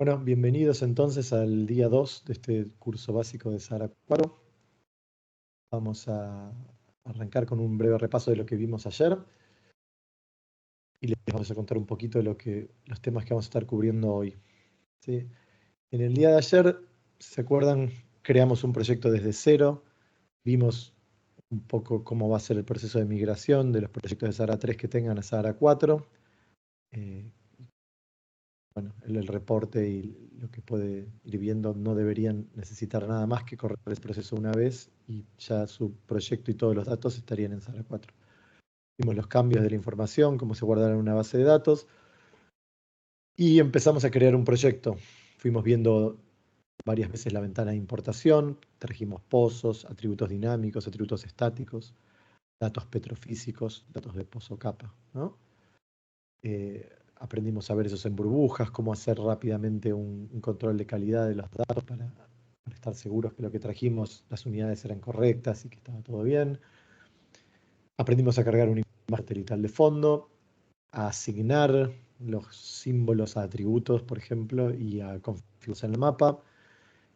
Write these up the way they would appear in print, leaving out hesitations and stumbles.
Bueno, bienvenidos entonces al día 2 de este curso básico de Sahara 4. Vamos a arrancar con un breve repaso de lo que vimos ayer y les vamos a contar un poquito de los temas que vamos a estar cubriendo hoy. ¿Sí? En el día de ayer, si se acuerdan, creamos un proyecto desde cero, vimos un poco cómo va a ser el proceso de migración de los proyectos de Sahara 3 que tengan a Sahara 4. Bueno, el reporte y lo que puede ir viendo no deberían necesitar nada más que correr el proceso una vez y ya su proyecto y todos los datos estarían en Sahara 4. Vimos los cambios de la información, cómo se guardará en una base de datos y empezamos a crear un proyecto. Fuimos viendo varias veces la ventana de importación, trajimos pozos, atributos dinámicos, atributos estáticos, datos petrofísicos, datos de pozo capa, ¿no? Aprendimos a ver esos en burbujas, cómo hacer rápidamente un control de calidad de los datos para estar seguros que lo que trajimos, las unidades eran correctas y que estaba todo bien. Aprendimos a cargar un imagen satelital de fondo, a asignar los símbolos a atributos, por ejemplo, y a configurarse en el mapa,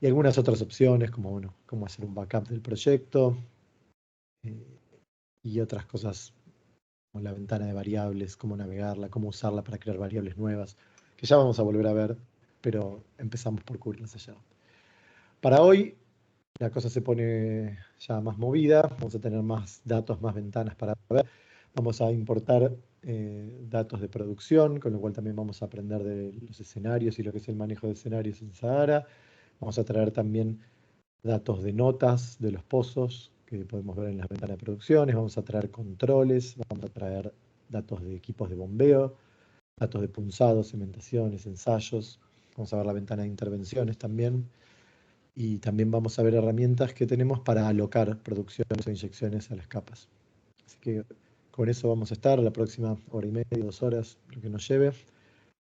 y algunas otras opciones, como bueno, cómo hacer un backup del proyecto, y otras cosas como la ventana de variables, cómo navegarla, cómo usarla para crear variables nuevas, que ya vamos a volver a ver, pero empezamos por cubrirlas allá. Para hoy, la cosa se pone ya más movida, vamos a tener más datos, más ventanas para ver. Vamos a importar datos de producción, con lo cual también vamos a aprender de los escenarios y lo que es el manejo de escenarios en Sahara. Vamos a traer también datos de notas de los pozos que podemos ver en las ventanas de producciones, vamos a traer controles, vamos a traer datos de equipos de bombeo, datos de punzados, cementaciones, ensayos, vamos a ver la ventana de intervenciones también, y también vamos a ver herramientas que tenemos para alocar producciones o inyecciones a las capas. Así que con eso vamos a estar la próxima hora y media, 2 horas, lo que nos lleve,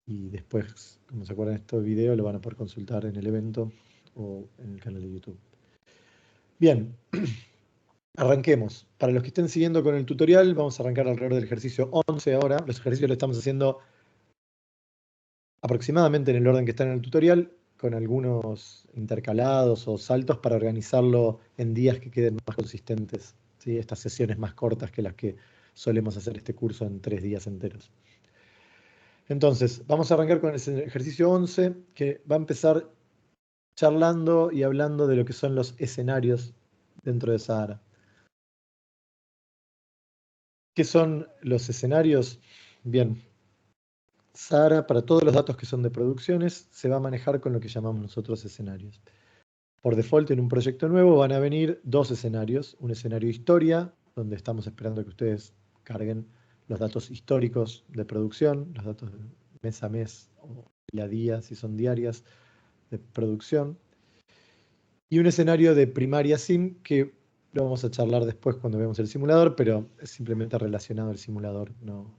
y después, como se acuerdan, este video lo van a poder consultar en el evento o en el canal de YouTube. Bien, arranquemos. Para los que estén siguiendo con el tutorial, vamos a arrancar alrededor del ejercicio 11 ahora. Los ejercicios los estamos haciendo aproximadamente en el orden que está en el tutorial, con algunos intercalados o saltos para organizarlo en días que queden más consistentes, ¿sí? Estas sesiones más cortas que las que solemos hacer este curso en 3 días enteros. Entonces, vamos a arrancar con el ejercicio 11, que va a empezar charlando y hablando de lo que son los escenarios dentro de Sahara. ¿Qué son los escenarios? Bien, Sahara, para todos los datos que son de producciones, se va a manejar con lo que llamamos nosotros escenarios. Por default, en un proyecto nuevo van a venir 2 escenarios. Un escenario historia, donde estamos esperando que ustedes carguen los datos históricos de producción, los datos de mes a mes o día a día, si son diarias, de producción. Y un escenario de primaria sim, que lo vamos a charlar después cuando veamos el simulador, pero es simplemente relacionado al simulador. No.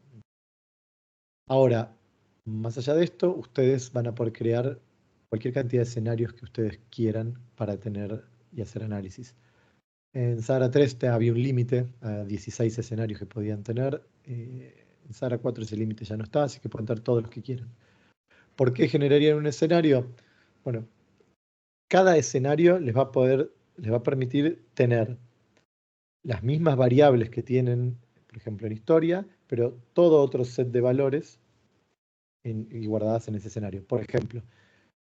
Ahora, más allá de esto, ustedes van a poder crear cualquier cantidad de escenarios que ustedes quieran para tener y hacer análisis. En Sahara 3 había un límite a 16 escenarios que podían tener. En Sahara 4 ese límite ya no está, así que pueden tener todos los que quieran. ¿Por qué generarían un escenario? Bueno, cada escenario les va a permitir tener las mismas variables que tienen, por ejemplo, en historia, pero todo otro set de valores y guardadas en ese escenario. Por ejemplo,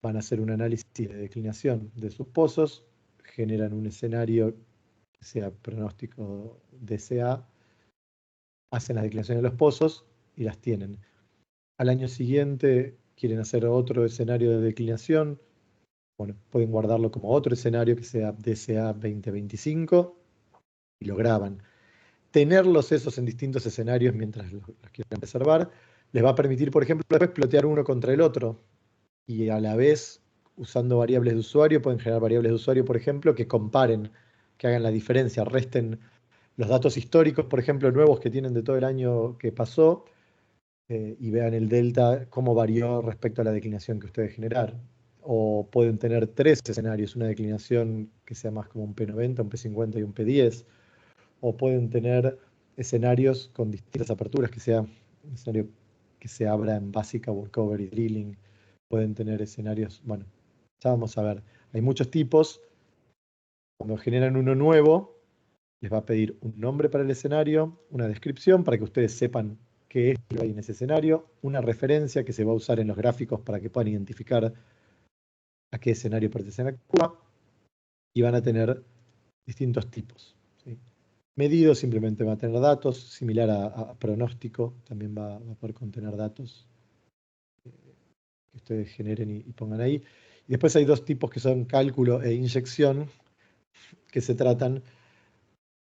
van a hacer un análisis de declinación de sus pozos, generan un escenario que sea pronóstico DCA, hacen las declinaciones de los pozos y las tienen. Al año siguiente quieren hacer otro escenario de declinación, bueno, pueden guardarlo como otro escenario que sea DCA 2025 y lo graban. Tenerlos esos en distintos escenarios mientras los quieran reservar, les va a permitir, por ejemplo, después plotear uno contra el otro y a la vez, usando variables de usuario, pueden generar variables de usuario, por ejemplo, que comparen, que hagan la diferencia, resten los datos históricos, por ejemplo, nuevos que tienen de todo el año que pasó, y vean el delta, cómo varió respecto a la declinación que ustedes generaron. O pueden tener 3 escenarios, una declinación que sea más como un P90, un P50 y un P10. O pueden tener escenarios con distintas aperturas, que sea un escenario que se abra en básica, workover y drilling, pueden tener escenarios, bueno, ya vamos a ver. Hay muchos tipos. Cuando generan uno nuevo, les va a pedir un nombre para el escenario, una descripción para que ustedes sepan qué es lo que hay en ese escenario, una referencia que se va a usar en los gráficos para que puedan identificar a qué escenario pertenecen a Cuba, y van a tener distintos tipos. ¿Sí? Medido simplemente va a tener datos, similar a pronóstico, también va a poder contener datos que ustedes generen y pongan ahí. Y después hay dos tipos que son cálculo e inyección, que se tratan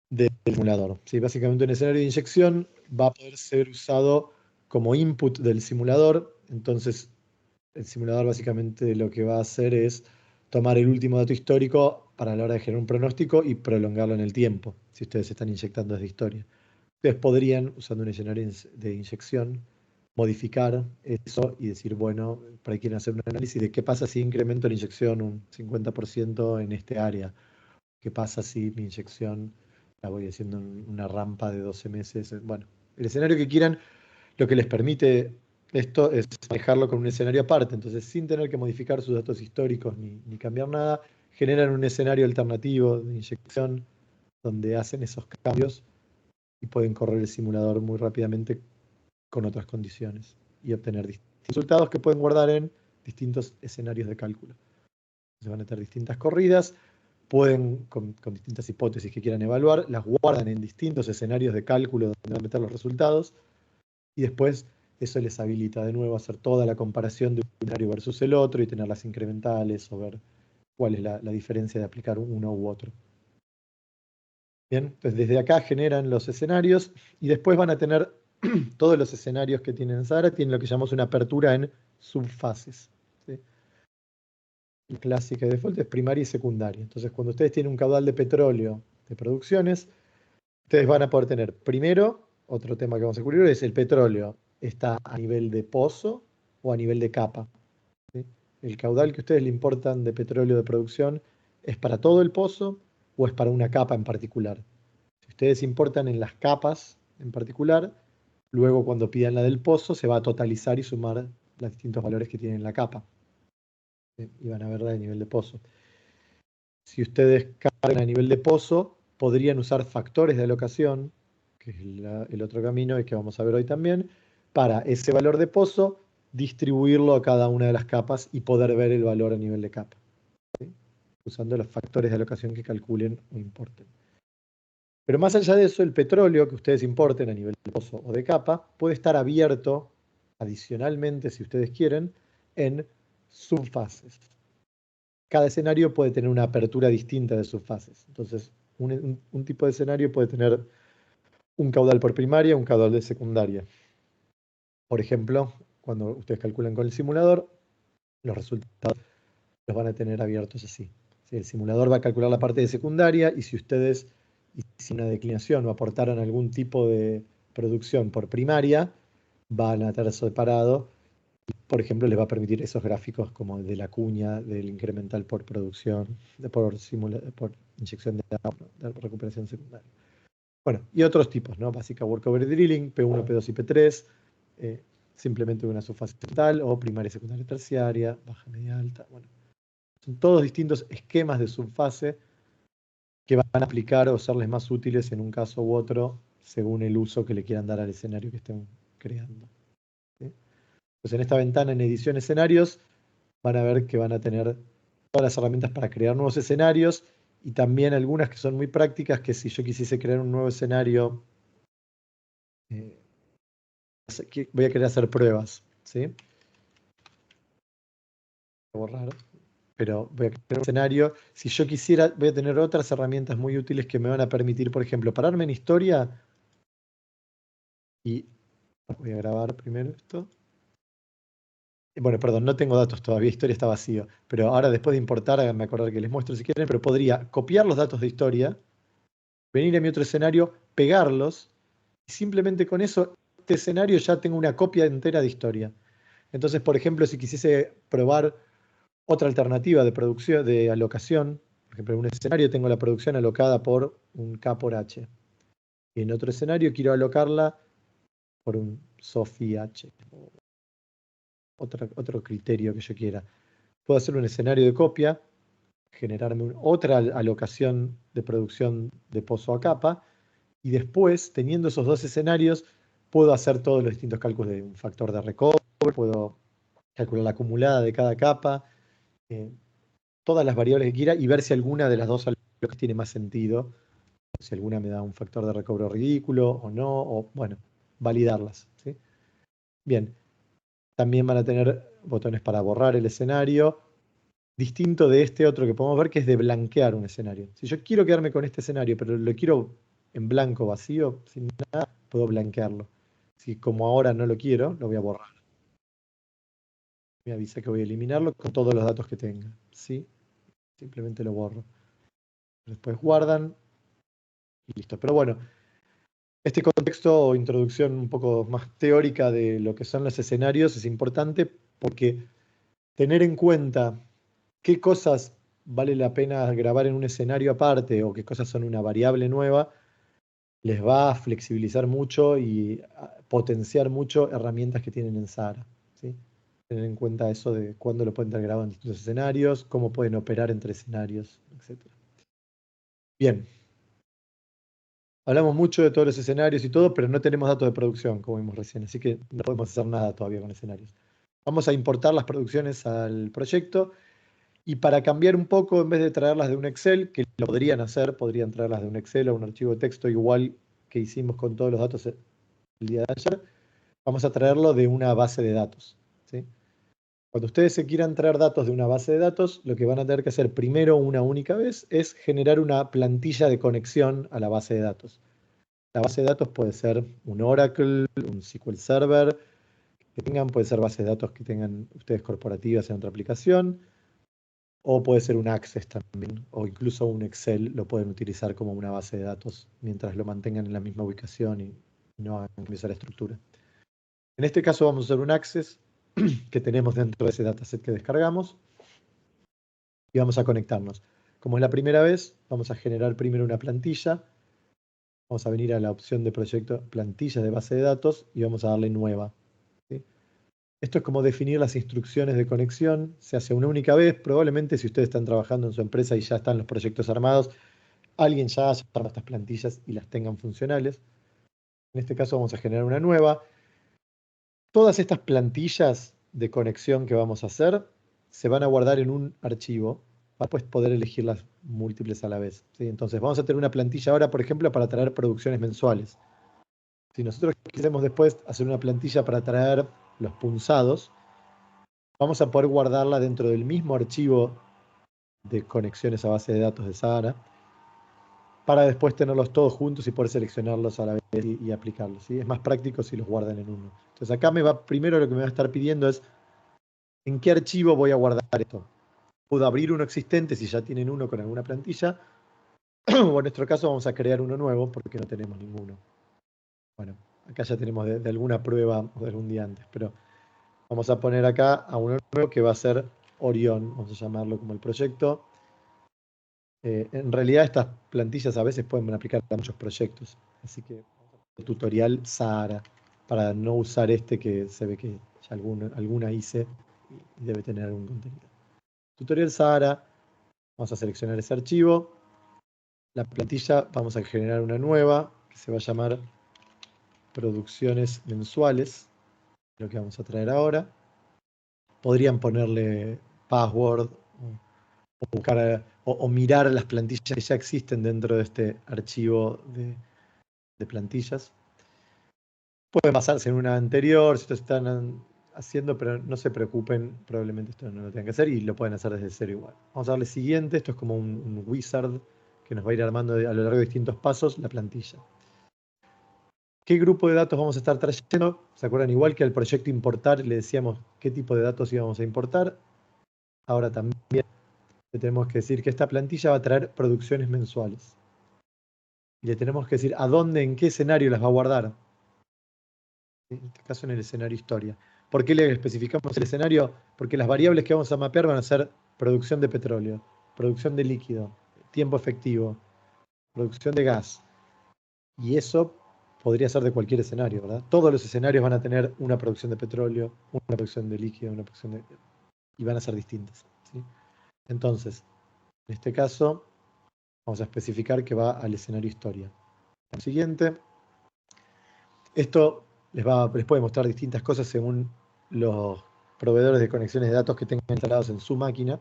del simulador. ¿Sí? Básicamente un escenario de inyección va a poder ser usado como input del simulador. Entonces el simulador básicamente lo que va a hacer es tomar el último dato histórico para la hora de generar un pronóstico y prolongarlo en el tiempo, si ustedes están inyectando desde historia. Ustedes podrían, usando un escenario de inyección, modificar eso y decir, bueno, para ahí quieren hacer un análisis de qué pasa si incremento la inyección un 50% en este área. ¿Qué pasa si mi inyección la voy haciendo en una rampa de 12 meses? Bueno, el escenario que quieran, lo que les permite esto es manejarlo con un escenario aparte. Entonces, sin tener que modificar sus datos históricos ni cambiar nada, generan un escenario alternativo de inyección donde hacen esos cambios y pueden correr el simulador muy rápidamente con otras condiciones y obtener distintos resultados que pueden guardar en distintos escenarios de cálculo. Se van a tener distintas corridas, pueden, con distintas hipótesis que quieran evaluar, las guardan en distintos escenarios de cálculo donde van a meter los resultados, y después eso les habilita de nuevo a hacer toda la comparación de un escenario versus el otro y tener las incrementales o ver cuál es la diferencia de aplicar uno u otro. Bien, entonces desde acá generan los escenarios y después van a tener todos los escenarios que tienen Sara, tienen lo que llamamos una apertura en subfases. ¿Sí? La clásica de default es primaria y secundaria. Entonces, cuando ustedes tienen un caudal de petróleo de producciones, ustedes van a poder tener primero, otro tema que vamos a cubrir es el petróleo está a nivel de pozo o a nivel de capa. ¿Sí? El caudal que ustedes le importan de petróleo de producción es para todo el pozo o es para una capa en particular. Si ustedes importan en las capas en particular, luego cuando pidan la del pozo se va a totalizar y sumar los distintos valores que tiene en la capa. ¿Sí? Y van a verla de nivel de pozo. Si ustedes cargan a nivel de pozo, podrían usar factores de alocación, que es el otro camino y que vamos a ver hoy también, para ese valor de pozo, distribuirlo a cada una de las capas y poder ver el valor a nivel de capa, ¿sí? Usando los factores de alocación que calculen o importen. Pero más allá de eso, el petróleo que ustedes importen a nivel de pozo o de capa puede estar abierto adicionalmente, si ustedes quieren, en subfases. Cada escenario puede tener una apertura distinta de sus fases. Entonces, un tipo de escenario puede tener un caudal por primaria, un caudal de secundaria. Por ejemplo, cuando ustedes calculan con el simulador, los resultados los van a tener abiertos así. ¿Sí? El simulador va a calcular la parte de secundaria y si ustedes hicieron una declinación o aportaron algún tipo de producción por primaria, van a tener separado. Por ejemplo, les va a permitir esos gráficos como de la cuña, del incremental por producción, por inyección de agua, de recuperación secundaria. Bueno, y otros tipos, ¿no? Básica workover drilling, P1, P2 y P3, simplemente una subfase total, o primaria, secundaria, terciaria, baja, media, alta. Bueno, son todos distintos esquemas de subfase que van a aplicar o serles más útiles en un caso u otro según el uso que le quieran dar al escenario que estén creando. ¿Sí? Pues en esta ventana en edición escenarios van a ver que van a tener todas las herramientas para crear nuevos escenarios y también algunas que son muy prácticas que si yo quisiese crear un nuevo escenario, voy a querer hacer pruebas, ¿sí? Voy a borrar, pero voy a crear un escenario. Si yo quisiera, voy a tener otras herramientas muy útiles que me van a permitir, por ejemplo, pararme en historia y voy a grabar primero esto. Bueno, perdón, no tengo datos todavía, historia está vacío, pero ahora después de importar, háganme acordar que les muestro si quieren, pero podría copiar los datos de historia, venir a mi otro escenario, pegarlos, y simplemente con eso, este escenario ya tengo una copia entera de historia. Entonces, por ejemplo, si quisiese probar otra alternativa de producción, de alocación, por ejemplo, en un escenario tengo la producción alocada por un K por H, y en otro escenario quiero alocarla por un SOFI H, otro criterio que yo quiera. Puedo hacer un escenario de copia, generarme otra alocación de producción de pozo a capa, y después, teniendo esos dos escenarios, puedo hacer todos los distintos cálculos de un factor de recobre, puedo calcular la acumulada de cada capa, todas las variables que quiera y ver si alguna de las dos alocaciones tiene más sentido, si alguna me da un factor de recobro ridículo o no, o bueno, validarlas, ¿sí? Bien, también van a tener botones para borrar el escenario, distinto de este otro que podemos ver, que es de blanquear un escenario. Si yo quiero quedarme con este escenario, pero lo quiero en blanco, vacío, sin nada, puedo blanquearlo. Si como ahora no lo quiero, lo voy a borrar. Me avisa que voy a eliminarlo con todos los datos que tenga. ¿Sí? Simplemente lo borro. Después guardan y listo. Pero bueno, este contexto o introducción un poco más teórica de lo que son los escenarios es importante porque tener en cuenta qué cosas vale la pena grabar en un escenario aparte o qué cosas son una variable nueva, les va a flexibilizar mucho y a potenciar mucho herramientas que tienen en Sahara, ¿sí? Tener en cuenta eso de cuándo lo pueden tener grabado en distintos escenarios, cómo pueden operar entre escenarios, etc. Bien, hablamos mucho de todos los escenarios y todo, pero no tenemos datos de producción, como vimos recién, así que no podemos hacer nada todavía con escenarios. Vamos a importar las producciones al proyecto y para cambiar un poco, en vez de traerlas de un Excel, que lo podrían hacer, podrían traerlas de un Excel o un archivo de texto igual que hicimos con todos los datos el día de ayer, vamos a traerlo de una base de datos, ¿sí? Cuando ustedes se quieran traer datos de una base de datos, lo que van a tener que hacer primero una única vez es generar una plantilla de conexión a la base de datos. La base de datos puede ser un Oracle, un SQL Server, que tengan, puede ser base de datos que tengan ustedes corporativas en otra aplicación, o puede ser un Access también, o incluso un Excel lo pueden utilizar como una base de datos mientras lo mantengan en la misma ubicación y no hagan cambios a la estructura. En este caso vamos a usar un Access que tenemos dentro de ese dataset que descargamos y vamos a conectarnos. Como es la primera vez, vamos a generar primero una plantilla. Vamos a venir a la opción de proyecto plantillas de base de datos y vamos a darle nueva, ¿sí? Esto es como definir las instrucciones de conexión. Se hace una única vez. Probablemente si ustedes están trabajando en su empresa y ya están los proyectos armados, alguien ya haya armado estas plantillas y las tengan funcionales. En este caso vamos a generar una nueva. Todas estas plantillas de conexión que vamos a hacer se van a guardar en un archivo para después poder elegirlas múltiples a la vez, ¿sí? Entonces vamos a tener una plantilla ahora, por ejemplo, para traer producciones mensuales. Si nosotros queremos después hacer una plantilla para traer los punzados, vamos a poder guardarla dentro del mismo archivo de conexiones a base de datos de Sahara para después tenerlos todos juntos y poder seleccionarlos a la vez y aplicarlos, ¿sí? Es más práctico si los guardan en uno. Entonces acá primero lo que me va a estar pidiendo es ¿en qué archivo voy a guardar esto? Puedo abrir uno existente si ya tienen uno con alguna plantilla, o en nuestro caso vamos a crear uno nuevo porque no tenemos ninguno. Bueno, acá ya tenemos de alguna prueba o de algún día antes, pero vamos a poner acá a uno nuevo que va a ser Orión, vamos a llamarlo como el proyecto. En realidad estas plantillas a veces pueden aplicar a muchos proyectos, así que vamos a poner tutorial Sahara, para no usar este que se ve que ya alguna hice y debe tener algún contenido. Tutorial Sahara, vamos a seleccionar ese archivo. La plantilla vamos a generar una nueva que se va a llamar producciones mensuales, lo que vamos a traer ahora. Podrían ponerle password o buscar o mirar las plantillas que ya existen dentro de este archivo de plantillas. Pueden basarse en una anterior, si esto están haciendo, pero no se preocupen, probablemente esto no lo tengan que hacer y lo pueden hacer desde cero igual. Vamos a darle siguiente, esto es como un wizard que nos va a ir armando a lo largo de distintos pasos la plantilla. ¿Qué grupo de datos vamos a estar trayendo? ¿Se acuerdan? Igual que al proyecto importar le decíamos qué tipo de datos íbamos a importar. Ahora también le tenemos que decir que esta plantilla va a traer producciones mensuales. Y le tenemos que decir a dónde, en qué escenario las va a guardar. En este caso en el escenario historia. ¿Por qué le especificamos el escenario? Porque las variables que vamos a mapear van a ser producción de petróleo, producción de líquido, tiempo efectivo, producción de gas. Y eso podría ser de cualquier escenario, ¿verdad? Todos los escenarios van a tener una producción de petróleo, una producción de líquido, una producción de... y van a ser distintas, ¿sí? Entonces, en este caso, vamos a especificar que va al escenario historia. Lo siguiente, esto les puede mostrar distintas cosas según los proveedores de conexiones de datos que tengan instalados en su máquina.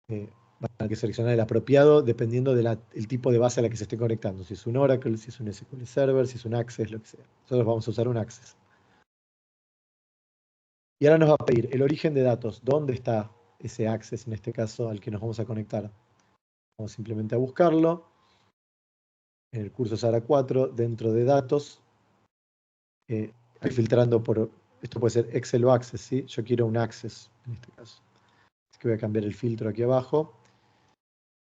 Van a tener que seleccionar el apropiado dependiendo del tipo de base a la que se esté conectando. Si es un Oracle, si es un SQL Server, si es un Access, lo que sea. Nosotros vamos a usar un Access. Y ahora nos va a pedir el origen de datos. ¿Dónde está ese Access, en este caso, al que nos vamos a conectar? Vamos simplemente a buscarlo. En el curso SARA 4, dentro de datos, ahí filtrando por... Esto puede ser Excel o Access, ¿sí? Yo quiero un Access, en este caso. Así que voy a cambiar el filtro aquí abajo.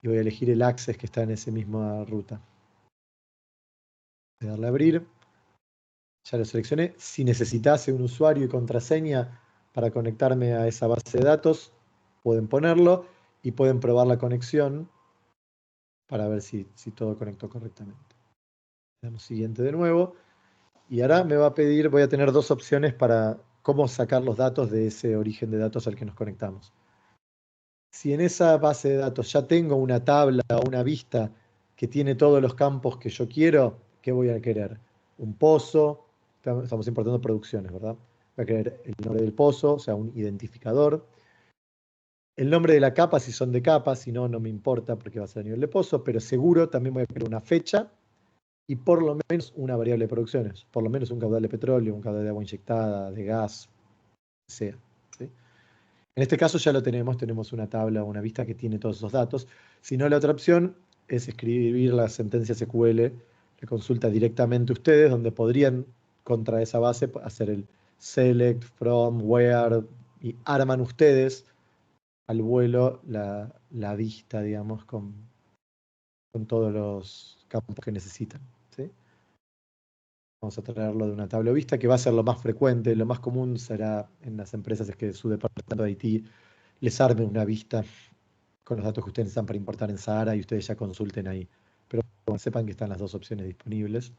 Y voy a elegir el Access que está en esa misma ruta. Voy a darle a abrir. Ya lo seleccioné. Si necesitase un usuario y contraseña para conectarme a esa base de datos, pueden ponerlo y pueden probar la conexión para ver si todo conectó correctamente. Le damos siguiente de nuevo. Y ahora me va a pedir, voy a tener dos opciones para cómo sacar los datos de ese origen de datos al que nos conectamos. Si en esa base de datos ya tengo una tabla o una vista que tiene todos los campos que yo quiero, ¿qué voy a querer? Un pozo, estamos importando producciones, ¿verdad? Voy a querer el nombre del pozo, o sea, un identificador. El nombre de la capa, si son de capa, si no, no me importa porque va a ser a nivel de pozo, pero seguro también voy a querer una fecha y por lo menos una variable de producciones, por lo menos un caudal de petróleo, un caudal de agua inyectada, de gas, sea. ¿Sí? En este caso ya lo tenemos una tabla o una vista que tiene todos esos datos. Si no, la otra opción es escribir la sentencia SQL, la consulta directamente ustedes, donde podrían contra esa base hacer el select, from, where, y arman ustedes al vuelo la vista, digamos, con todos los campos que necesitan. ¿Sí? Vamos a traerlo de una tabla vista, que va a ser lo más frecuente, lo más común será en las empresas es que su departamento de IT les arme una vista con los datos que ustedes necesitan para importar en Sahara y ustedes ya consulten ahí. Pero bueno, sepan que están las dos opciones disponibles.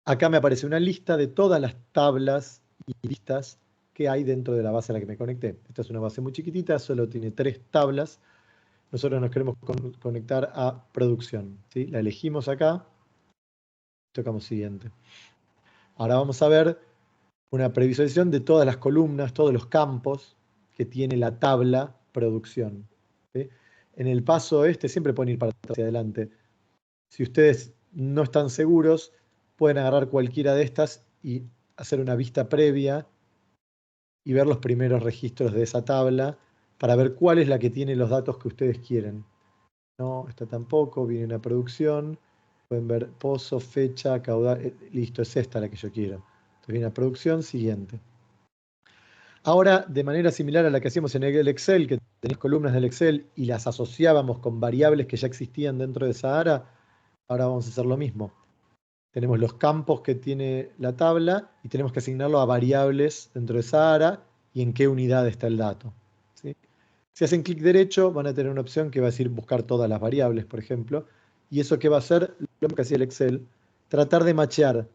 Acá me aparece una lista de todas las tablas y listas que hay dentro de la base a la que me conecté. Esta es una base muy chiquitita, solo tiene 3 tablas. Nosotros nos queremos conectar a producción, ¿sí? La elegimos acá, tocamos siguiente. Ahora vamos a ver una previsualización de todas las columnas, todos los campos que tiene la tabla producción. ¿Sí? En el paso este siempre pueden ir para atrás y adelante. Si ustedes no están seguros, pueden agarrar cualquiera de estas y hacer una vista previa y ver los primeros registros de esa tabla para ver cuál es la que tiene los datos que ustedes quieren. No, esta tampoco, viene una producción. Pueden ver pozo, fecha, caudal. Listo, es esta la que yo quiero. Entonces viene la producción siguiente. Ahora, de manera similar a la que hacíamos en el Excel, que tenéis columnas del Excel y las asociábamos con variables que ya existían dentro de Sahara, ahora vamos a hacer lo mismo. Tenemos los campos que tiene la tabla y tenemos que asignarlo a variables dentro de Sahara y en qué unidad está el dato. ¿Sí? Si hacen clic derecho, van a tener una opción que va a decir buscar todas las variables, por ejemplo. Y eso que va a hacer, lo que hacía el Excel, tratar de machear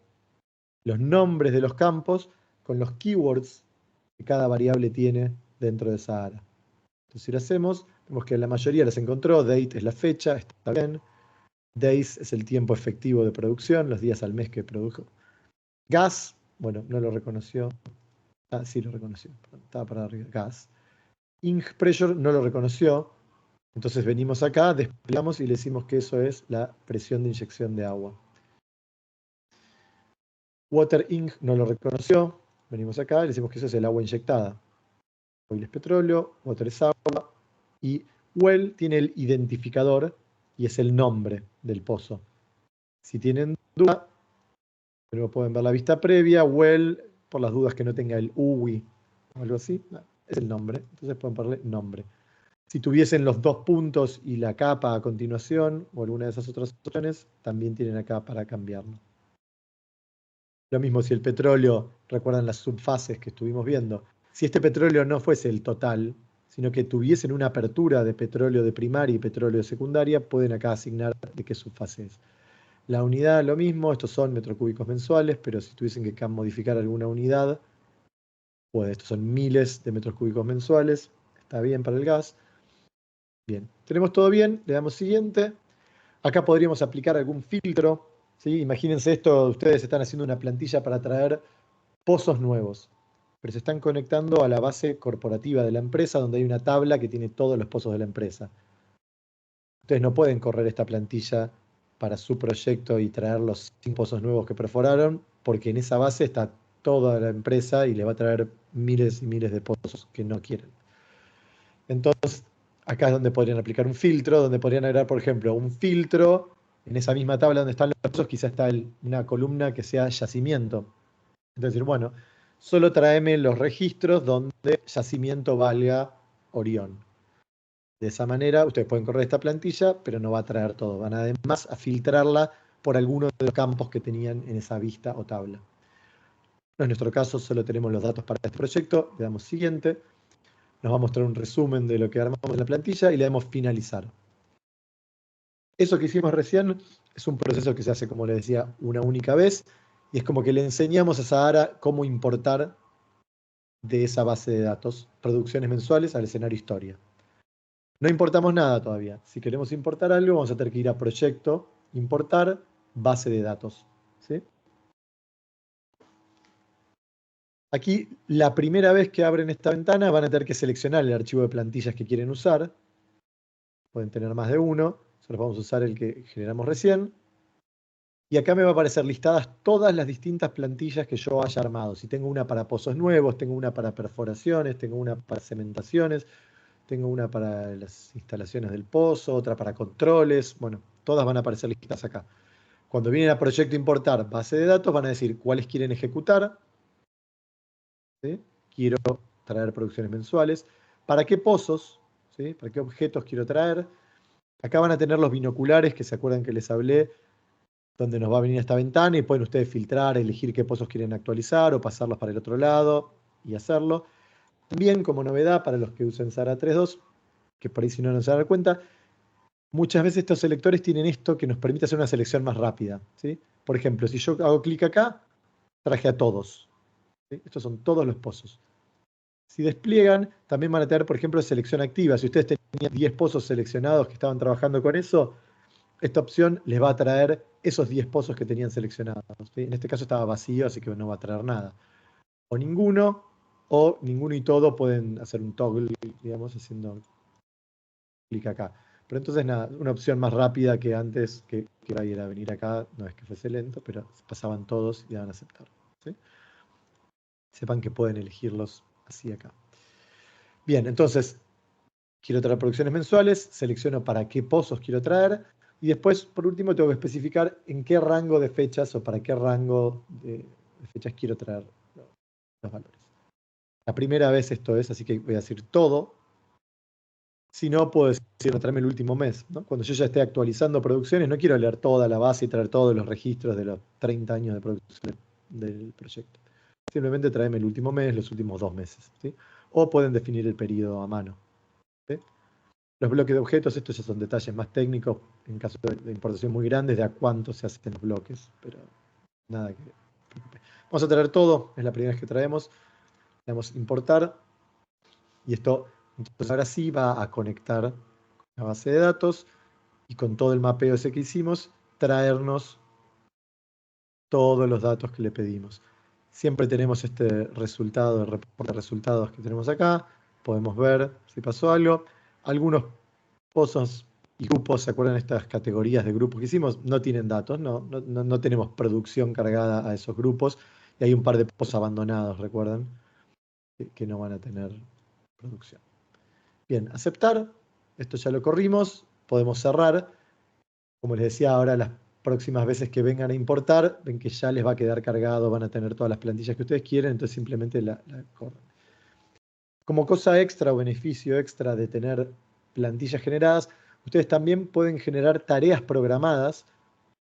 los nombres de los campos con los keywords que cada variable tiene dentro de Sahara. Entonces, si lo hacemos, vemos que la mayoría las encontró. Date es la fecha, está bien. Days es el tiempo efectivo de producción, los días al mes que produjo. Gas, bueno, no lo reconoció. Ah, sí lo reconoció, estaba para arriba. Gas. Ink pressure no lo reconoció. Entonces venimos acá, desplegamos y le decimos que eso es la presión de inyección de agua. Water ink no lo reconoció. Venimos acá y le decimos que eso es el agua inyectada. Oil es petróleo, water es agua. Y well tiene el identificador y es el nombre del pozo. Si tienen duda, pero pueden ver la vista previa. Well, por las dudas que no tenga el UI o algo así, es el nombre. Entonces pueden ponerle nombre. Si tuviesen los 2 puntos y la capa a continuación, o alguna de esas otras opciones, también tienen acá para cambiarlo. Lo mismo si el petróleo, recuerdan las subfases que estuvimos viendo, si este petróleo no fuese el total, sino que tuviesen una apertura de petróleo de primaria y petróleo de secundaria, pueden acá asignar de qué subfase es. La unidad lo mismo, estos son metros cúbicos mensuales, pero si tuviesen que modificar alguna unidad, pues estos son miles de metros cúbicos mensuales, está bien para el gas. Bien, tenemos todo bien, le damos siguiente. Acá podríamos aplicar algún filtro, ¿sí? Imagínense esto, ustedes están haciendo una plantilla para traer pozos nuevos, pero se están conectando a la base corporativa de la empresa, donde hay una tabla que tiene todos los pozos de la empresa. Ustedes no pueden correr esta plantilla para su proyecto y traer los 100 pozos nuevos que perforaron, porque en esa base está toda la empresa y le va a traer miles y miles de pozos que no quieren. Entonces, acá es donde podrían aplicar un filtro, donde podrían agregar, por ejemplo, un filtro en esa misma tabla donde están los pozos, quizás está una columna que sea yacimiento. Es decir, bueno, solo tráeme los registros donde yacimiento valga Orión. De esa manera, ustedes pueden correr esta plantilla, pero no va a traer todo. Van además a filtrarla por alguno de los campos que tenían en esa vista o tabla. En nuestro caso, solo tenemos los datos para este proyecto. Le damos siguiente. Nos va a mostrar un resumen de lo que armamos en la plantilla y le damos finalizar. Eso que hicimos recién es un proceso que se hace, como les decía, una única vez. Y es como que le enseñamos a Sahara cómo importar de esa base de datos producciones mensuales al escenario historia. No importamos nada todavía. Si queremos importar algo, vamos a tener que ir a proyecto, importar, base de datos. ¿Sí? Aquí, la primera vez que abren esta ventana, van a tener que seleccionar el archivo de plantillas que quieren usar. Pueden tener más de uno. Solo vamos a usar el que generamos recién. Y acá me va a aparecer listadas todas las distintas plantillas que yo haya armado. Si tengo una para pozos nuevos, tengo una para perforaciones, tengo una para cementaciones, tengo una para las instalaciones del pozo, otra para controles. Bueno, todas van a aparecer listadas acá. Cuando vienen a proyecto importar base de datos, van a decir cuáles quieren ejecutar. ¿Sí? Quiero traer producciones mensuales. ¿Para qué pozos? ¿Sí? ¿Para qué objetos quiero traer? Acá van a tener los binoculares, que se acuerdan que les hablé, donde nos va a venir esta ventana y pueden ustedes filtrar, elegir qué pozos quieren actualizar o pasarlos para el otro lado y hacerlo. También como novedad para los que usen SARA 3.2, que por ahí si no se dan cuenta, muchas veces estos selectores tienen esto que nos permite hacer una selección más rápida. ¿Sí? Por ejemplo, si yo hago clic acá, traje a todos. ¿Sí? Estos son todos los pozos. Si despliegan, también van a tener, por ejemplo, selección activa. Si ustedes tenían 10 pozos seleccionados que estaban trabajando con eso, esta opción les va a traer esos 10 pozos que tenían seleccionados. ¿Sí? En este caso estaba vacío, así que no va a traer nada. O ninguno y todo pueden hacer un toggle, digamos, haciendo clic acá. Pero entonces nada, una opción más rápida que antes, que era venir acá, no es que fuese lento, pero pasaban todos y daban a aceptar. ¿Sí? Sepan que pueden elegirlos así acá. Bien, entonces, quiero traer producciones mensuales, selecciono para qué pozos quiero traer, y después, por último, tengo que especificar en qué rango de fechas o para qué rango de fechas quiero traer los valores. La primera vez esto es, así que voy a decir todo. Si no, puedo decir, traerme el último mes. ¿No? Cuando yo ya esté actualizando producciones, no quiero leer toda la base y traer todos los registros de los 30 años de producción del proyecto. Simplemente tráeme el último mes, los últimos 2 meses. ¿Sí? O pueden definir el periodo a mano. ¿Sí? Los bloques de objetos, estos ya son detalles más técnicos, en caso de importación muy grandes, de a cuánto se hacen los bloques, pero nada que preocupe. Vamos a traer todo, es la primera vez que traemos. Le damos importar, y esto, entonces ahora sí va a conectar la base de datos, y con todo el mapeo ese que hicimos, traernos todos los datos que le pedimos. Siempre tenemos este resultado, el reporte de resultados que tenemos acá, podemos ver si pasó algo. Algunos pozos y grupos, ¿se acuerdan estas categorías de grupos que hicimos? No tienen datos, no tenemos producción cargada a esos grupos, y hay un par de pozos abandonados, ¿recuerdan? Que no van a tener producción. Bien, aceptar, esto ya lo corrimos, podemos cerrar. Como les decía, ahora las próximas veces que vengan a importar, ven que ya les va a quedar cargado, van a tener todas las plantillas que ustedes quieren, entonces simplemente la corren. Como cosa extra o beneficio extra de tener plantillas generadas, ustedes también pueden generar tareas programadas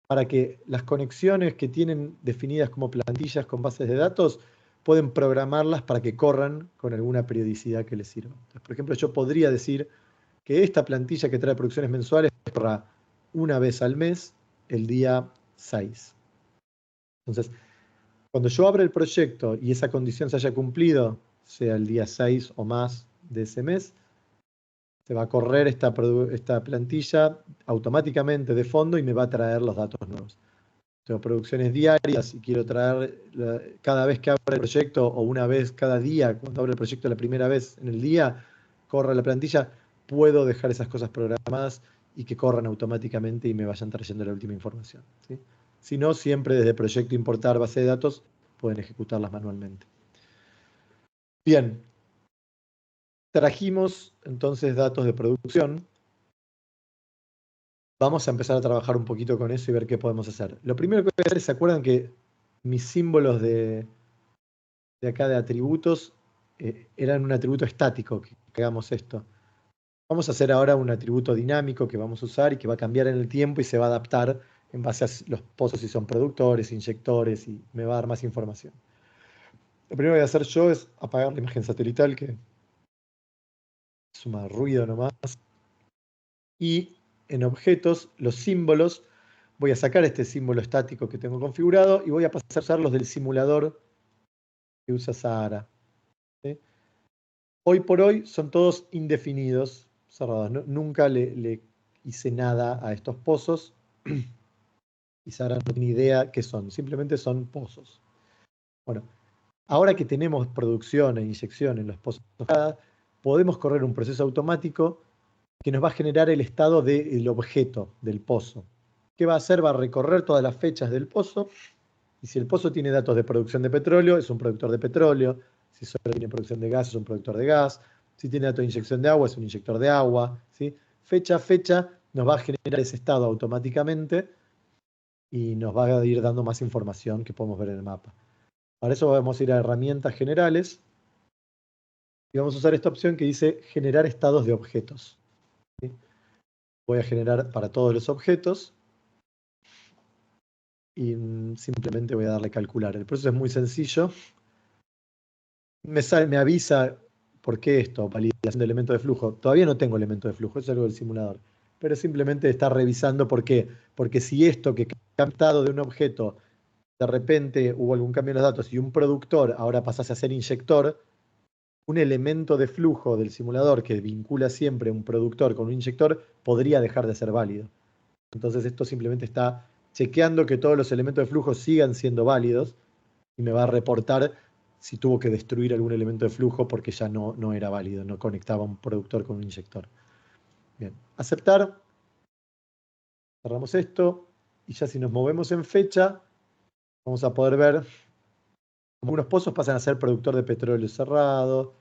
para que las conexiones que tienen definidas como plantillas con bases de datos, pueden programarlas para que corran con alguna periodicidad que les sirva. Entonces, por ejemplo, yo podría decir que esta plantilla que trae producciones mensuales corra una vez al mes, el día 6. Entonces, cuando yo abra el proyecto y esa condición se haya cumplido, sea el día 6 o más de ese mes, se va a correr esta plantilla automáticamente de fondo y me va a traer los datos nuevos. Tengo producciones diarias y quiero traer cada vez que abra el proyecto o una vez cada día, cuando abro el proyecto la primera vez en el día, corra la plantilla, puedo dejar esas cosas programadas y que corran automáticamente y me vayan trayendo la última información, ¿sí? Si no, siempre desde proyecto importar base de datos, pueden ejecutarlas manualmente. Bien, trajimos entonces datos de producción. Vamos a empezar a trabajar un poquito con eso y ver qué podemos hacer. Lo primero que voy a hacer es, ¿se acuerdan que mis símbolos de acá de atributos eran un atributo estático, que hagamos esto? Vamos a hacer ahora un atributo dinámico que vamos a usar y que va a cambiar en el tiempo y se va a adaptar en base a los pozos, si son productores, inyectores, y me va a dar más información. Lo primero que voy a hacer yo es apagar la imagen satelital, que suma ruido nomás. Y en objetos, los símbolos, voy a sacar este símbolo estático que tengo configurado y voy a pasar a usar los del simulador que usa Sahara, ¿sí? Hoy por hoy son todos indefinidos, cerrados. Nunca le hice nada a estos pozos y Sahara no tiene idea qué son, simplemente son pozos. Bueno, ahora que tenemos producción e inyección en los pozos, podemos correr un proceso automático que nos va a generar el estado del objeto del pozo. ¿Qué va a hacer? Va a recorrer todas las fechas del pozo, y si el pozo tiene datos de producción de petróleo, es un productor de petróleo. Si solo tiene producción de gas, es un productor de gas. Si tiene datos de inyección de agua, es un inyector de agua, ¿sí? Fecha a fecha nos va a generar ese estado automáticamente y nos va a ir dando más información que podemos ver en el mapa. Para eso vamos a ir a herramientas generales y vamos a usar esta opción que dice generar estados de objetos, ¿sí? Voy a generar para todos los objetos y simplemente voy a darle calcular. El proceso es muy sencillo. Me avisa por qué esto, validación de elemento de flujo. Todavía no tengo elemento de flujo, es algo del simulador. Pero simplemente está revisando por qué. Porque si esto que captado de un objeto, de repente hubo algún cambio en los datos y un productor ahora pasase a ser inyector, un elemento de flujo del simulador que vincula siempre un productor con un inyector podría dejar de ser válido. Entonces esto simplemente está chequeando que todos los elementos de flujo sigan siendo válidos y me va a reportar si tuvo que destruir algún elemento de flujo porque ya no era válido, no conectaba un productor con un inyector. Bien, aceptar, cerramos esto y ya si nos movemos en fecha, vamos a poder ver cómo unos pozos pasan a ser productor de petróleo cerrado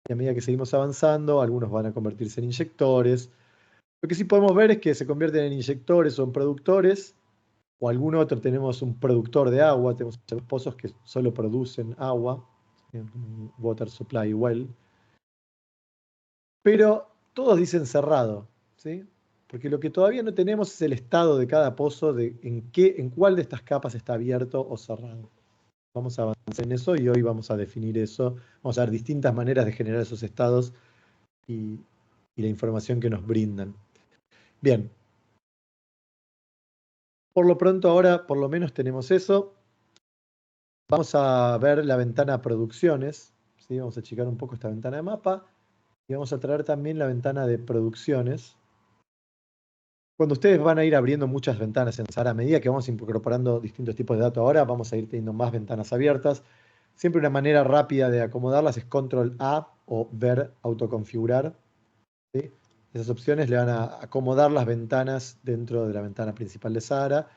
y a medida que seguimos avanzando, algunos van a convertirse en inyectores. Lo que sí podemos ver es que se convierten en inyectores o en productores, o algún otro. Tenemos un productor de agua, tenemos pozos que solo producen agua, un water supply well, pero todos dicen cerrado, ¿sí? Porque lo que todavía no tenemos es el estado de cada pozo, de en cuál de estas capas está abierto o cerrado. Vamos a avanzar en eso y hoy vamos a definir eso. Vamos a ver distintas maneras de generar esos estados y la información que nos brindan. Bien. Por lo pronto ahora por lo menos tenemos eso. Vamos a ver la ventana producciones, ¿sí? Vamos a achicar un poco esta ventana de mapa y vamos a traer también la ventana de producciones. Cuando ustedes van a ir abriendo muchas ventanas en Sahara, a medida que vamos incorporando distintos tipos de datos ahora, vamos a ir teniendo más ventanas abiertas. Siempre una manera rápida de acomodarlas es control A o ver autoconfigurar, ¿sí? Esas opciones le van a acomodar las ventanas dentro de la ventana principal de Sahara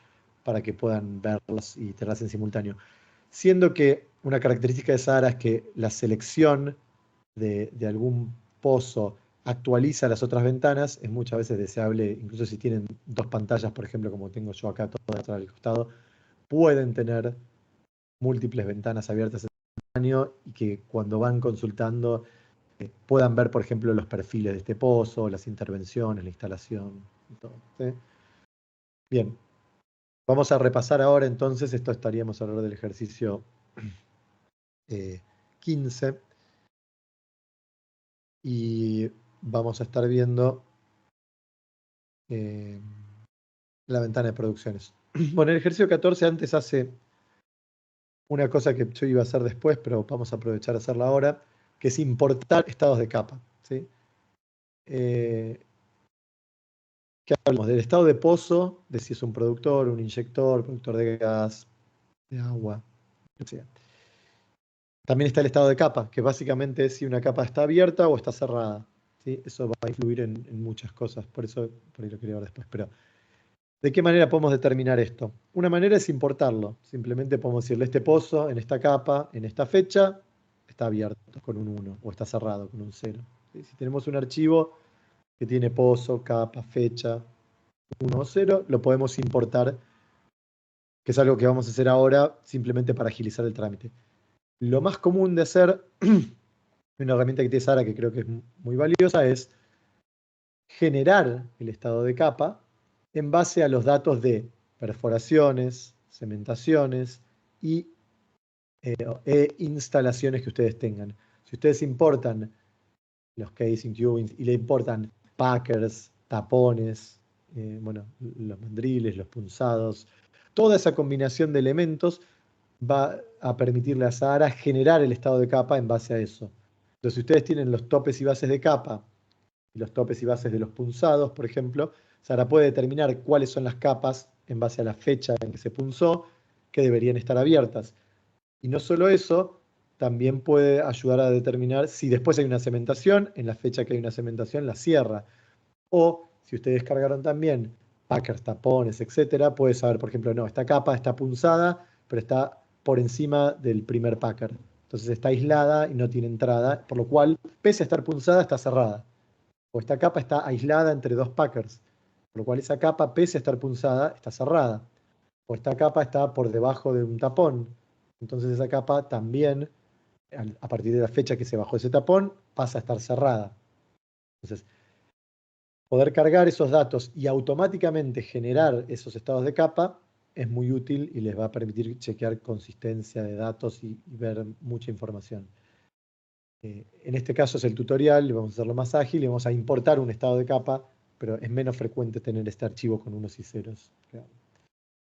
para que puedan verlas y tenerlas en simultáneo. Siendo que una característica de Sahara es que la selección de algún pozo actualiza las otras ventanas, es muchas veces deseable, incluso si tienen dos pantallas, por ejemplo, como tengo yo acá todas atrás del costado, pueden tener múltiples ventanas abiertas en simultáneo y que cuando van consultando puedan ver, por ejemplo, los perfiles de este pozo, las intervenciones, la instalación y todo, ¿sí? Bien, vamos a repasar ahora entonces, esto estaríamos hablando del ejercicio 15 y vamos a estar viendo la ventana de producciones. Bueno, el ejercicio 14 antes hace una cosa que yo iba a hacer después, pero vamos a aprovechar a hacerla ahora, que es importar estados de capa. ¿Sí? Eh, ¿Qué hablamos? Del estado de pozo, de si es un productor, un inyector, productor de gas, de agua, lo que sea. También está el estado de capa, que básicamente es si una capa está abierta o está cerrada. ¿Sí? Eso va a influir en muchas cosas, por eso por ahí lo quería ver después. Pero, ¿de qué manera podemos determinar esto? Una manera es importarlo. Simplemente podemos decirle este pozo, en esta capa, en esta fecha, está abierto con un 1 o está cerrado con un 0. ¿Sí? Si tenemos un archivo que tiene pozo, capa, fecha, 1 o 0, lo podemos importar, que es algo que vamos a hacer ahora simplemente para agilizar el trámite. Lo más común de hacer, una herramienta que tiene Sara que creo que es muy valiosa, es generar el estado de capa en base a los datos de perforaciones, cementaciones e instalaciones que ustedes tengan. Si ustedes importan los casing tubings y le importan packers, tapones, bueno, los mandriles, los punzados, toda esa combinación de elementos va a permitirle a Sahara generar el estado de capa en base a eso. Entonces, si ustedes tienen los topes y bases de capa y los topes y bases de los punzados, por ejemplo, Sahara puede determinar cuáles son las capas en base a la fecha en que se punzó que deberían estar abiertas. Y no solo eso, también puede ayudar a determinar si después hay una cementación, en la fecha que hay una cementación la cierra. O si ustedes cargaron también packers, tapones, etcétera, puede saber, por ejemplo, no, esta capa está punzada, pero está por encima del primer packer. Entonces está aislada y no tiene entrada, por lo cual, pese a estar punzada, está cerrada. O esta capa está aislada entre dos packers, por lo cual esa capa, pese a estar punzada, está cerrada. O esta capa está por debajo de un tapón. Entonces esa capa también, a partir de la fecha que se bajó ese tapón, pasa a estar cerrada. Entonces, poder cargar esos datos y automáticamente generar esos estados de capa es muy útil y les va a permitir chequear consistencia de datos y ver mucha información. En este caso es el tutorial, vamos a hacerlo más ágil y vamos a importar un estado de capa, pero es menos frecuente tener este archivo con unos y ceros.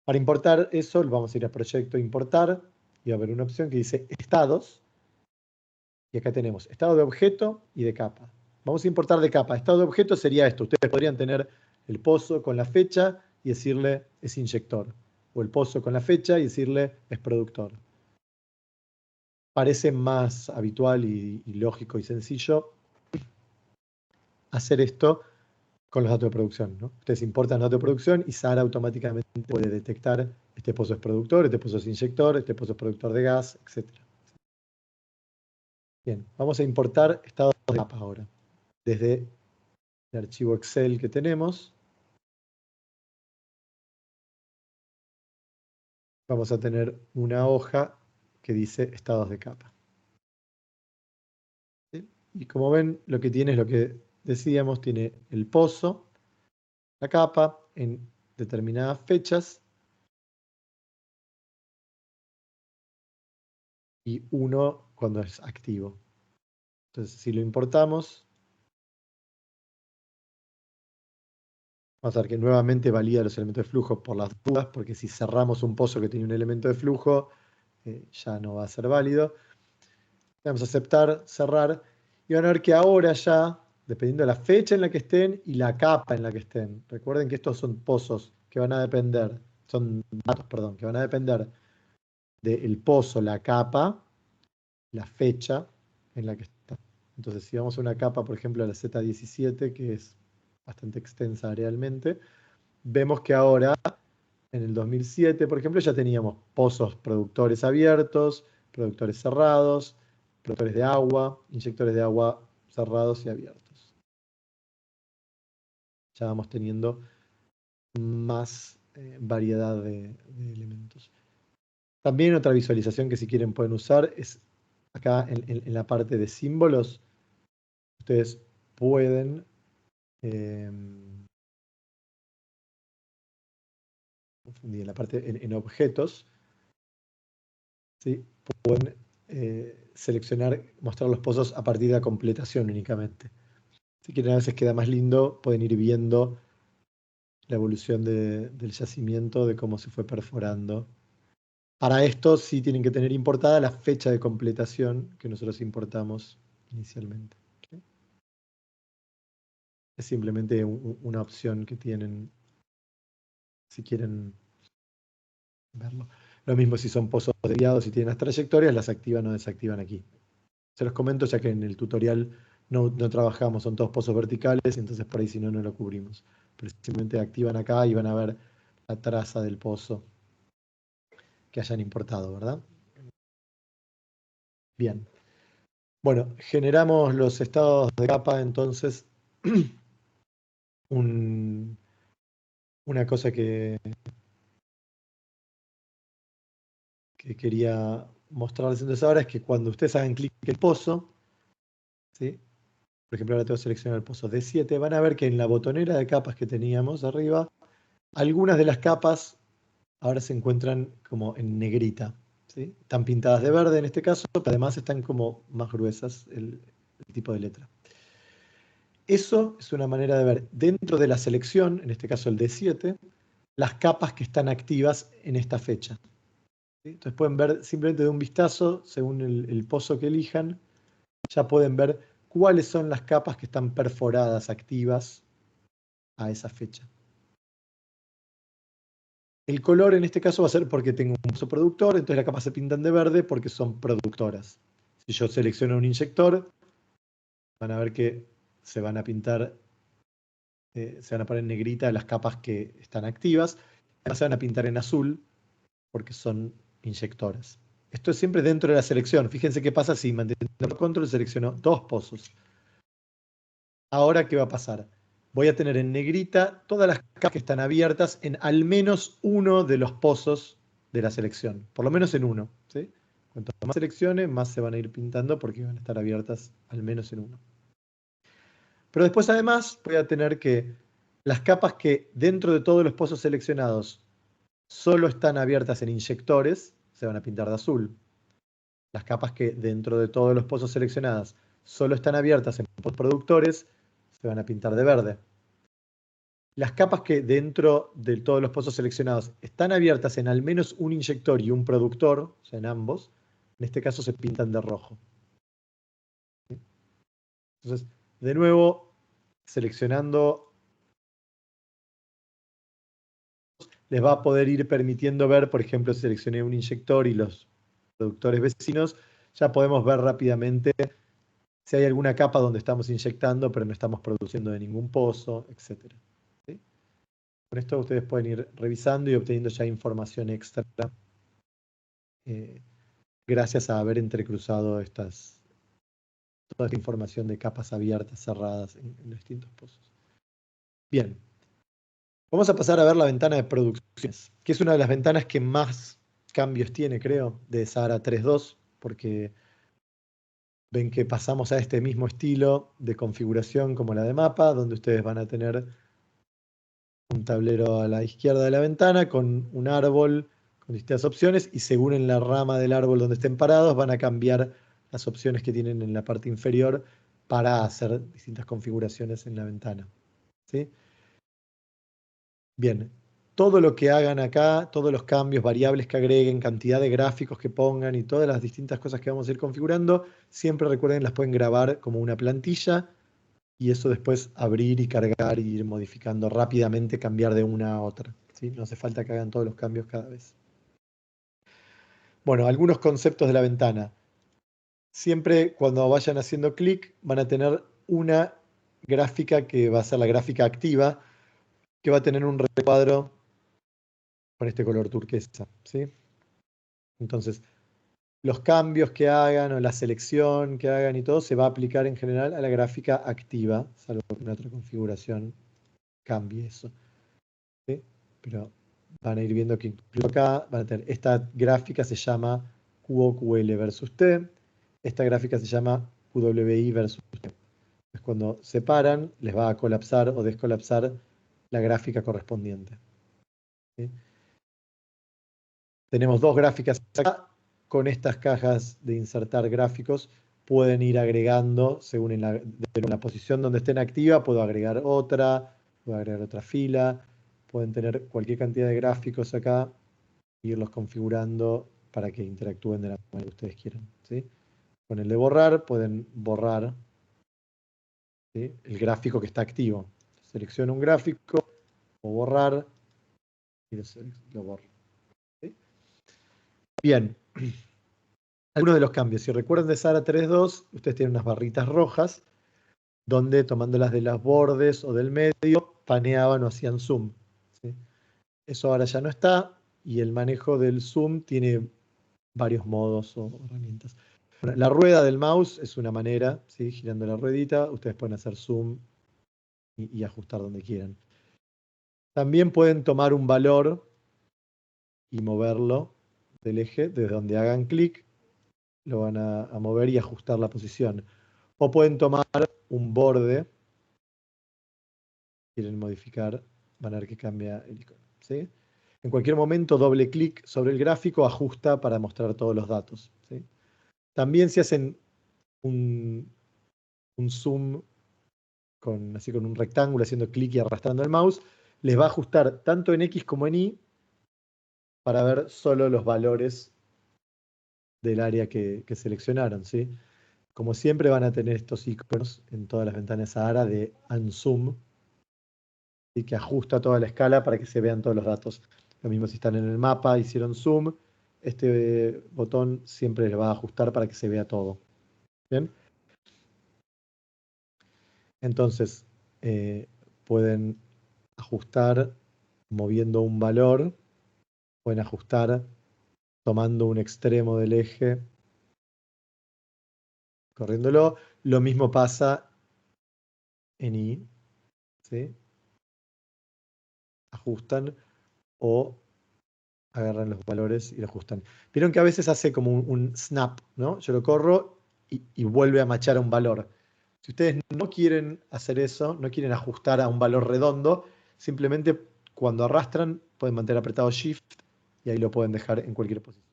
Para importar eso, vamos a ir a proyecto importar y va a haber una opción que dice estados. Y acá tenemos estado de objeto y de capa. Vamos a importar de capa. Estado de objeto sería esto. Ustedes podrían tener el pozo con la fecha y decirle es inyector. O el pozo con la fecha y decirle es productor. Parece más habitual y lógico y sencillo hacer esto con los datos de producción, ¿no? Ustedes importan los datos de producción y Sara automáticamente puede detectar este pozo es productor, este pozo es inyector, este pozo es productor de gas, etc. Bien, vamos a importar estados de capa ahora. Desde el archivo Excel que tenemos, vamos a tener una hoja que dice estados de capa. ¿Sí? Y como ven, lo que tiene es lo que decíamos, tiene el pozo, la capa, en determinadas fechas, y uno cuando es activo. Entonces, si lo importamos, vamos a ver que nuevamente valida los elementos de flujo por las dudas, porque si cerramos un pozo que tiene un elemento de flujo, ya no va a ser válido. Vamos a aceptar, cerrar, y van a ver que ahora ya, dependiendo de la fecha en la que estén y la capa en la que estén, recuerden que estos son pozos que van a depender, son datos, perdón, que van a depender del pozo, la capa, la fecha en la que está. Entonces, si vamos a una capa, por ejemplo, a la Z17, que es bastante extensa realmente, vemos que ahora, en el 2007, por ejemplo, ya teníamos pozos productores abiertos, productores cerrados, productores de agua, inyectores de agua cerrados y abiertos. Ya vamos teniendo más variedad de elementos. También otra visualización que si quieren pueden usar es acá en la parte de símbolos. Ustedes pueden en la parte en objetos, ¿sí? Pueden seleccionar, mostrar los pozos a partir de la completación únicamente. Si quieren a veces queda más lindo, pueden ir viendo la evolución del yacimiento, de cómo se fue perforando. Para esto sí tienen que tener importada la fecha de completación que nosotros importamos inicialmente. ¿Sí? Es simplemente una opción que tienen si quieren verlo. Lo mismo si son pozos desviados, si tienen las trayectorias, las activan o desactivan aquí. Se los comento ya que en el tutorial no trabajamos, son todos pozos verticales, y entonces por ahí si no, no lo cubrimos. Pero simplemente activan acá y van a ver la traza del pozo que hayan importado, ¿verdad? Bien. Bueno, generamos los estados de capa, entonces, una cosa que quería mostrarles entonces ahora es que cuando ustedes hagan clic en el pozo, ¿sí? Por ejemplo, ahora tengo seleccionado el pozo D7, van a ver que en la botonera de capas que teníamos arriba, algunas de las capas ahora se encuentran como en negrita, ¿sí? Están pintadas de verde en este caso, pero además están como más gruesas el tipo de letra. Eso es una manera de ver dentro de la selección, en este caso el D7, las capas que están activas en esta fecha. ¿Sí? Entonces pueden ver simplemente de un vistazo, según el pozo que elijan, ya pueden ver cuáles son las capas que están perforadas, activas a esa fecha. El color en este caso va a ser porque tengo un pozo productor, entonces las capas se pintan de verde porque son productoras. Si yo selecciono un inyector, van a ver que se van a pintar, se van a poner en negrita las capas que están activas, además se van a pintar en azul porque son inyectoras. Esto es siempre dentro de la selección. Fíjense qué pasa si manteniendo el control selecciono dos pozos. Ahora, ¿qué va a pasar? Voy a tener en negrita todas las capas que están abiertas en al menos uno de los pozos de la selección. Por lo menos en uno. ¿Sí? Cuanto más seleccione, más se van a ir pintando porque van a estar abiertas al menos en uno. Pero después además voy a tener que las capas que dentro de todos los pozos seleccionados solo están abiertas en inyectores, se van a pintar de azul. Las capas que dentro de todos los pozos seleccionados solo están abiertas en postproductores, se van a pintar de verde. Las capas que dentro de todos los pozos seleccionados están abiertas en al menos un inyector y un productor, o sea, en ambos, en este caso se pintan de rojo. Entonces, de nuevo, seleccionando, les va a poder ir permitiendo ver, por ejemplo, si seleccioné un inyector y los productores vecinos, ya podemos ver rápidamente si hay alguna capa donde estamos inyectando, pero no estamos produciendo de ningún pozo, etc. ¿Sí? Con esto ustedes pueden ir revisando y obteniendo ya información extra gracias a haber entrecruzado toda esta información de capas abiertas, cerradas en distintos pozos. Bien, vamos a pasar a ver la ventana de producciones, que es una de las ventanas que más cambios tiene, creo, de Sahara 3.2, porque ven que pasamos a este mismo estilo de configuración como la de mapa, donde ustedes van a tener un tablero a la izquierda de la ventana con un árbol con distintas opciones y según en la rama del árbol donde estén parados van a cambiar las opciones que tienen en la parte inferior para hacer distintas configuraciones en la ventana. ¿Sí? Bien, todo lo que hagan acá, todos los cambios, variables que agreguen, cantidad de gráficos que pongan y todas las distintas cosas que vamos a ir configurando, siempre recuerden las pueden grabar como una plantilla y eso después abrir y cargar y ir modificando rápidamente, cambiar de una a otra. ¿Sí? No hace falta que hagan todos los cambios cada vez. Bueno, algunos conceptos de la ventana. Siempre cuando vayan haciendo clic van a tener una gráfica que va a ser la gráfica activa, que va a tener un recuadro con este color turquesa. ¿Sí? Entonces, los cambios que hagan o la selección que hagan y todo se va a aplicar en general a la gráfica activa, salvo que en otra configuración cambie eso. ¿Sí? Pero van a ir viendo que incluso acá van a tener esta gráfica se llama QOQL versus T, esta gráfica se llama QWI versus T. Entonces, cuando separan, les va a colapsar o descolapsar la gráfica correspondiente. ¿Sí? Tenemos dos gráficas acá. Con estas cajas de insertar gráficos pueden ir agregando, según en la posición donde estén activa, puedo agregar otra fila, pueden tener cualquier cantidad de gráficos acá e irlos configurando para que interactúen de la manera que ustedes quieran, ¿sí? Con el de borrar, pueden borrar, ¿sí?, el gráfico que está activo. Selecciono un gráfico, o borrar, y lo borro, ¿sí? Bien. Algunos de los cambios. Si recuerdan de Sara 3.2, ustedes tienen unas barritas rojas, donde tomándolas de los bordes o del medio, paneaban o hacían zoom, ¿sí? Eso ahora ya no está, y el manejo del zoom tiene varios modos o herramientas. Bueno, la rueda del mouse es una manera, ¿sí? Girando la ruedita, ustedes pueden hacer zoom y ajustar donde quieran. También pueden tomar un valor y moverlo del eje, desde donde hagan clic, lo van a mover y ajustar la posición. O pueden tomar un borde, quieren modificar, van a ver que cambia el icono, ¿sí? En cualquier momento, doble clic sobre el gráfico ajusta para mostrar todos los datos, ¿sí? También si hacen un zoom así con un rectángulo, haciendo clic y arrastrando el mouse, les va a ajustar tanto en X como en Y para ver solo los valores del área que seleccionaron, ¿sí? Como siempre van a tener estos iconos en todas las ventanas Sahara de Unzoom, y que ajusta toda la escala para que se vean todos los datos. Lo mismo si están en el mapa, hicieron zoom, este botón siempre les va a ajustar para que se vea todo. ¿Bien? Entonces, pueden ajustar moviendo un valor, pueden ajustar tomando un extremo del eje, corriéndolo. Lo mismo pasa en Y, ¿sí? Ajustan o agarran los valores y lo ajustan. Vieron que a veces hace como un snap, ¿no? Yo lo corro y vuelve a machar a un valor. Si ustedes no quieren hacer eso, no quieren ajustar a un valor redondo, simplemente cuando arrastran pueden mantener apretado Shift y ahí lo pueden dejar en cualquier posición.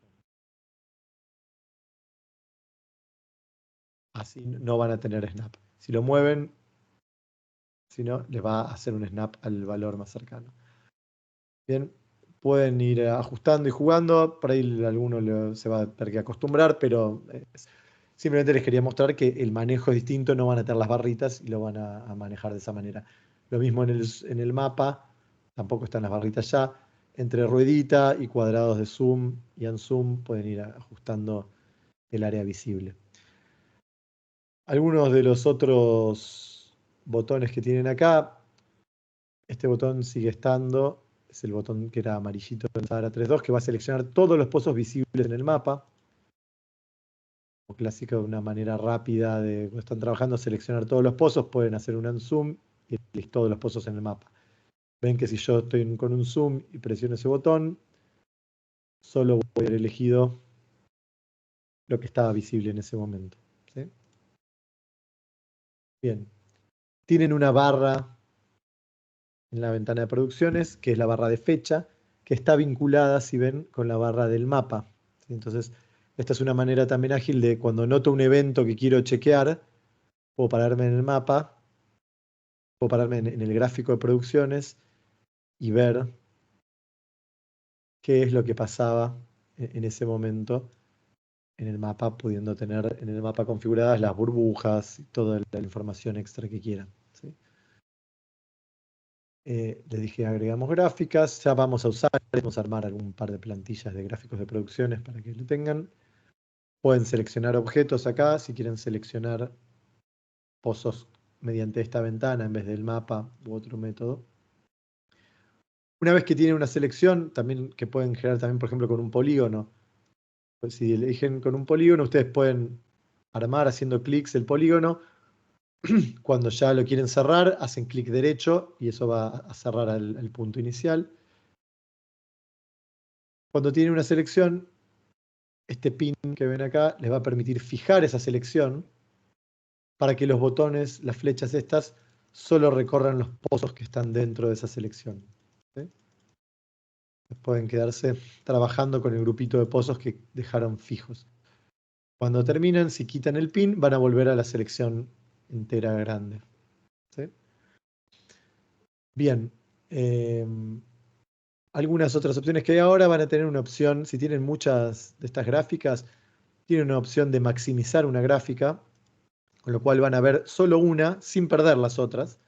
Así no van a tener snap. Si lo mueven, si no, les va a hacer un snap al valor más cercano. Bien, pueden ir ajustando y jugando. Por ahí alguno se va a tener que acostumbrar, pero simplemente les quería mostrar que el manejo es distinto, no van a tener las barritas y lo van a manejar de esa manera. Lo mismo en el mapa, tampoco están las barritas ya. Entre ruedita y cuadrados de zoom y unzoom pueden ir ajustando el área visible. Algunos de los otros botones que tienen acá, este botón sigue estando, es el botón que era amarillito en Sahara 3.2, que va a seleccionar todos los pozos visibles en el mapa. Como clásico, de una manera rápida de cuando están trabajando, seleccionar todos los pozos, pueden hacer un unzoom y elegir todos los pozos en el mapa. Ven que si yo estoy con un zoom y presiono ese botón, solo voy a haber elegido lo que estaba visible en ese momento, ¿sí? Bien. Tienen una barra en la ventana de producciones, que es la barra de fecha, que está vinculada, si ven, con la barra del mapa, ¿sí? Entonces, esta es una manera también ágil de cuando noto un evento que quiero chequear, puedo pararme en el mapa, puedo pararme en el gráfico de producciones y ver qué es lo que pasaba en ese momento en el mapa, pudiendo tener en el mapa configuradas las burbujas y toda la información extra que quieran, ¿sí? Les dije agregamos gráficas, ya vamos a armar algún par de plantillas de gráficos de producciones para que lo tengan. Pueden seleccionar objetos acá, si quieren seleccionar pozos mediante esta ventana en vez del mapa u otro método. Una vez que tienen una selección, también que pueden generar también, por ejemplo, con un polígono. Pues si eligen con un polígono, ustedes pueden armar haciendo clics el polígono. Cuando ya lo quieren cerrar, hacen clic derecho y eso va a cerrar el punto inicial. Cuando tienen una selección, este pin que ven acá les va a permitir fijar esa selección para que los botones, las flechas estas, solo recorran los pozos que están dentro de esa selección, ¿sí? Pueden quedarse trabajando con el grupito de pozos que dejaron fijos. Cuando terminen, si quitan el pin, van a volver a la selección entera grande, ¿sí? Bien. Algunas otras opciones que hay ahora van a tener una opción, si tienen muchas de estas gráficas, tienen una opción de maximizar una gráfica, con lo cual van a ver solo una sin perder las otras.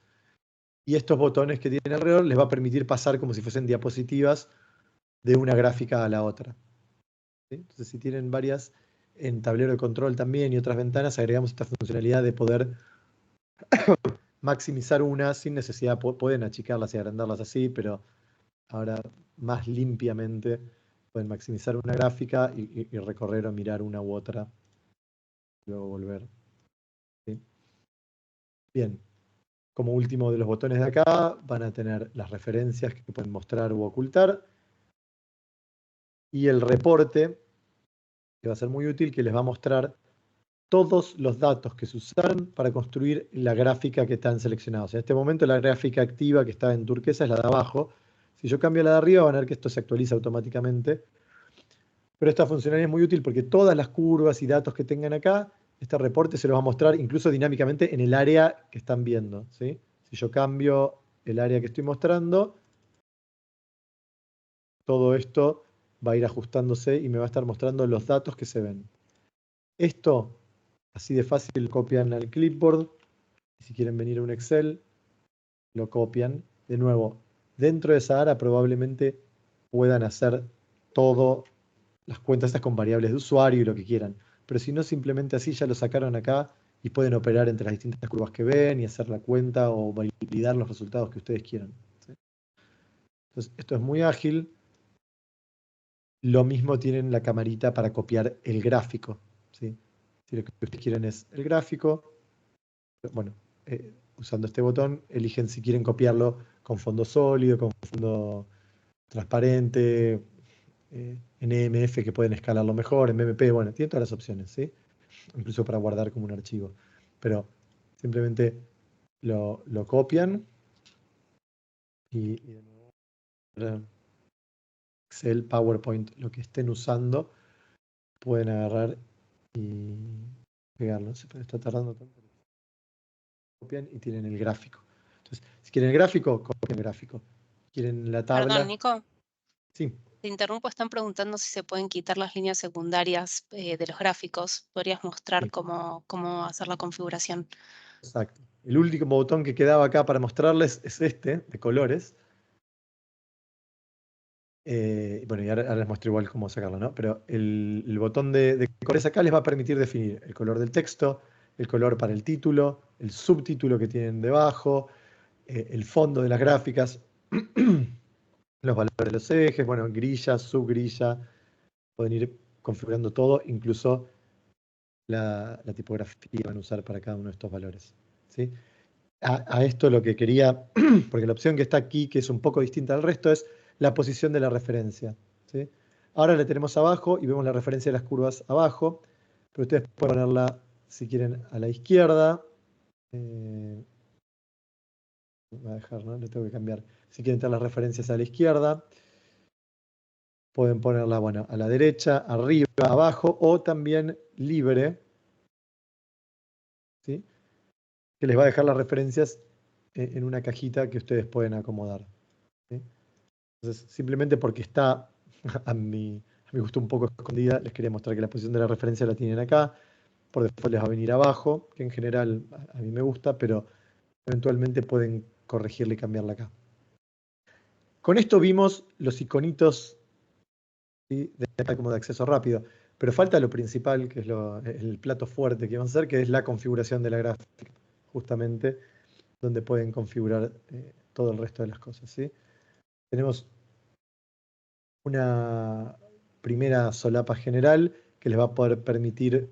Y estos botones que tienen alrededor les va a permitir pasar como si fuesen diapositivas de una gráfica a la otra. ¿Sí? Entonces, si tienen varias en tablero de control también y otras ventanas, agregamos esta funcionalidad de poder maximizar una sin necesidad, pueden achicarlas y agrandarlas así, pero ahora más limpiamente pueden maximizar una gráfica y recorrer o mirar una u otra, luego volver. ¿Sí? Bien, como último de los botones de acá, van a tener las referencias que pueden mostrar u ocultar y el reporte, que va a ser muy útil, que les va a mostrar todos los datos que se usaron para construir la gráfica que están seleccionados. En este momento la gráfica activa que está en turquesa es la de abajo. Si yo cambio la de arriba, van a ver que esto se actualiza automáticamente. Pero esta funcionalidad es muy útil porque todas las curvas y datos que tengan acá, este reporte se los va a mostrar incluso dinámicamente en el área que están viendo, ¿sí? Si yo cambio el área que estoy mostrando, todo esto va a ir ajustándose y me va a estar mostrando los datos que se ven. Esto, así de fácil, copian al clipboard. Si quieren venir a un Excel, lo copian. De nuevo, dentro de Sahara probablemente puedan hacer todo las cuentas estas con variables de usuario y lo que quieran. Pero si no, simplemente así ya lo sacaron acá y pueden operar entre las distintas curvas que ven y hacer la cuenta o validar los resultados que ustedes quieran. ¿Sí? Entonces, esto es muy ágil. Lo mismo tienen la camarita para copiar el gráfico. ¿Sí? Si lo que ustedes quieren es el gráfico, bueno, usando este botón, eligen si quieren copiarlo con fondo sólido, con fondo transparente, en EMF que pueden escalarlo mejor, en BMP, bueno, tiene todas las opciones, ¿sí? Incluso para guardar como un archivo. Pero simplemente lo copian y de nuevo, Excel, PowerPoint, lo que estén usando, pueden agarrar y pegarlo. No sé, pero está tardando tanto. Copian y tienen el gráfico. Entonces, si quieren el gráfico, copian el gráfico. Quieren la Perdón, tabla. Nico, Sí, te interrumpo, están preguntando si se pueden quitar las líneas secundarias de los gráficos. ¿Podrías mostrar sí, cómo hacer la configuración? exacto. El último botón que quedaba acá para mostrarles es este, de colores. Bueno, y ahora les muestro igual cómo sacarlo, ¿no? Pero el botón de colores acá les va a permitir definir el color del texto, el color para el título, el subtítulo que tienen debajo, el fondo de las gráficas, los valores de los ejes, bueno, grilla, subgrilla, pueden ir configurando todo, incluso la tipografía que van a usar para cada uno de estos valores. ¿Sí? A esto lo que quería, porque la opción que está aquí, que es un poco distinta al resto, es la posición de la referencia. ¿Sí? Ahora la tenemos abajo y vemos la referencia de las curvas abajo, pero ustedes pueden ponerla, si quieren, a la izquierda. Voy a dejar, ¿no? Le tengo que cambiar. Si quieren tener las referencias a la izquierda, pueden ponerla, bueno, a la derecha, arriba, abajo, o también libre, ¿sí? Que les va a dejar las referencias en una cajita que ustedes pueden acomodar. ¿Sí? Entonces, simplemente porque está a mi gusto un poco escondida, les quería mostrar que la posición de la referencia la tienen acá. Por default les va a venir abajo, que en general a mí me gusta, pero eventualmente pueden corregirla y cambiarla acá. Con esto vimos los iconitos, ¿sí? Como de acceso rápido, pero falta lo principal, que es el plato fuerte que vamos a hacer, que es la configuración de la gráfica, justamente donde pueden configurar todo el resto de las cosas. ¿Sí? Tenemos una primera solapa general que les va a poder permitir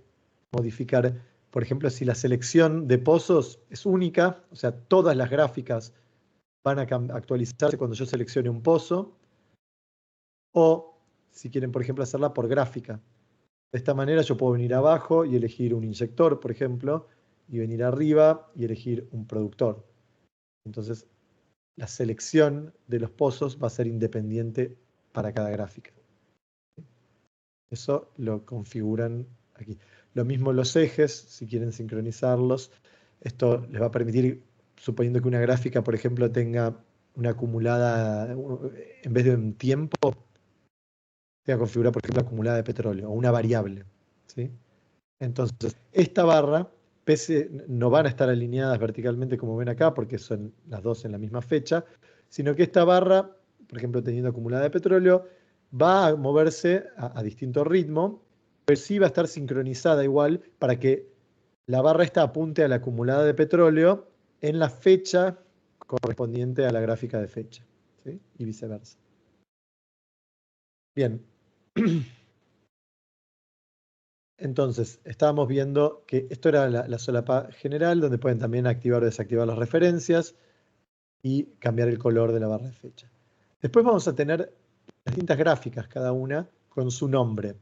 modificar, por ejemplo, si la selección de pozos es única, o sea, todas las gráficas van a actualizarse cuando yo seleccione un pozo, o si quieren, por ejemplo, hacerla por gráfica. De esta manera yo puedo venir abajo y elegir un inyector, por ejemplo, y venir arriba y elegir un productor. Entonces, la selección de los pozos va a ser independiente para cada gráfica. Eso lo configuran aquí. Lo mismo los ejes, si quieren sincronizarlos. Esto les va a permitir, suponiendo que una gráfica, por ejemplo, tenga una acumulada, en vez de un tiempo, voy a configurar, por ejemplo, acumulada de petróleo o una variable, ¿sí? Entonces, esta barra, no van a estar alineadas verticalmente como ven acá, porque son las dos en la misma fecha, sino que esta barra, por ejemplo, teniendo acumulada de petróleo, va a moverse a distinto ritmo, pero sí va a estar sincronizada igual para que la barra esta apunte a la acumulada de petróleo en la fecha correspondiente a la gráfica de fecha, ¿sí? Y viceversa. Bien. Entonces, estábamos viendo que esto era la solapa general, donde pueden también activar o desactivar las referencias y cambiar el color de la barra de fecha. Después vamos a tener distintas gráficas, cada una con su nombre.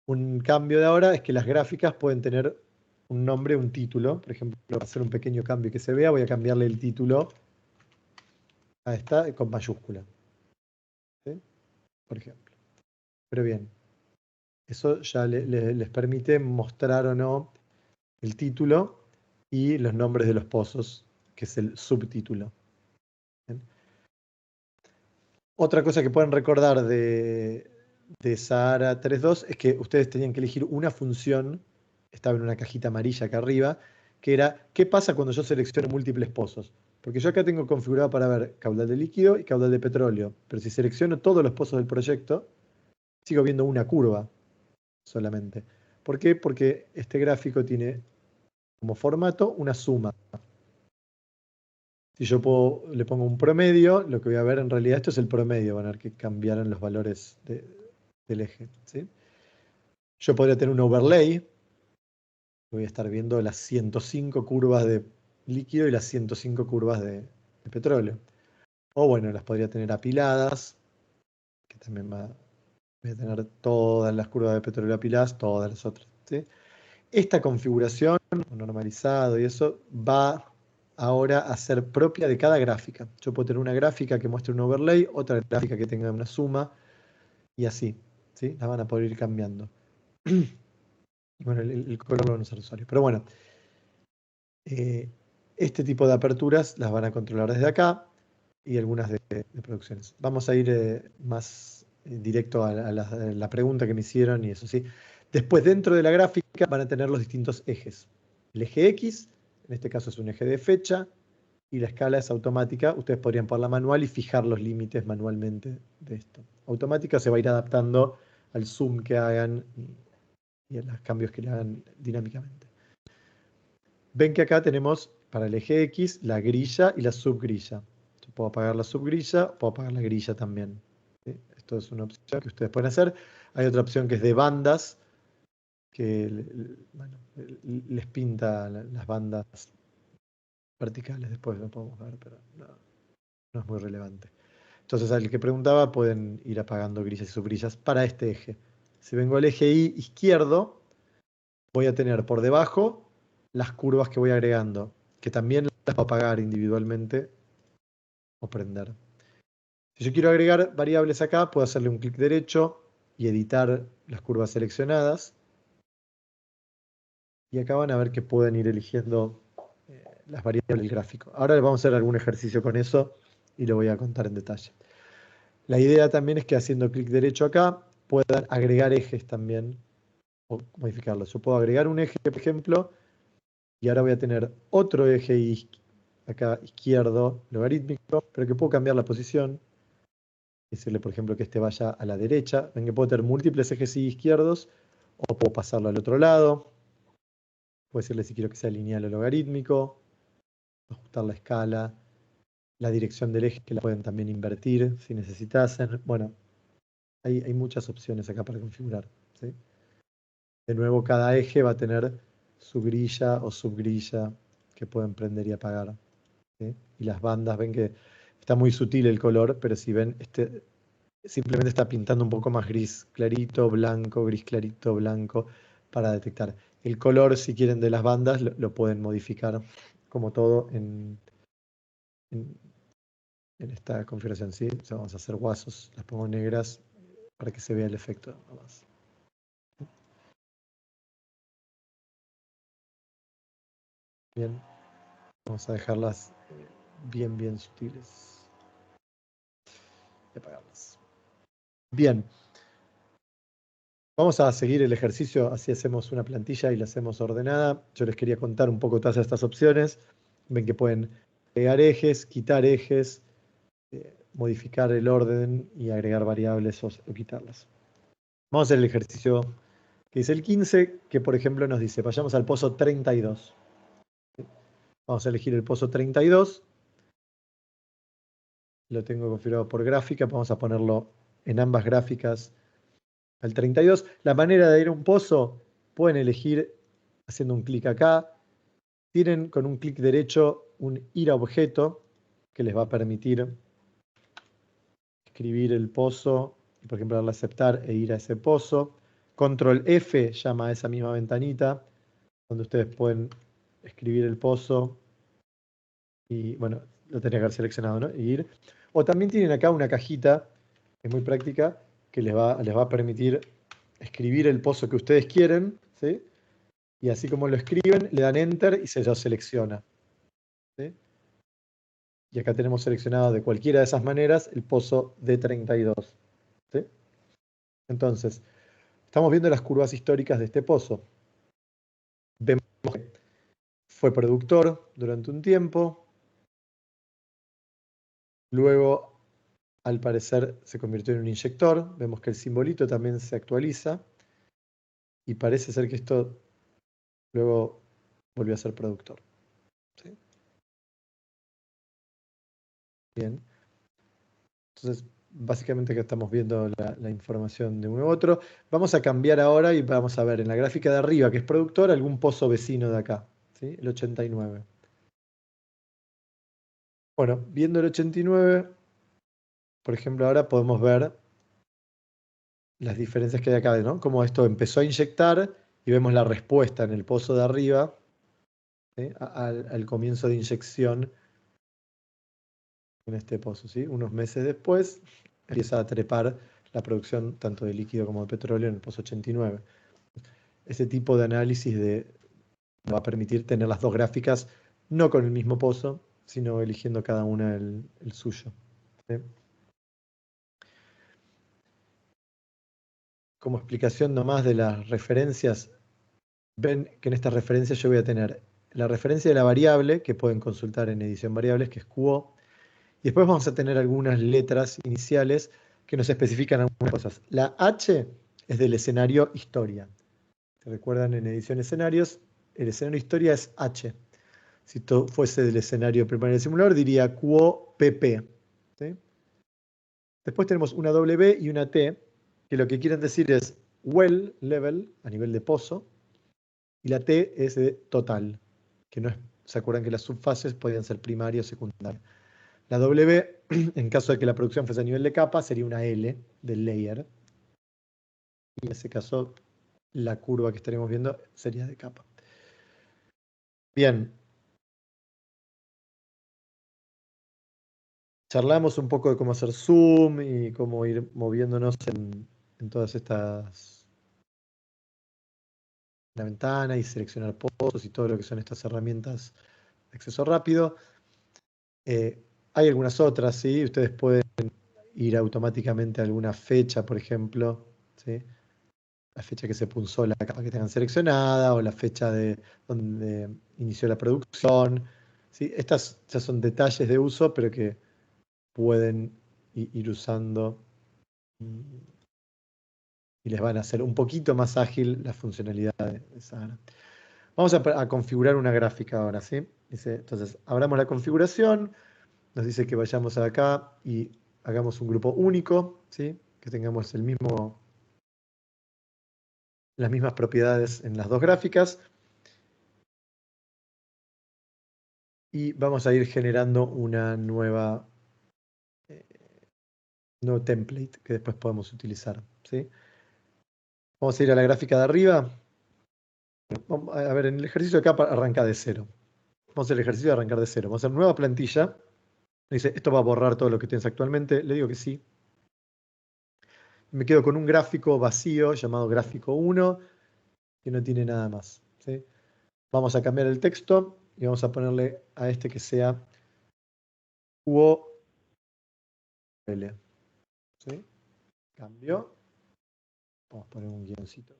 Un cambio de ahora es que las gráficas pueden tener un nombre, un título. Por ejemplo, para hacer un pequeño cambio que se vea, voy a cambiarle el título a esta con mayúscula, ¿sí? Por ejemplo. Pero bien, eso ya les permite mostrar o no el título y los nombres de los pozos, que es el subtítulo. ¿Bien? Otra cosa que pueden recordar de Sahara 3.2 es que ustedes tenían que elegir una función, estaba en una cajita amarilla acá arriba, que era, ¿qué pasa cuando yo selecciono múltiples pozos? Porque yo acá tengo configurado para ver caudal de líquido y caudal de petróleo, pero si selecciono todos los pozos del proyecto, sigo viendo una curva solamente. ¿Por qué? Porque este gráfico tiene como formato una suma. Si yo le pongo un promedio, lo que voy a ver en realidad, esto es el promedio, van a ver que cambiaron los valores del eje, ¿sí? Yo podría tener un overlay, voy a estar viendo las 105 curvas de líquido y las 105 curvas de petróleo. O bueno, las podría tener apiladas, que también voy a tener todas las curvas de petróleo apiladas, todas las otras, ¿sí? Esta configuración, normalizado y eso, va ahora a ser propia de cada gráfica. Yo puedo tener una gráfica que muestre un overlay, otra gráfica que tenga una suma, y así, ¿sí? Las van a poder ir cambiando. Bueno, el color lo van a usar usuarios. Pero bueno, este tipo de aperturas las van a controlar desde acá y algunas de producciones. Vamos a ir más directo a la pregunta que me hicieron y eso sí. Después, dentro de la gráfica van a tener los distintos ejes. El eje X, en este caso es un eje de fecha, y la escala es automática. Ustedes podrían ponerla manual y fijar los límites manualmente de esto. Automática se va a ir adaptando al zoom que hagan y a los cambios que le hagan dinámicamente. Ven que acá tenemos para el eje X la grilla y la subgrilla. Yo puedo apagar la subgrilla, puedo apagar la grilla también, ¿sí? Esto es una opción que ustedes pueden hacer. Hay otra opción que es de bandas, que bueno, les pinta las bandas verticales. Después lo podemos ver, pero no es muy relevante. Entonces, al que preguntaba, pueden ir apagando grillas y subgrillas para este eje. Si vengo al eje Y izquierdo, voy a tener por debajo las curvas que voy agregando, que también las puedo apagar individualmente o prender. Si yo quiero agregar variables acá, puedo hacerle un clic derecho y editar las curvas seleccionadas. Y acá van a ver que pueden ir eligiendo las variables del gráfico. Ahora vamos a hacer algún ejercicio con eso y lo voy a contar en detalle. La idea también es que haciendo clic derecho acá puedan agregar ejes también o modificarlos. Yo puedo agregar un eje, por ejemplo, y ahora voy a tener otro eje acá izquierdo logarítmico, pero que puedo cambiar la posición. Decirle, por ejemplo, que este vaya a la derecha. Ven que puedo tener múltiples ejes izquierdos o puedo pasarlo al otro lado. Puedo decirle si quiero que sea lineal o logarítmico, ajustar la escala, la dirección del eje que la pueden también invertir si necesitasen. Bueno, hay muchas opciones acá para configurar, ¿sí? De nuevo, cada eje va a tener su grilla o subgrilla que pueden prender y apagar, ¿sí? Y las bandas, ven que está muy sutil el color, pero si ven, simplemente está pintando un poco más gris clarito, blanco, gris clarito, blanco, para detectar. El color, si quieren, de las bandas, lo pueden modificar, como todo en, en esta configuración, ¿sí? O sea, vamos a hacer guasos, las pongo negras para que se vea el efecto nomás. Bien, vamos a dejarlas bien sutiles. de pagarlas. Bien. Vamos a seguir el ejercicio, así hacemos una plantilla y la hacemos ordenada. Yo les quería contar un poco todas estas opciones. Ven que pueden pegar ejes, quitar ejes, modificar el orden y agregar variables o quitarlas. Vamos a hacer el ejercicio que dice el 15, que por ejemplo nos dice, vayamos al pozo 32. Vamos a elegir el pozo 32. Lo tengo configurado por gráfica, vamos a ponerlo en ambas gráficas al 32. La manera de ir a un pozo, pueden elegir haciendo un clic acá. Tienen con un clic derecho un ir a objeto que les va a permitir escribir el pozo, por ejemplo, darle a aceptar e ir a ese pozo. Control F llama a esa misma ventanita, donde ustedes pueden escribir el pozo y, bueno, lo tendría que haber seleccionado, ¿no? Y ir. O también tienen acá una cajita, que es muy práctica, que les va a permitir escribir el pozo que ustedes quieren, ¿sí? Y así como lo escriben, le dan Enter y se lo selecciona, ¿sí? Y acá tenemos seleccionado de cualquiera de esas maneras el pozo D32, ¿sí? Entonces, estamos viendo las curvas históricas de este pozo. Vemos que fue productor durante un tiempo, luego, al parecer, se convirtió en un inyector. Vemos que el simbolito también se actualiza y parece ser que esto luego volvió a ser productor, ¿sí? Bien. Entonces, básicamente acá estamos viendo la información de uno u otro. Vamos a cambiar ahora y vamos a ver en la gráfica de arriba, que es productor, algún pozo vecino de acá, ¿sí? El 89. Bueno, viendo el 89, por ejemplo, ahora podemos ver las diferencias que hay acá, ¿no? Cómo esto empezó a inyectar y vemos la respuesta en el pozo de arriba, ¿sí? Al comienzo de inyección en este pozo, ¿sí? Unos meses después empieza a trepar la producción tanto de líquido como de petróleo en el pozo 89. Ese tipo de análisis va a permitir tener las dos gráficas, no con el mismo pozo, sino eligiendo cada una el suyo, ¿sí? Como explicación nomás de las referencias, ven que en estas referencias yo voy a tener la referencia de la variable, que pueden consultar en edición variables, que es QO, y después vamos a tener algunas letras iniciales que nos especifican algunas cosas. La H es del escenario historia. ¿Se recuerdan en edición escenarios? El escenario historia es H. Si esto fuese del escenario primario del simulador, diría QO PP, ¿sí? Después tenemos una W y una T, que lo que quieren decir es well level, a nivel de pozo, y la T es de total, que no es, ¿se acuerdan que las subfases podían ser primaria o secundaria? La W, en caso de que la producción fuese a nivel de capa, sería una L del layer. Y en ese caso, la curva que estaremos viendo sería de capa. Bien. Charlamos un poco de cómo hacer zoom y cómo ir moviéndonos en todas estas, la ventana y seleccionar pozos y todo lo que son estas herramientas de acceso rápido. Hay algunas otras, ¿sí? Ustedes pueden ir automáticamente a alguna fecha, por ejemplo, ¿sí? La fecha que se punzó la capa que tengan seleccionada o la fecha de donde inició la producción, ¿sí? Estas ya son detalles de uso, pero que pueden ir usando y les van a hacer un poquito más ágil la funcionalidad de Sahara. Vamos a configurar una gráfica ahora, ¿sí? Dice, entonces, abramos la configuración, nos dice que vayamos acá y hagamos un grupo único, ¿sí? Que tengamos las mismas propiedades en las dos gráficas. Y vamos a ir generando una nuevo template que después podemos utilizar, ¿sí? Vamos a ir a la gráfica de arriba. A ver, en el ejercicio de acá arranca de cero. Vamos a hacer el ejercicio de arrancar de cero. Vamos a hacer nueva plantilla. Dice, ¿esto va a borrar todo lo que tienes actualmente? Le digo que sí. Me quedo con un gráfico vacío llamado gráfico 1, que no tiene nada más, ¿sí? Vamos a cambiar el texto y vamos a ponerle a este que sea QOL. Cambio. Vamos a poner un guioncito.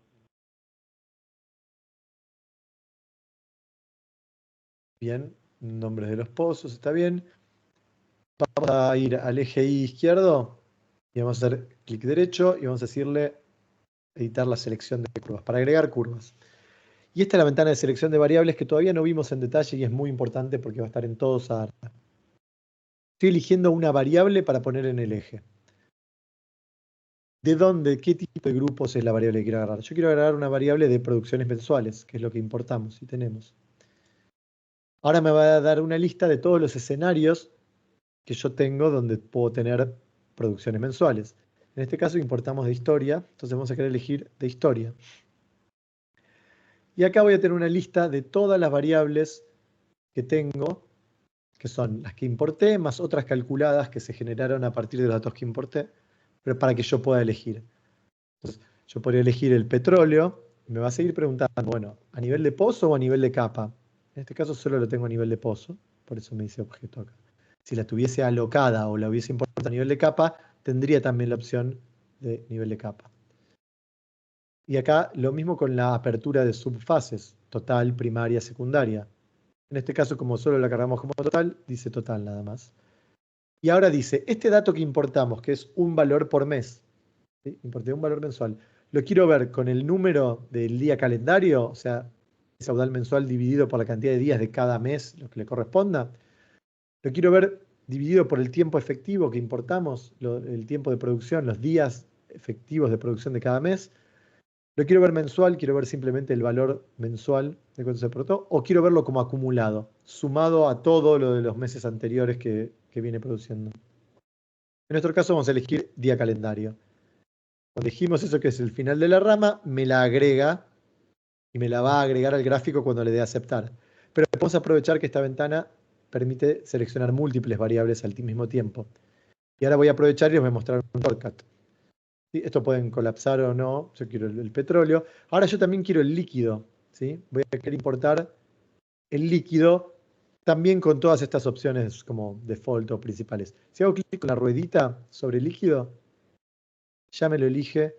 Bien, nombres de los pozos, está bien. Vamos a ir al eje Y izquierdo y vamos a hacer clic derecho y vamos a decirle editar la selección de curvas, para agregar curvas. Y esta es la ventana de selección de variables que todavía no vimos en detalle y es muy importante porque va a estar en todos a... Estoy eligiendo una variable para poner en el eje. ¿De dónde, qué tipo de grupos es la variable que quiero agarrar? Yo quiero agarrar una variable de producciones mensuales, que es lo que importamos y tenemos. Ahora me va a dar una lista de todos los escenarios que yo tengo donde puedo tener producciones mensuales. En este caso importamos de historia, entonces vamos a querer elegir de historia. Y acá voy a tener una lista de todas las variables que tengo, que son las que importé, más otras calculadas que se generaron a partir de los datos que importé, pero para que yo pueda elegir. Entonces, yo podría elegir el petróleo, y me va a seguir preguntando, bueno, ¿a nivel de pozo o a nivel de capa? En este caso solo lo tengo a nivel de pozo, por eso me dice objeto acá. Si la tuviese alocada o la hubiese importado a nivel de capa, tendría también la opción de nivel de capa. Y acá lo mismo con la apertura de subfases, total, primaria, secundaria. En este caso, como solo la cargamos como total, dice total nada más. Y ahora dice, este dato que importamos, que es un valor por mes, ¿sí? Importé un valor mensual, lo quiero ver con el número del día calendario, o sea, el caudal mensual dividido por la cantidad de días de cada mes, lo que le corresponda. Lo quiero ver dividido por el tiempo efectivo que importamos, el tiempo de producción, los días efectivos de producción de cada mes. Lo quiero ver mensual, quiero ver simplemente el valor mensual de cuánto se aportó, o quiero verlo como acumulado, sumado a todo lo de los meses anteriores que viene produciendo. En nuestro caso vamos a elegir día calendario. Cuando elegimos eso que es el final de la rama, me la agrega y me la va a agregar al gráfico cuando le dé a aceptar. Pero podemos aprovechar que esta ventana permite seleccionar múltiples variables al mismo tiempo. Y ahora voy a aprovechar y os voy a mostrar un shortcut. ¿Sí? Esto pueden colapsar o no. Yo quiero el petróleo. Ahora yo también quiero el líquido. ¿Sí? Voy a querer importar el líquido también con todas estas opciones como default o principales. Si hago clic con la ruedita sobre el líquido, ya me lo elige.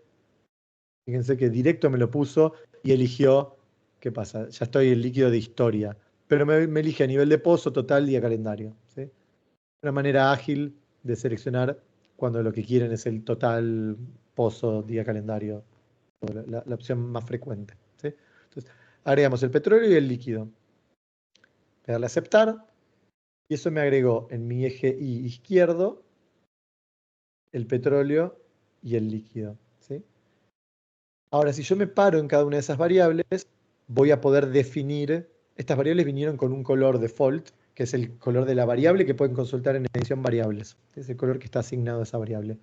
Fíjense que directo me lo puso y eligió, ¿qué pasa? Ya estoy en líquido de historia, pero me elige a nivel de pozo, total, día calendario. ¿Sí? Una manera ágil de seleccionar cuando lo que quieren es el total, pozo, día calendario, la opción más frecuente. ¿Sí? Entonces, agregamos el petróleo y el líquido. Voy a darle a aceptar y eso me agregó en mi eje Y izquierdo el petróleo y el líquido. ¿Sí? Ahora, si yo me paro en cada una de esas variables, voy a poder definir, estas variables vinieron con un color default, que es el color de la variable que pueden consultar en edición variables. Es el color que está asignado a esa variable.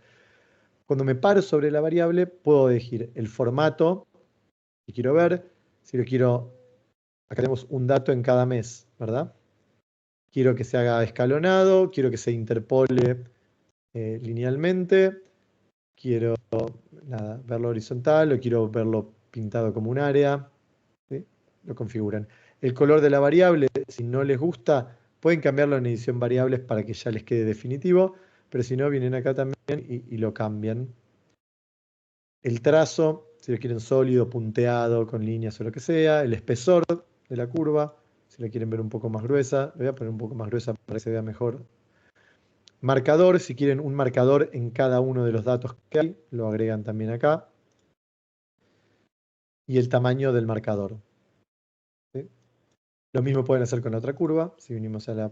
Cuando me paro sobre la variable, puedo elegir el formato que quiero ver. Si lo quiero, acá tenemos un dato en cada mes, ¿verdad? Quiero que se haga escalonado, quiero que se interpole linealmente, quiero verlo horizontal o quiero verlo pintado como un área. ¿Sí? Lo configuran. El color de la variable, si no les gusta, pueden cambiarlo en edición variables para que ya les quede definitivo, pero si no, vienen acá también y lo cambian. El trazo, si lo quieren sólido, punteado, con líneas o lo que sea. El espesor de la curva, si la quieren ver un poco más gruesa. Lo voy a poner un poco más gruesa para que se vea mejor. Marcador, si quieren un marcador en cada uno de los datos que hay, lo agregan también acá. Y el tamaño del marcador. ¿Sí? Lo mismo pueden hacer con la otra curva. Si venimos a la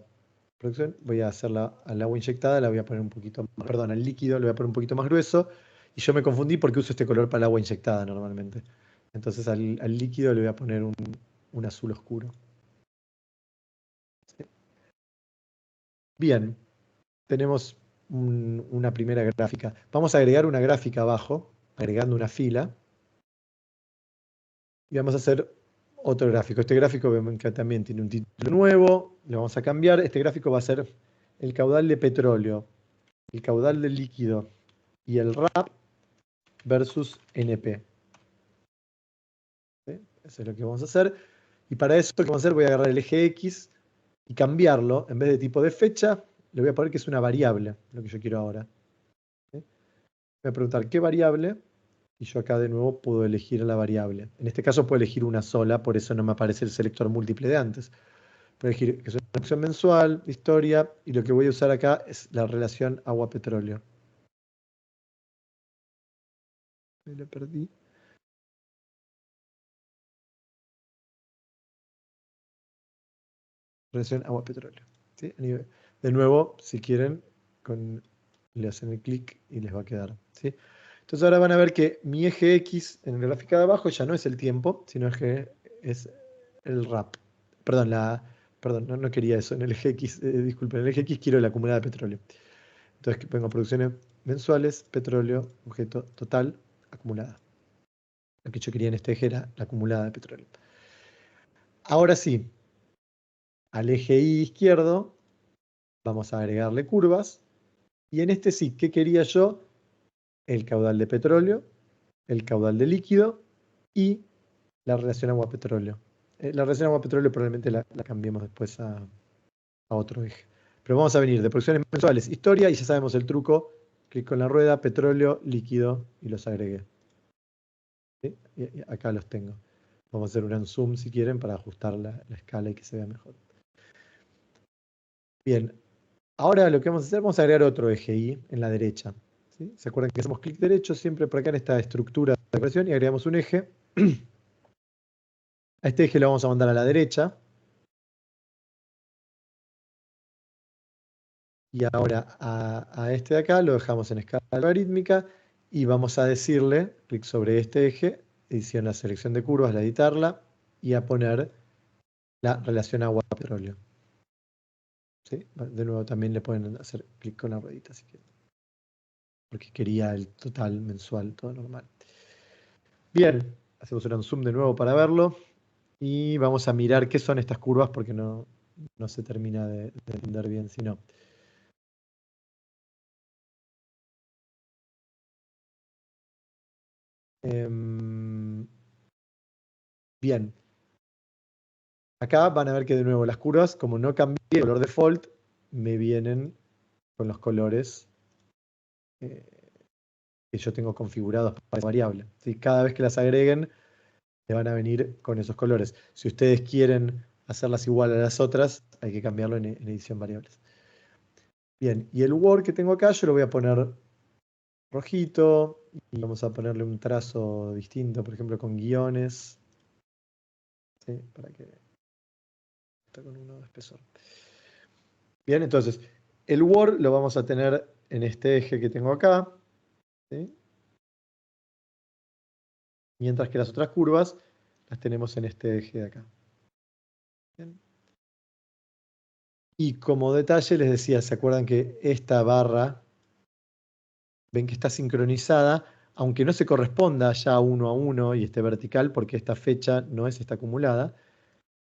producción, voy a hacerla al agua inyectada, la voy a poner un poquito, perdón, al líquido, lo voy a poner un poquito más grueso. Y yo me confundí porque uso este color para el agua inyectada normalmente. Entonces al líquido le voy a poner un azul oscuro. ¿Sí? Bien, tenemos una primera gráfica. Vamos a agregar una gráfica abajo, agregando una fila. Y vamos a hacer otro gráfico. Este gráfico vemos que también tiene un título nuevo. Le vamos a cambiar. Este gráfico va a ser el caudal de petróleo, el caudal de líquido y el RAP versus NP. ¿Sí? Eso es lo que vamos a hacer. Y para eso lo que vamos a hacer, voy a agarrar el eje X y cambiarlo. En vez de tipo de fecha, le voy a poner que es una variable, lo que yo quiero ahora. ¿Sí? voy a preguntar qué variable, y yo acá de nuevo puedo elegir la variable. En este caso puedo elegir una sola, por eso no me aparece el selector múltiple de antes. Puedo elegir que es una opción mensual, historia, y lo que voy a usar acá es la relación agua-petróleo. Me lo perdí. Relación agua-petróleo. ¿Sí? De nuevo, si quieren, le hacen el clic y les va a quedar. ¿Sí? Entonces ahora van a ver que mi eje X en la gráfica de abajo ya no es el tiempo, sino que es el RAP. Perdón, no quería eso. En el eje X, disculpen, en el eje X quiero la acumulada de petróleo. Entonces vengo a producciones mensuales, petróleo, objeto total, acumulada. Lo que yo quería en este eje era la acumulada de petróleo. Ahora sí, al eje Y izquierdo vamos a agregarle curvas. Y en este sí, ¿qué quería yo? El caudal de petróleo, el caudal de líquido y la relación agua-petróleo. La relación agua-petróleo probablemente la cambiemos después a otro eje. Pero vamos a venir de producciones mensuales, historia, y ya sabemos el truco. Clic con la rueda, petróleo, líquido, y los agregué. ¿Sí? Y acá los tengo. Vamos a hacer un zoom si quieren para ajustar la escala y que se vea mejor. Bien, ahora lo que vamos a hacer, vamos a agregar otro eje Y en la derecha. ¿Sí? ¿Se acuerdan que hacemos clic derecho siempre por acá en esta estructura de ecuación y agregamos un eje? A este eje lo vamos a mandar a la derecha. Y ahora a este de acá lo dejamos en escala logarítmica y vamos a decirle, clic sobre este eje, edición la selección de curvas, la editarla y a poner la relación agua-petróleo. ¿Sí? De nuevo también le pueden hacer clic con la ruedita si quieren, porque quería el total mensual, todo normal. Bien, hacemos un zoom de nuevo para verlo y vamos a mirar qué son estas curvas porque no se termina de entender bien si no. Bien. Acá van a ver que de nuevo las curvas, como no cambié el color default, me vienen con los colores eh, que yo tengo configurados para esa variable. ¿Sí? Cada vez que las agreguen, le van a venir con esos colores. Si ustedes quieren hacerlas igual a las otras, hay que cambiarlo en edición variables. Bien, y el Word que tengo acá, yo lo voy a poner rojito y vamos a ponerle un trazo distinto, por ejemplo, con guiones. ¿Sí? Para que está con uno de espesor. Bien, entonces, el Word lo vamos a tener en este eje que tengo acá. ¿Sí? Mientras que las otras curvas las tenemos en este eje de acá. Bien. Y como detalle les decía, ¿se acuerdan que esta barra, ven que está sincronizada, aunque no se corresponda ya uno a uno y esté vertical, porque esta fecha no es esta acumulada?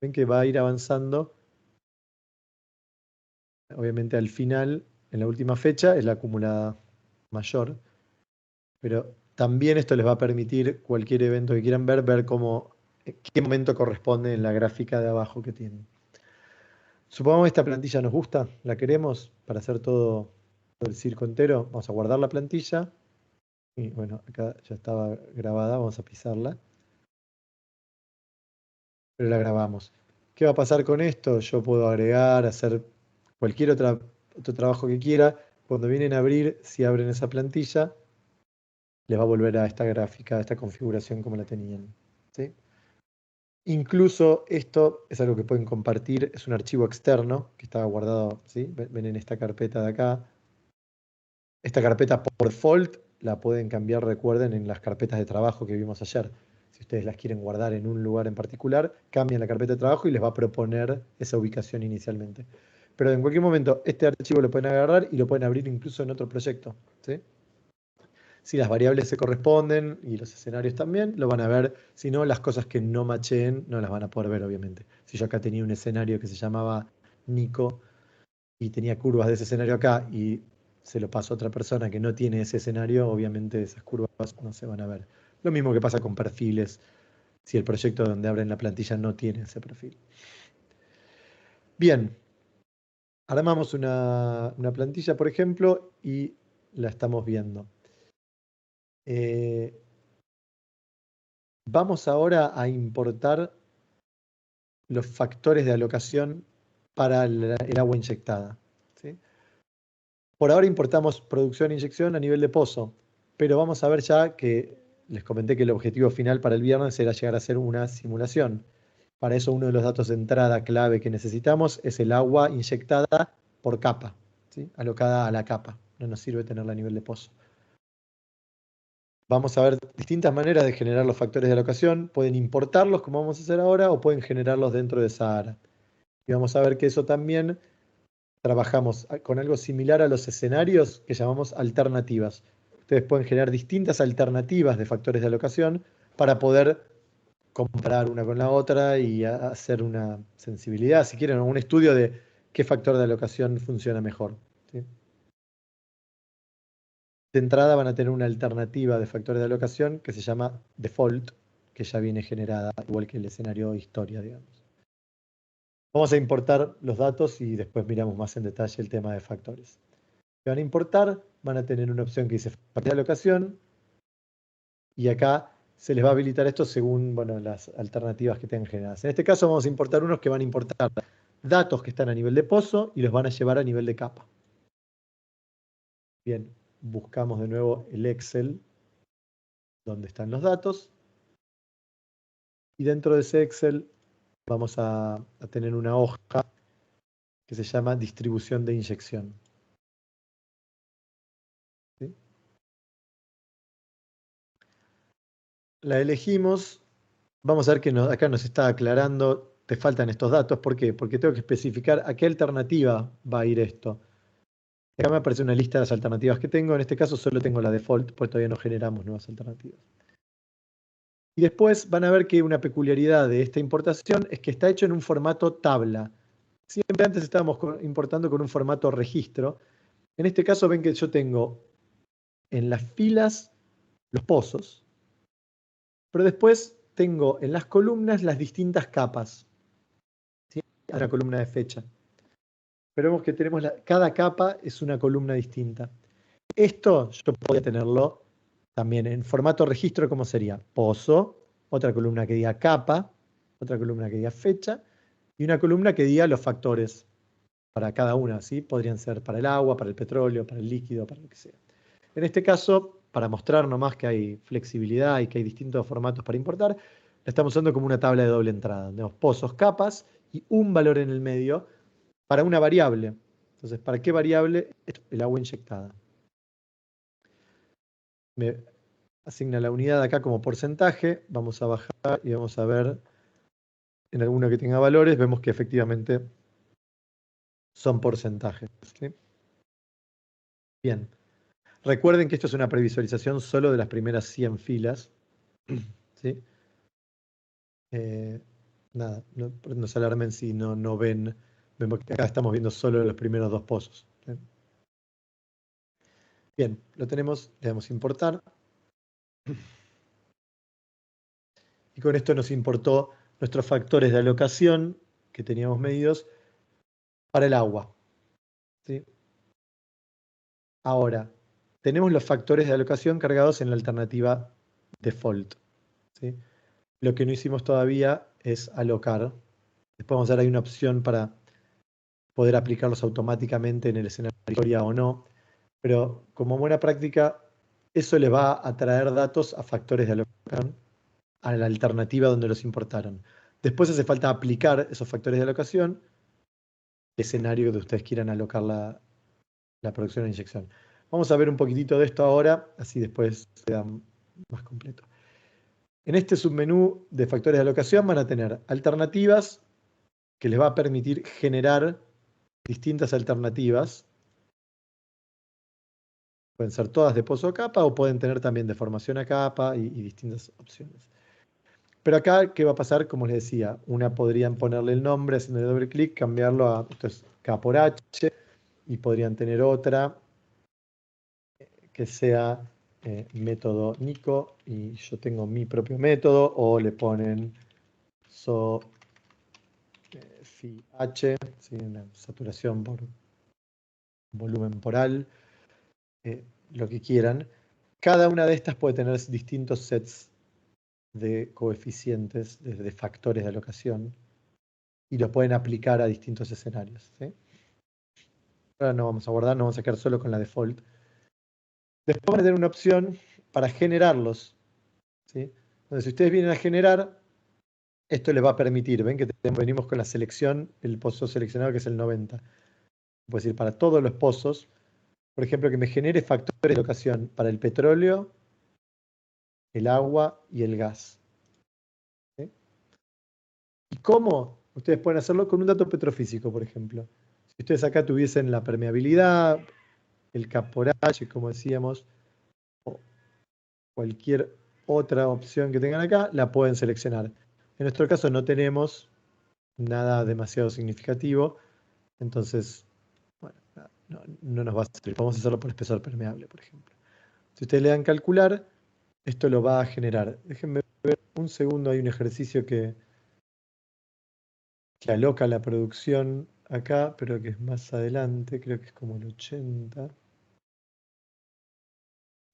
Ven que va a ir avanzando. Obviamente al final, en la última fecha, es la acumulada mayor. Pero también esto les va a permitir cualquier evento que quieran ver cómo, qué momento corresponde en la gráfica de abajo que tienen. Supongamos que esta plantilla nos gusta, la queremos para hacer todo el circo entero. Vamos a guardar la plantilla. Y bueno, acá ya estaba grabada, vamos a pisarla. Pero la grabamos. ¿Qué va a pasar con esto? Yo puedo agregar, hacer cualquier otro trabajo que quiera. Cuando vienen a abrir, si abren esa plantilla, les va a volver a esta gráfica, a esta configuración como la tenían. ¿Sí? Incluso esto es algo que pueden compartir, es un archivo externo que estaba guardado, ¿sí? Ven en esta carpeta de acá. Esta carpeta por default la pueden cambiar, recuerden, en las carpetas de trabajo que vimos ayer. Si ustedes las quieren guardar en un lugar en particular, cambian la carpeta de trabajo y les va a proponer esa ubicación inicialmente. Pero en cualquier momento este archivo lo pueden agarrar y lo pueden abrir incluso en otro proyecto. ¿Sí? Si las variables se corresponden y los escenarios también, lo van a ver. Si no, las cosas que no macheen no las van a poder ver, obviamente. Si yo acá tenía un escenario que se llamaba Nico y tenía curvas de ese escenario acá y se lo paso a otra persona que no tiene ese escenario, obviamente esas curvas no se van a ver. Lo mismo que pasa con perfiles, si el proyecto donde abren la plantilla no tiene ese perfil. Bien, armamos una plantilla, por ejemplo, y la estamos viendo. Vamos ahora a importar los factores de alocación para el agua inyectada, ¿sí? Por ahora importamos producción e inyección a nivel de pozo, pero vamos a ver ya que les comenté que el objetivo final para el viernes era llegar a hacer una simulación. Para eso uno de los datos de entrada clave que necesitamos es el agua inyectada por capa, ¿sí? Alocada a la capa. No nos sirve tenerla a nivel de pozo. Vamos a ver distintas maneras de generar los factores de alocación. Pueden importarlos, como vamos a hacer ahora, o pueden generarlos dentro de Sahara. Y vamos a ver que eso también trabajamos con algo similar a los escenarios que llamamos alternativas. Ustedes pueden generar distintas alternativas de factores de alocación para poder comparar una con la otra y hacer una sensibilidad, si quieren, un estudio de qué factor de alocación funciona mejor, ¿sí? De entrada van a tener una alternativa de factores de alocación que se llama default, que ya viene generada, igual que el escenario historia, digamos. Vamos a importar los datos y después miramos más en detalle el tema de factores. Que van a importar, van a tener una opción que dice factor de alocación y acá se les va a habilitar esto según, bueno, las alternativas que tengan generadas. En este caso vamos a importar unos que van a importar datos que están a nivel de pozo y los van a llevar a nivel de capa. Bien, buscamos de nuevo el Excel donde están los datos y dentro de ese Excel vamos a tener una hoja que se llama distribución de inyección, ¿sí? La elegimos. Vamos a ver que acá nos está aclarando, te faltan estos datos. ¿Por qué? Porque tengo que especificar a qué alternativa va a ir esto. Acá me aparece una lista de las alternativas que tengo. En este caso solo tengo la default, pues todavía no generamos nuevas alternativas. Y después van a ver que una peculiaridad de esta importación es que está hecho en un formato tabla. Siempre antes estábamos importando con un formato registro. En este caso ven que yo tengo en las filas los pozos, pero después tengo en las columnas las distintas capas, ¿sí? La columna de fecha. Pero vemos que tenemos cada capa es una columna distinta. Esto yo podría tenerlo también en formato registro, ¿cómo sería? Pozo, otra columna que diga capa, otra columna que diga fecha, y una columna que diga los factores para cada una, ¿sí? Podrían ser para el agua, para el petróleo, para el líquido, para lo que sea. En este caso, para mostrar nomás que hay flexibilidad y que hay distintos formatos para importar, la estamos usando como una tabla de doble entrada. Tenemos pozos, capas y un valor en el medio para una variable. Entonces, ¿para qué variable? El agua inyectada. Me asigna la unidad acá como porcentaje. Vamos a bajar y vamos a ver en alguno que tenga valores. Vemos que efectivamente son porcentajes, ¿sí? Bien. Recuerden que esto es una previsualización solo de las primeras 100 filas, ¿sí? Nada, no se alarmen si no ven. Vemos que acá estamos viendo solo los primeros dos pozos, ¿sí? Bien, lo tenemos, le damos importar. Y con esto nos importó nuestros factores de alocación que teníamos medidos para el agua, ¿sí? Ahora, tenemos los factores de alocación cargados en la alternativa default, ¿sí? Lo que no hicimos todavía es alocar. Después vamos a ver, hay una opción para poder aplicarlos automáticamente en el escenario de historia o no. Pero como buena práctica, eso le va a traer datos a factores de alocación a la alternativa donde los importaron. Después hace falta aplicar esos factores de alocación al escenario que ustedes quieran alocar la producción de inyección. Vamos a ver un poquitito de esto ahora, así después queda más completo. En este submenú de factores de alocación van a tener alternativas que les va a permitir generar distintas alternativas. Pueden ser todas de pozo a capa o pueden tener también de formación a capa y distintas opciones. Pero acá, ¿qué va a pasar? Como les decía, una podrían ponerle el nombre, haciendo doble clic, cambiarlo a, esto es K por H, y podrían tener otra que sea método Nico, y yo tengo mi propio método, o le ponen Phi H, ¿sí? Una saturación por volumen por al, lo que quieran. cada una de estas puede tener distintos sets de coeficientes, de factores de alocación, y los pueden aplicar a distintos escenarios, ¿sí? Ahora no vamos a guardar, nos vamos a quedar solo con la default. Después van a tener una opción para generarlos, ¿sí? Entonces, si ustedes vienen a generar, esto les va a permitir, ven que venimos con la selección, el pozo seleccionado que es el 90. Puede decir, para todos los pozos, por ejemplo, que me genere factores de alocación para el petróleo, el agua y el gas, ¿sí? ¿Y cómo? Ustedes pueden hacerlo con un dato petrofísico, por ejemplo. Si ustedes acá tuviesen la permeabilidad, el caporage, como decíamos, o cualquier otra opción que tengan acá, la pueden seleccionar. En nuestro caso no tenemos nada demasiado significativo, entonces, bueno, no nos va a servir. Vamos a hacerlo por espesor permeable, por ejemplo. Si ustedes le dan calcular, esto lo va a generar. Déjenme ver un segundo, hay un ejercicio que aloca la producción acá, pero que es más adelante, creo que es como el 80,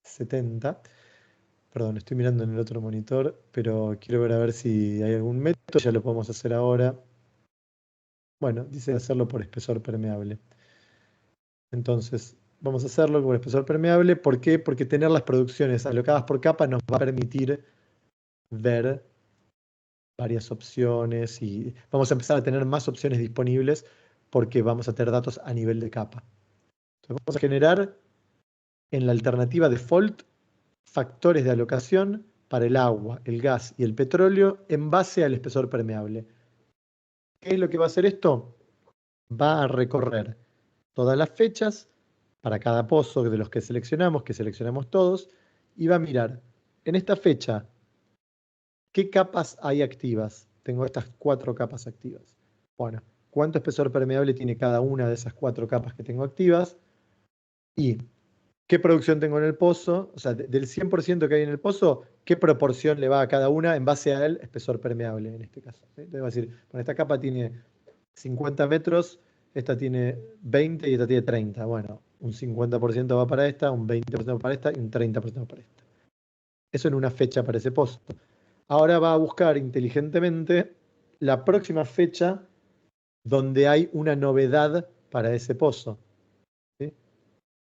70. Perdón, estoy mirando en el otro monitor, pero quiero ver a ver si hay algún método, ya lo podemos hacer ahora. Bueno, dice hacerlo por espesor permeable. Entonces, vamos a hacerlo por espesor permeable. ¿Por qué? Porque tener las producciones alocadas por capa nos va a permitir ver varias opciones y vamos a empezar a tener más opciones disponibles porque vamos a tener datos a nivel de capa. Entonces, vamos a generar en la alternativa default factores de alocación para el agua, el gas y el petróleo en base al espesor permeable. ¿Qué es lo que va a hacer esto? Va a recorrer todas las fechas para cada pozo de los que seleccionamos todos, y va a mirar en esta fecha qué capas hay activas. Tengo estas 4 capas activas. Bueno, ¿cuánto espesor permeable tiene cada una de esas 4 capas que tengo activas? Y qué producción tengo en el pozo, o sea, del 100% que hay en el pozo, qué proporción le va a cada una en base al espesor permeable en este caso, ¿sí? Entonces va a decir, bueno, esta capa tiene 50 metros, esta tiene 20 y esta tiene 30. Bueno, un 50% va para esta, un 20% para esta y un 30% para esta. Eso en una fecha para ese pozo. Ahora va a buscar inteligentemente la próxima fecha donde hay una novedad para ese pozo, ¿sí?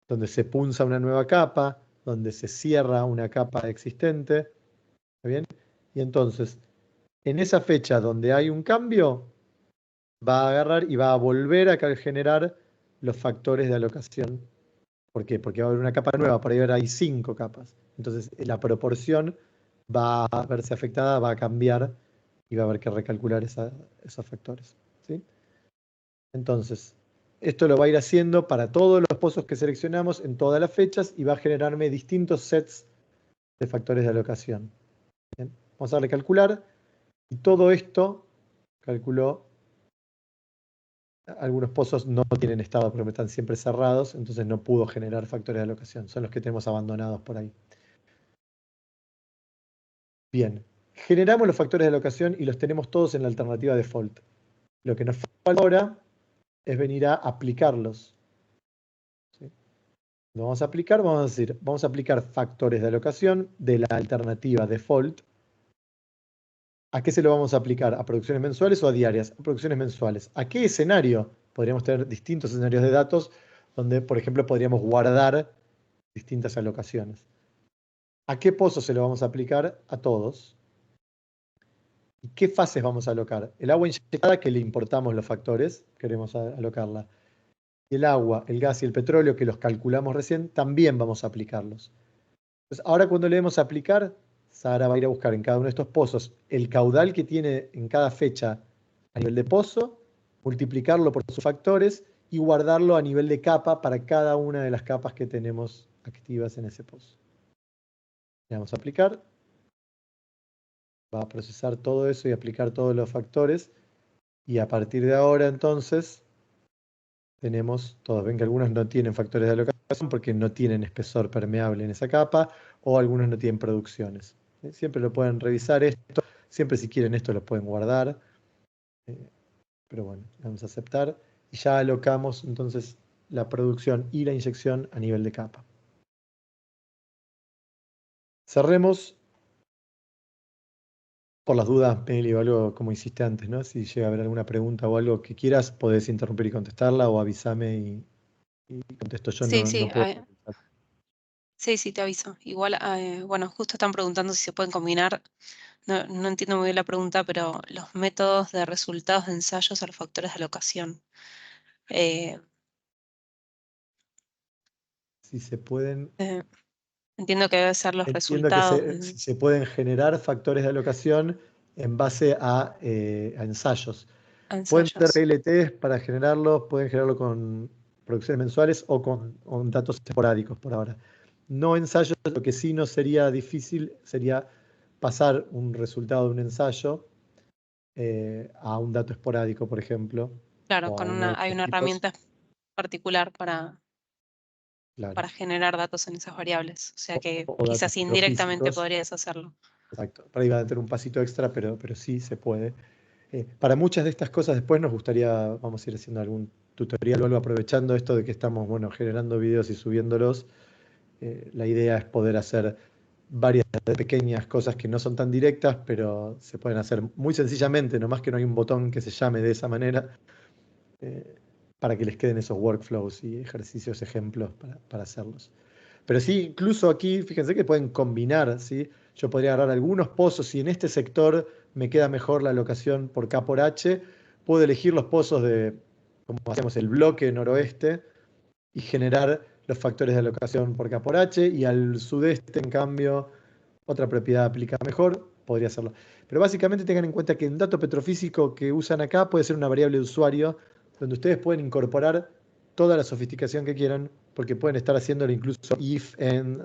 Donde se punza una nueva capa, donde se cierra una capa existente. ¿Está bien? Y entonces, en esa fecha donde hay un cambio, va a agarrar y va a volver a generar los factores de alocación. ¿Por qué? Porque va a haber una capa nueva, por ahí ahora hay 5 capas. Entonces, la proporción va a verse afectada, va a cambiar y va a haber que recalcular esos factores, ¿sí? Entonces, esto lo va a ir haciendo para todos los pozos que seleccionamos en todas las fechas y va a generarme distintos sets de factores de alocación. Bien, vamos a darle calcular y todo esto calculó. Algunos pozos no tienen estado porque están siempre cerrados, entonces no pudo generar factores de alocación. Son los que tenemos abandonados por ahí. Bien, generamos los factores de alocación y los tenemos todos en la alternativa default. Lo que nos falta ahora es venir a aplicarlos, ¿sí? Lo vamos a aplicar, vamos a decir, vamos a aplicar factores de alocación de la alternativa default. ¿A qué se lo vamos a aplicar? ¿A producciones mensuales o a diarias? A producciones mensuales. ¿A qué escenario? Podríamos tener distintos escenarios de datos donde, por ejemplo, podríamos guardar distintas alocaciones. ¿A qué pozo se lo vamos a aplicar? A todos. ¿Y qué fases vamos a alocar? El agua inyectada, que le importamos los factores, queremos alocarla. Y el agua, el gas y el petróleo, que los calculamos recién, también vamos a aplicarlos. Entonces, ahora cuando le demos a aplicar, Sara va a ir a buscar en cada uno de estos pozos el caudal que tiene en cada fecha a nivel de pozo, multiplicarlo por sus factores y guardarlo a nivel de capa para cada una de las capas que tenemos activas en ese pozo. Le vamos a aplicar. Va a procesar todo eso y aplicar todos los factores. Y a partir de ahora, entonces, tenemos todos. Ven que algunos no tienen factores de alocación porque no tienen espesor permeable en esa capa, o algunos no tienen producciones. Siempre lo pueden revisar esto. Siempre si quieren esto lo pueden guardar. Pero bueno, vamos a aceptar. Y ya alocamos entonces la producción y la inyección a nivel de capa. Cerremos. Por las dudas, Meli, o algo como hiciste antes, ¿no? Si llega a haber alguna pregunta o algo que quieras, podés interrumpir y contestarla o avísame y contesto yo, Sí, no, sí, no puedo. sí, sí, te aviso. Igual, bueno, justo están preguntando si se pueden combinar. No, no entiendo muy bien la pregunta, pero los métodos de resultados de ensayos a los factores de alocación. Eh, Si se pueden, eh, entiendo que debe ser los entiendo que resultados si se pueden generar factores de alocación en base a ensayos. a Pueden tener ensayos. PLTs para generarlos, pueden generarlo con producciones mensuales o con datos esporádicos por ahora. No ensayos, lo que sí no sería difícil sería pasar un resultado de un ensayo a un dato esporádico, por ejemplo, Claro, o a uno de hay estos una tipos. herramienta particular Claro. para generar datos en esas variables. O sea que O datos quizás indirectamente petrofísicos. podrías hacerlo. Exacto. Para ahí va a tener un pasito extra, pero sí se puede. Para muchas de estas cosas después nos gustaría, vamos a ir haciendo algún tutorial o algo aprovechando esto de que estamos, bueno, generando videos y subiéndolos. La idea es poder hacer varias pequeñas cosas que no son tan directas, pero se pueden hacer muy sencillamente, nomás que no hay un botón que se llame de esa manera, eh, para que les queden esos workflows y ejercicios, ejemplos para hacerlos. Pero sí, incluso aquí, fíjense que pueden combinar, ¿sí? Yo podría agarrar algunos pozos, si en este sector me queda mejor la alocación por K por H, puedo elegir los pozos de, como hacemos, el bloque noroeste y generar los factores de alocación por K por H, y al sudeste, en cambio, otra propiedad aplica mejor, podría hacerlo. Pero básicamente tengan en cuenta que el dato petrofísico que usan acá puede ser una variable de usuario, donde ustedes pueden incorporar toda la sofisticación que quieran, porque pueden estar haciéndolo incluso if, and,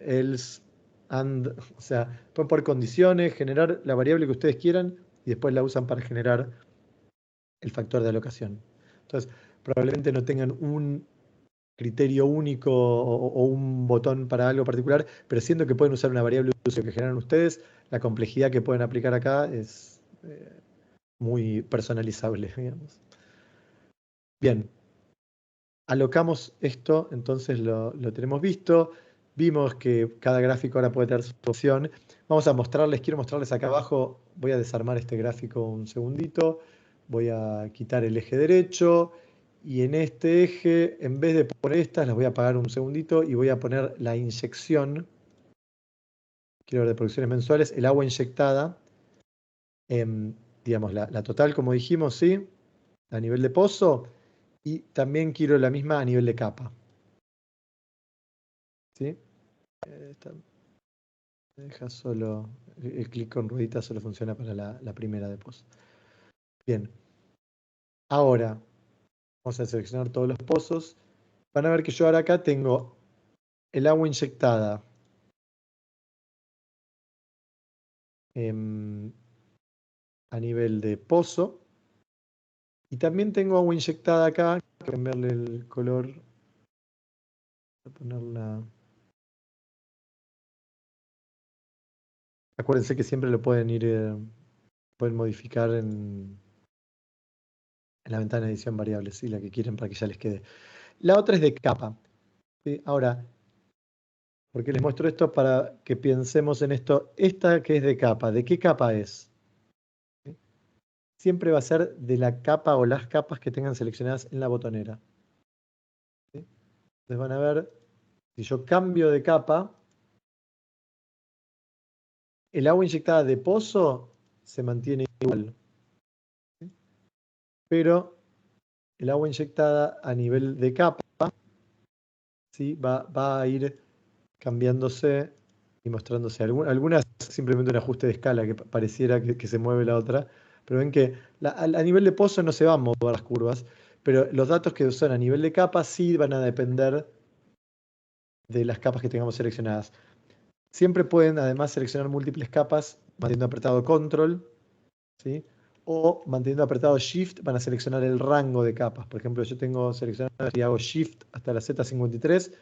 else, and, o sea, pueden poner condiciones, generar la variable que ustedes quieran y después la usan para generar el factor de alocación. Entonces, probablemente no tengan un criterio único o un botón para algo particular, pero siendo que pueden usar una variable de uso que generan ustedes, la complejidad que pueden aplicar acá es muy personalizable, digamos. Bien, alocamos esto, entonces lo tenemos visto. Vimos que cada gráfico ahora puede tener su opción. Vamos a mostrarles, quiero mostrarles acá abajo, voy a desarmar este gráfico un segundito, voy a quitar el eje derecho y en este eje, en vez de poner estas, las voy a apagar un segundito y voy a poner la inyección, quiero ver de producciones mensuales, el agua inyectada, digamos, la total, como dijimos, ¿sí? A nivel de pozo, y también quiero la misma a nivel de capa, ¿sí? Deja solo, el clic con ruedita solo funciona para la primera de pozo. Bien, ahora vamos a seleccionar todos los pozos. Van a ver que yo ahora acá tengo el agua inyectada a nivel de pozo. Y también tengo agua inyectada acá. Voy a cambiarle el color. Voy a ponerla. Acuérdense que siempre lo pueden ir, pueden modificar en la ventana de edición variables, ¿sí? La que quieren para que ya les quede. La otra es de capa, ¿sí? Ahora, porque les muestro esto para que pensemos en esto. Esta que es de capa, ¿de qué capa es? ¿Sí? Siempre va a ser de la capa o las capas que tengan seleccionadas en la botonera. ¿Sí? Entonces van a ver, si yo cambio de capa, el agua inyectada de pozo se mantiene igual. ¿Sí? Pero el agua inyectada a nivel de capa, ¿sí? va a ir cambiándose y mostrándose. Algunas simplemente un ajuste de escala que pareciera que se mueve la otra, pero ven que a nivel de pozo no se van a mover las curvas, pero los datos que son a nivel de capa sí van a depender de las capas que tengamos seleccionadas. Siempre pueden además seleccionar múltiples capas manteniendo apretado Control, ¿sí? O manteniendo apretado Shift van a seleccionar el rango de capas. Por ejemplo, yo tengo seleccionado y hago Shift hasta la Z53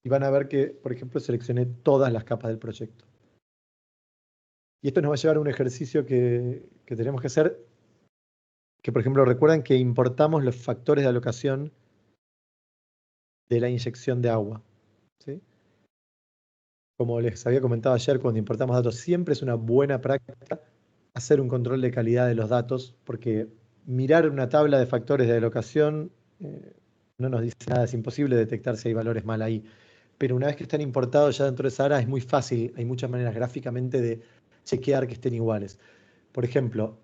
y van a ver que, por ejemplo, seleccioné todas las capas del proyecto. Y esto nos va a llevar a un ejercicio que tenemos que hacer, que por ejemplo recuerdan que importamos los factores de alocación de la inyección de agua, ¿sí? como les había comentado ayer cuando importamos datos, siempre es una buena práctica hacer un control de calidad de los datos, porque mirar una tabla de factores de alocación no nos dice nada, es imposible detectar si hay valores mal ahí. Pero una vez que están importados ya dentro de esa área es muy fácil, hay muchas maneras gráficamente de chequear que estén iguales. Por ejemplo,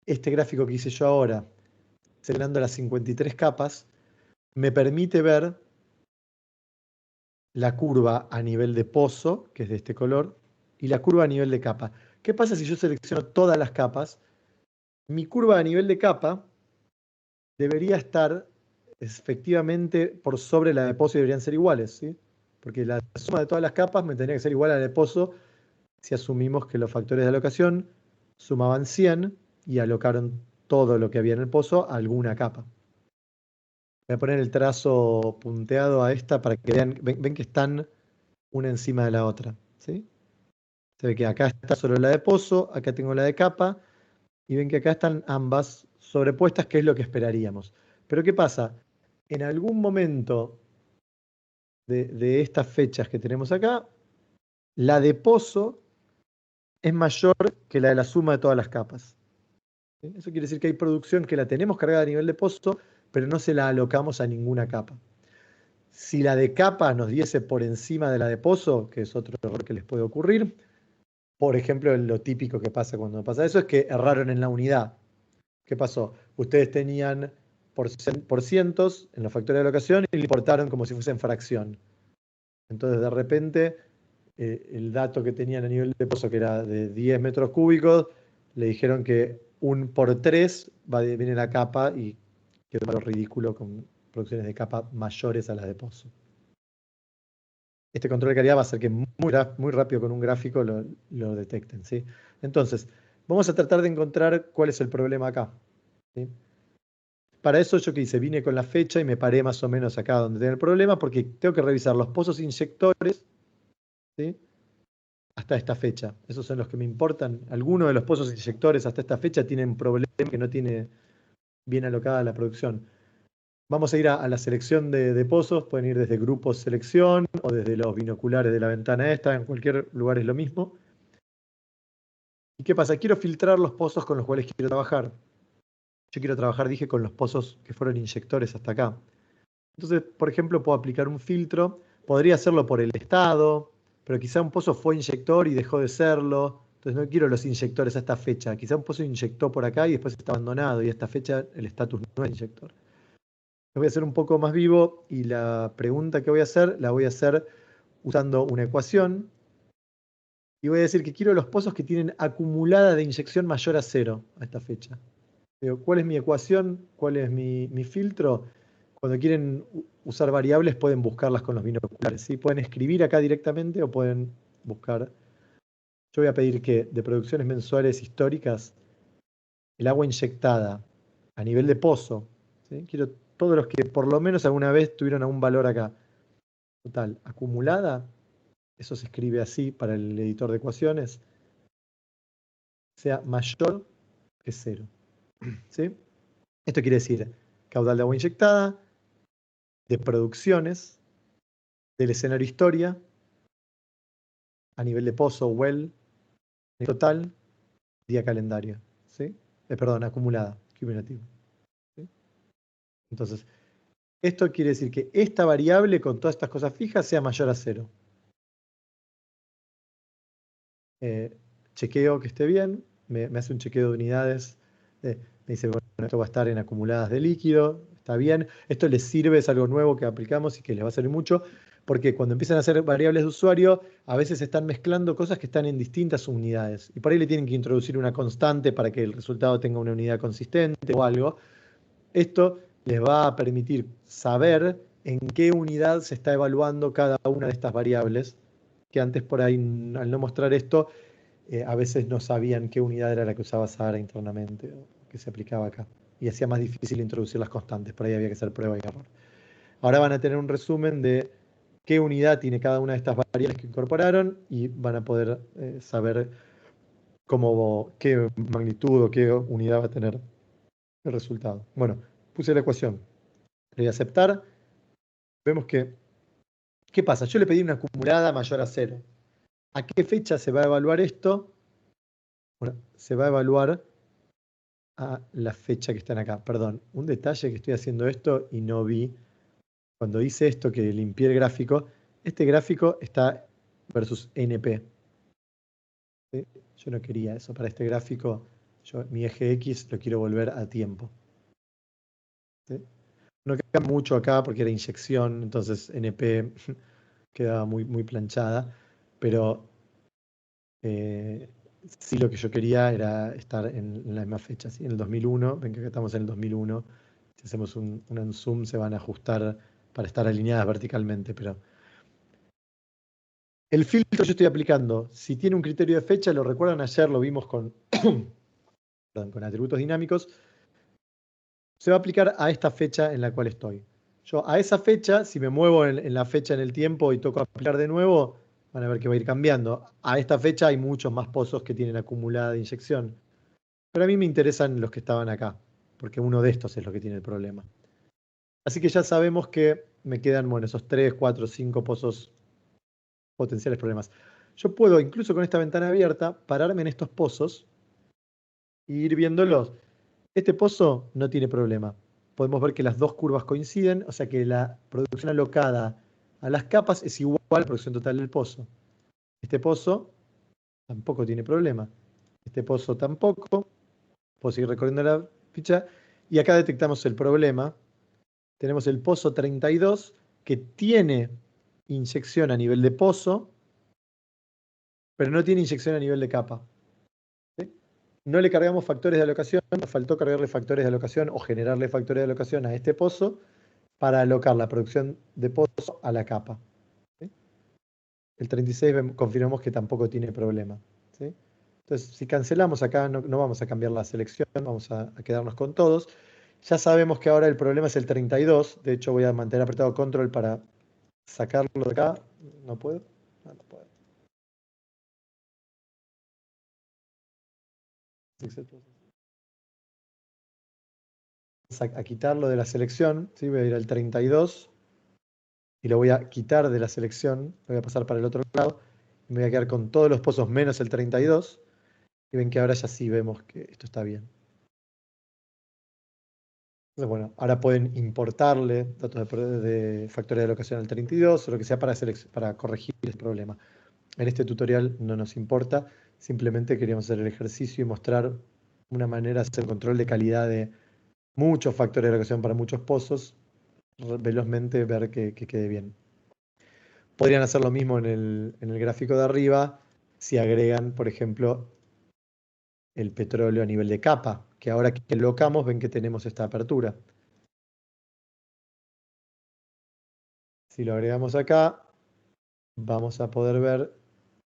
este gráfico que hice yo ahora, seleccionando las 53 capas, me permite ver la curva a nivel de pozo, que es de este color, y la curva a nivel de capa. ¿Qué pasa si yo selecciono todas las capas? Mi curva a nivel de capa debería estar efectivamente por sobre la de pozo y deberían ser iguales, ¿sí? Porque la suma de todas las capas me tendría que ser igual a la de pozo si asumimos que los factores de alocación sumaban 100 y alocaron todo lo que había en el pozo a alguna capa. Voy a poner el trazo punteado a esta para que vean, ven que están una encima de la otra, ¿sí? Se ve que acá está solo la de pozo, acá tengo la de capa, y ven que acá están ambas sobrepuestas, que es lo que esperaríamos. Pero ¿qué pasa? En algún momento de estas fechas que tenemos acá, la de pozo es mayor que la de la suma de todas las capas. ¿Sí? Eso quiere decir que hay producción que la tenemos cargada a nivel de pozo, pero no se la alocamos a ninguna capa. Si la de capa nos diese por encima de la de pozo, que es otro error que les puede ocurrir, por ejemplo, lo típico que pasa cuando pasa eso es que erraron en la unidad. ¿Qué pasó? Ustedes tenían por cientos en los factores de alocación y le importaron como si fuesen fracción. Entonces, de repente, el dato que tenían a nivel de pozo, que era de 10 metros cúbicos, le dijeron que un por 3 viene la capa y quedó lo ridículo con producciones de capa mayores a las de pozo. Este control de calidad va a hacer que muy rápido con un gráfico lo detecten, ¿sí? Entonces, vamos a tratar de encontrar cuál es el problema acá, ¿sí? Para eso yo que hice, vine con la fecha y me paré más o menos acá donde tenía el problema, porque tengo que revisar los pozos inyectores, ¿sí? Hasta esta fecha. Esos son los que me importan. Algunos de los pozos inyectores hasta esta fecha tienen problemas que no tiene bien alocada la producción. Vamos a ir a la selección de pozos, pueden ir desde grupos selección o desde los binoculares de la ventana esta, en cualquier lugar es lo mismo. ¿Y qué pasa? Quiero filtrar los pozos con los cuales quiero trabajar. Yo quiero trabajar, dije, con los pozos que fueron inyectores hasta acá. Entonces, por ejemplo, puedo aplicar un filtro. Podría hacerlo por el estado, pero quizá un pozo fue inyector y dejó de serlo. Entonces no quiero los inyectores a esta fecha. Quizá un pozo inyectó por acá y después está abandonado y a esta fecha el estatus no es inyector. Lo voy a hacer un poco más vivo y la pregunta que voy a hacer la voy a hacer usando una ecuación y voy a decir que quiero los pozos que tienen acumulada de inyección mayor a 0 a esta fecha. Digo, ¿cuál es mi ecuación? ¿Cuál es mi filtro? Cuando quieren usar variables pueden buscarlas con los binoculares, ¿sí? Pueden escribir acá directamente o pueden buscar. Yo voy a pedir que de producciones mensuales históricas, el agua inyectada a nivel de pozo, ¿sí? Quiero todos los que por lo menos alguna vez tuvieron algún valor acá. Total, acumulada, eso se escribe así para el editor de ecuaciones, sea mayor que 0. ¿Sí? Esto quiere decir caudal de agua inyectada, de producciones, del escenario historia, a nivel de pozo, well, total, día calendario, ¿sí? Perdón, acumulada, cumulativo, ¿sí? Entonces, esto quiere decir que esta variable con todas estas cosas fijas sea mayor a 0. Chequeo que esté bien, me hace un chequeo de unidades, me dice, bueno, esto va a estar en acumuladas de líquido, está bien. Esto les sirve, es algo nuevo que aplicamos y que les va a servir mucho, porque cuando empiezan a hacer variables de usuario, a veces están mezclando cosas que están en distintas unidades. Y por ahí le tienen que introducir una constante para que el resultado tenga una unidad consistente o algo. Esto les va a permitir saber en qué unidad se está evaluando cada una de estas variables, que antes por ahí, al no mostrar esto, a veces no sabían qué unidad era la que usaba Sara internamente o que se aplicaba acá. Y hacía más difícil introducir las constantes, por ahí había que hacer prueba y error. Ahora van a tener un resumen de qué unidad tiene cada una de estas variables que incorporaron y van a poder saber qué magnitud o qué unidad va a tener el resultado. Bueno, puse la ecuación. Le voy a aceptar. Vemos que, ¿qué pasa? Yo le pedí una acumulada mayor a 0. ¿A qué fecha se va a evaluar esto? Bueno, se va a evaluar a la fecha que están acá. Perdón, un detalle que estoy haciendo esto y no vi. Cuando hice esto que limpié el gráfico, este gráfico está versus NP. ¿Sí? Yo no quería eso. Para este gráfico, mi eje X lo quiero volver a tiempo. ¿Sí? No queda mucho acá porque era inyección, entonces NP quedaba muy planchada, pero sí lo que yo quería era estar en la misma fecha, ¿sí? En el 2001, ven que acá estamos en el 2001, si hacemos un zoom se van a ajustar para estar alineadas verticalmente, pero el filtro que yo estoy aplicando, si tiene un criterio de fecha, lo recuerdan ayer, lo vimos con, perdón, con atributos dinámicos, se va a aplicar a esta fecha en la cual estoy. Yo a esa fecha, si me muevo en la fecha en el tiempo y toco aplicar de nuevo, van a ver que va a ir cambiando. A esta fecha hay muchos más pozos que tienen acumulada de inyección. Pero a mí me interesan los que estaban acá, porque uno de estos es lo que tiene el problema. Así que ya sabemos que me quedan, bueno, esos 3, 4, 5 pozos potenciales problemas. Yo puedo, incluso con esta ventana abierta, pararme en estos pozos e ir viéndolos. Este pozo no tiene problema. Podemos ver que las dos curvas coinciden, o sea que la producción alocada a las capas es igual a la producción total del pozo. Este pozo tampoco tiene problema. Este pozo tampoco. Puedo seguir recorriendo la ficha. Y acá detectamos el problema. Tenemos el pozo 32 que tiene inyección a nivel de pozo, pero no tiene inyección a nivel de capa. ¿Sí? No le cargamos factores de alocación, nos faltó cargarle factores de alocación o generarle factores de alocación a este pozo para alocar la producción de pozo a la capa. ¿Sí? El 36 confirmamos que tampoco tiene problema. ¿Sí? Entonces, si cancelamos acá, no vamos a cambiar la selección, vamos a quedarnos con todos. Ya sabemos que ahora el problema es el 32. De hecho, voy a mantener apretado control para sacarlo de acá. ¿No puedo? No puedo. A quitarlo de la selección. ¿Sí? Voy a ir al 32 y lo voy a quitar de la selección. Lo voy a pasar para el otro lado. Y me voy a quedar con todos los pozos menos el 32. Y ven que ahora ya sí vemos que esto está bien. Entonces, bueno, ahora pueden importarle datos de factores de alocación al 32 o lo que sea para corregir el problema. En este tutorial no nos importa, simplemente queríamos hacer el ejercicio y mostrar una manera de hacer control de calidad de muchos factores de alocación para muchos pozos, velozmente ver que quede bien. Podrían hacer lo mismo en el gráfico de arriba si agregan, por ejemplo, el petróleo a nivel de capa, que ahora que locamos ven que tenemos esta apertura. Si lo agregamos acá, vamos a poder ver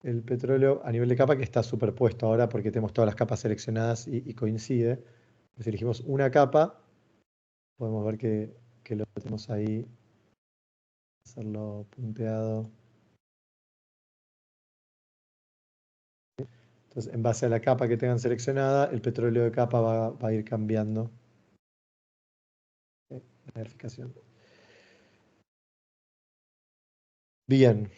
el petróleo a nivel de capa que está superpuesto ahora porque tenemos todas las capas seleccionadas y coincide. Si elegimos una capa, podemos ver que lo tenemos ahí, hacerlo punteado. Entonces, en base a la capa que tengan seleccionada, el petróleo de capa va a ir cambiando. La verificación. Bien.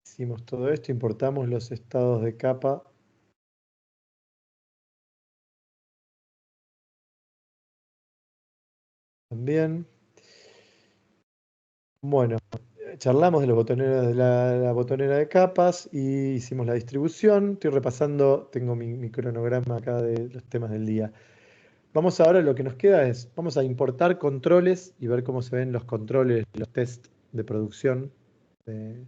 Hicimos todo esto, importamos los estados de capa. También. Bueno, charlamos de los botoneros de la botonera de capas y hicimos la distribución. Estoy repasando, tengo mi cronograma acá de los temas del día. Vamos ahora, lo que nos queda es, vamos a importar controles y ver cómo se ven los controles, los test de producción de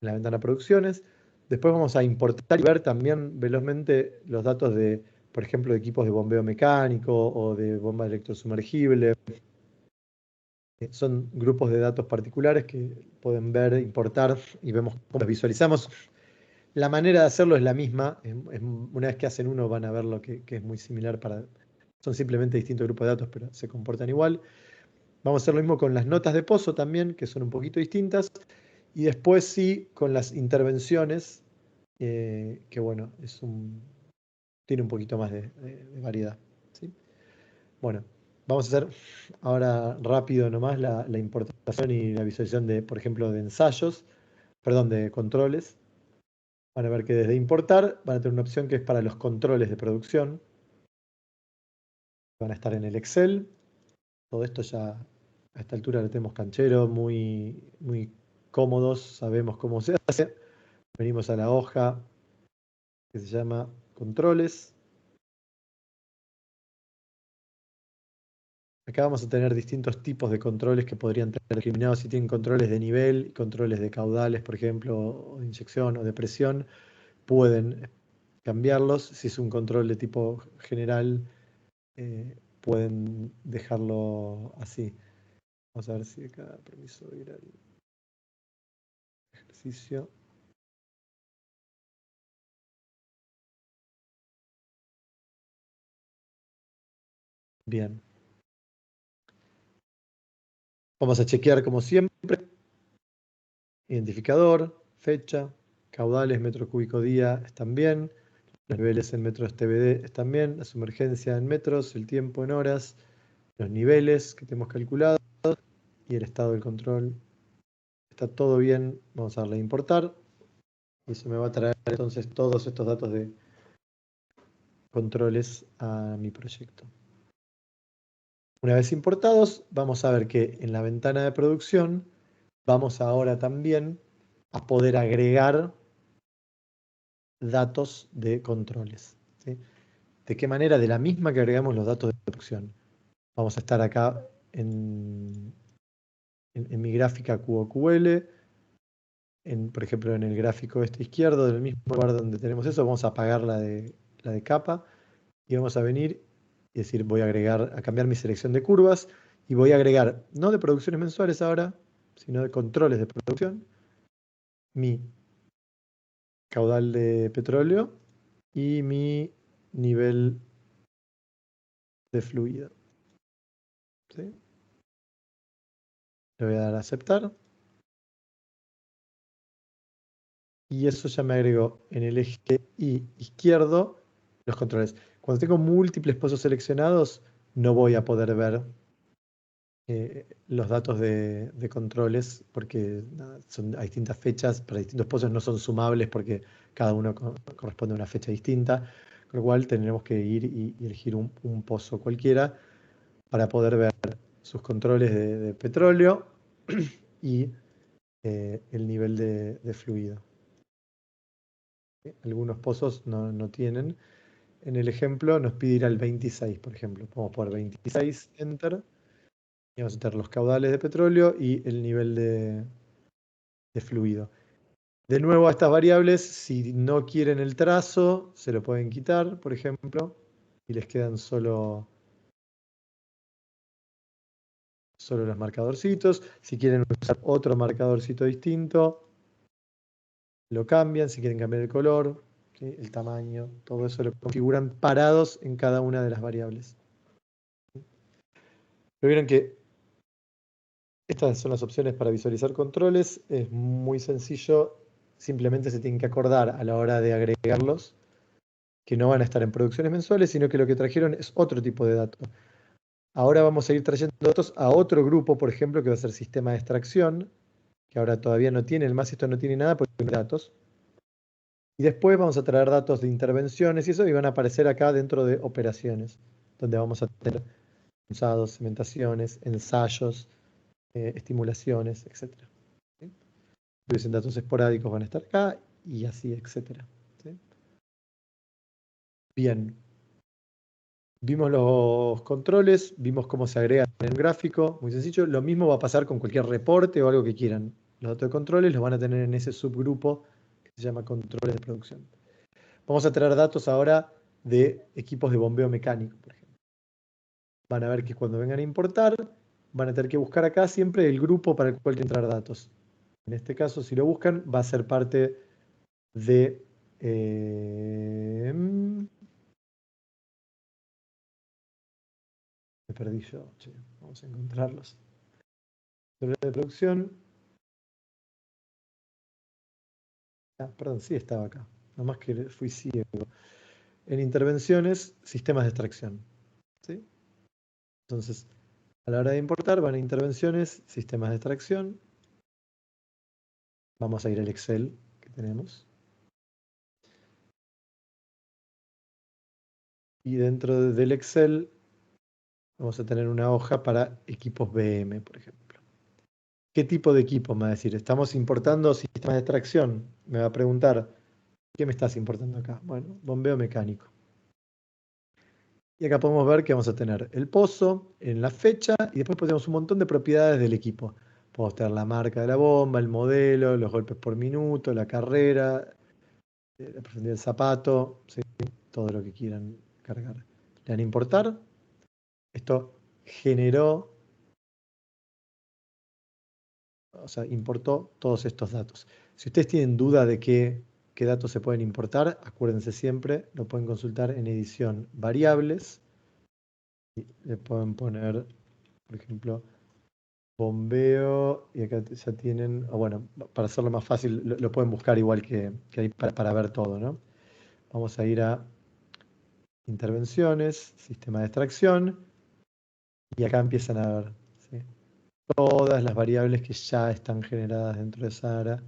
la ventana producciones. Después vamos a importar y ver también velozmente los datos de, por ejemplo, de equipos de bombeo mecánico o de bomba electrosumergible. Son grupos de datos particulares que pueden ver, importar y vemos cómo los visualizamos. La manera de hacerlo es la misma. Una vez que hacen uno van a ver lo que es muy similar son simplemente distintos grupos de datos, pero se comportan igual. Vamos a hacer lo mismo con las notas de pozo también, que son un poquito distintas. Y después sí, con las intervenciones, que bueno, tiene un poquito más de variedad. ¿Sí? Bueno. vamos a hacer ahora rápido nomás la importación y la visualización de, por ejemplo, de ensayos, perdón, de controles. Van a ver que desde importar van a tener una opción que es para los controles de producción. Van a estar en el Excel. Todo esto ya a esta altura lo tenemos canchero, muy, muy cómodos, sabemos cómo se hace. Venimos a la hoja que se llama controles. Acá vamos a tener distintos tipos de controles que podrían tener discriminados. Si tienen controles de nivel, controles de caudales, por ejemplo, o de inyección o de presión, pueden cambiarlos. Si es un control de tipo general, pueden dejarlo así. Vamos a ver si acá permiso de ir al ejercicio. Bien. Vamos a chequear como siempre. Identificador, fecha, caudales, metro cúbico día están bien. Los niveles en metros TBD están bien. La sumergencia en metros, el tiempo en horas, los niveles que tenemos calculados y el estado del control. Está todo bien. Vamos a darle a importar. Y eso me va a traer entonces todos estos datos de controles a mi proyecto. Una vez importados, vamos a ver que en la ventana de producción vamos ahora también a poder agregar datos de controles. ¿Sí? ¿De qué manera? De la misma que agregamos los datos de producción. Vamos a estar acá en mi gráfica QOQL, por ejemplo, en el gráfico este izquierdo, del mismo lugar donde tenemos eso, vamos a apagar la de capa y vamos a venir y decir, voy a agregar, a cambiar mi selección de curvas y voy a agregar, no de producciones mensuales ahora, sino de controles de producción, mi caudal de petróleo y mi nivel de fluido. ¿Sí? Le voy a dar a aceptar. Y eso ya me agregó en el eje Y izquierdo los controles. Cuando tengo múltiples pozos seleccionados, no voy a poder ver los datos de controles porque nada, son a distintas fechas, para distintos pozos no son sumables porque cada uno corresponde a una fecha distinta, con lo cual tendremos que ir y elegir un pozo cualquiera para poder ver sus controles de petróleo y el nivel de fluido. Algunos pozos no tienen. En el ejemplo nos pide ir al 26, por ejemplo. Podemos poner 26, Enter, y vamos a tener los caudales de petróleo y el nivel de fluido. De nuevo, a estas variables, si no quieren el trazo, se lo pueden quitar, por ejemplo, y les quedan solo los marcadorcitos. Si quieren usar otro marcadorcito distinto, lo cambian. Si quieren cambiar el color, ¿sí? El tamaño, todo eso lo configuran parados en cada una de las variables. Pero vieron que estas son las opciones para visualizar controles. Es muy sencillo. Simplemente se tienen que acordar a la hora de agregarlos que no van a estar en producciones mensuales, sino que lo que trajeron es otro tipo de datos. Ahora vamos a ir trayendo datos a otro grupo, por ejemplo, que va a ser sistema de extracción, que ahora todavía no tiene, el más esto no tiene nada porque no tiene datos. Y después vamos a traer datos de intervenciones y eso, y van a aparecer acá dentro de operaciones, donde vamos a tener usados, cementaciones, ensayos, estimulaciones, etc. ¿Sí? En datos esporádicos van a estar acá y así, etc. ¿Sí? Bien. Vimos los controles, vimos cómo se agregan en un gráfico, muy sencillo. Lo mismo va a pasar con cualquier reporte o algo que quieran. Los datos de controles los van a tener en ese subgrupo que se llama controles de producción. Vamos a traer datos ahora de equipos de bombeo mecánico, por ejemplo. Van a ver que cuando vengan a importar, van a tener que buscar acá siempre el grupo para el cual quieren traer datos. En este caso, si lo buscan, va a ser parte de... me perdí yo, che. Vamos a encontrarlos. De producción. Perdón, sí estaba acá. Nomás que fui ciego. En intervenciones, sistemas de extracción. ¿Sí? Entonces, a la hora de importar, van a intervenciones, sistemas de extracción. Vamos a ir al Excel que tenemos. Y dentro del Excel vamos a tener una hoja para equipos BM, por ejemplo. ¿Qué tipo de equipo? Me va a decir, estamos importando sistemas de extracción. Me va a preguntar, ¿qué me estás importando acá? Bueno, bombeo mecánico. Y acá podemos ver que vamos a tener el pozo en la fecha y después tenemos un montón de propiedades del equipo. Podemos tener la marca de la bomba, el modelo, los golpes por minuto, la carrera, la profundidad del zapato, ¿sí? Todo lo que quieran cargar. Le dan a importar. Esto generó, o sea, importó todos estos datos. Si ustedes tienen duda de qué datos se pueden importar, acuérdense siempre, lo pueden consultar en edición variables. Y le pueden poner, por ejemplo, bombeo, y acá ya tienen, o bueno, para hacerlo más fácil, lo pueden buscar igual que ahí para ver todo, ¿no? Vamos a ir a intervenciones, sistema de extracción, y acá empiezan a ver, ¿sí? Todas las variables que ya están generadas dentro de Sara.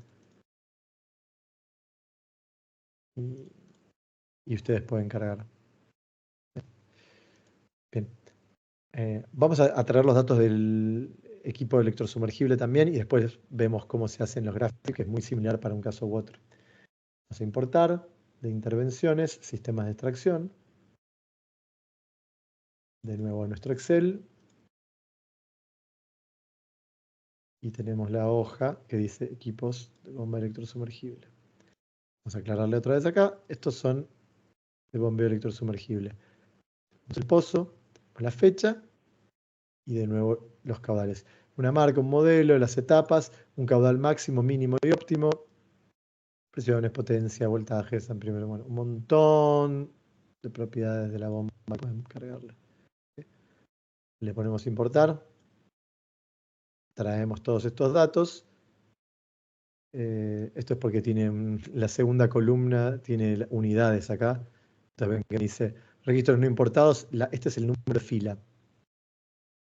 Y ustedes pueden cargar. Bien. Vamos a traer los datos del equipo electrosumergible también y después vemos cómo se hacen los gráficos, que es muy similar para un caso u otro. Vamos a importar de intervenciones, sistemas de extracción. De nuevo a nuestro Excel. Y tenemos la hoja que dice equipos de bomba electrosumergible. Vamos a aclararle otra vez acá. Estos son de bombeo electrosumergible. El pozo, la fecha y de nuevo los caudales. Una marca, un modelo, las etapas, un caudal máximo, mínimo y óptimo, presiones, potencia, voltajes, amperímetro, bueno, un montón de propiedades de la bomba que pueden cargarle. Le ponemos importar, traemos todos estos datos. Esto es porque tiene la segunda columna, tiene unidades acá. Entonces ven que dice registros no importados, este es el número de fila.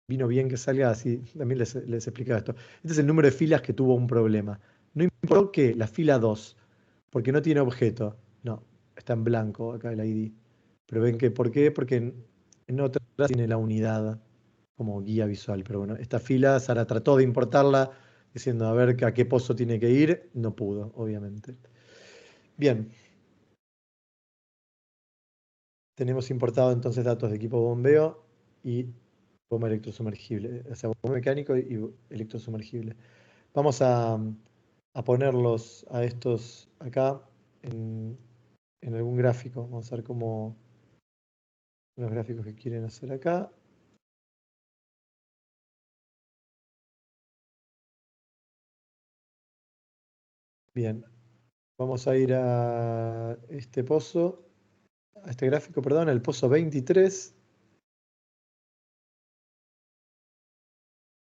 Vino bien que salga así, también les explicaba esto. Este es el número de filas que tuvo un problema. No importó que la fila 2, porque no tiene objeto. No, está en blanco acá el ID. Pero ven que, ¿por qué? Porque en otra tiene la unidad como guía visual. Pero bueno, esta fila, Sara trató de importarla diciendo a ver a qué pozo tiene que ir. No pudo, obviamente. Bien. Tenemos importado entonces datos de equipo bombeo y bomba electrosumergible, o sea, bomba mecánico y electrosumergible. Vamos a ponerlos a estos acá en algún gráfico. Vamos a ver cómo los gráficos que quieren hacer acá. Bien, vamos a ir a este pozo, a este gráfico, perdón, el pozo 23.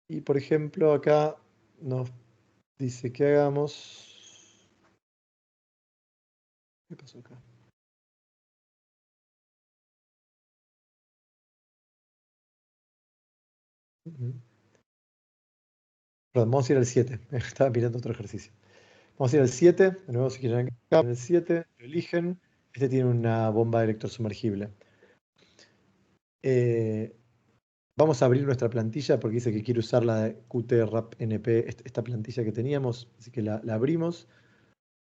Y por ejemplo, acá nos dice que hagamos. ¿Qué pasó acá? Perdón, vamos a ir al 7. Estaba mirando otro ejercicio. Vamos a ir al 7. De nuevo, si quieren acá, en el 7, lo eligen. Este tiene una bomba electrosumergible. Eh, Vamos a abrir nuestra plantilla porque dice que quiere usar la de QT NP, esta plantilla que teníamos. Así que la abrimos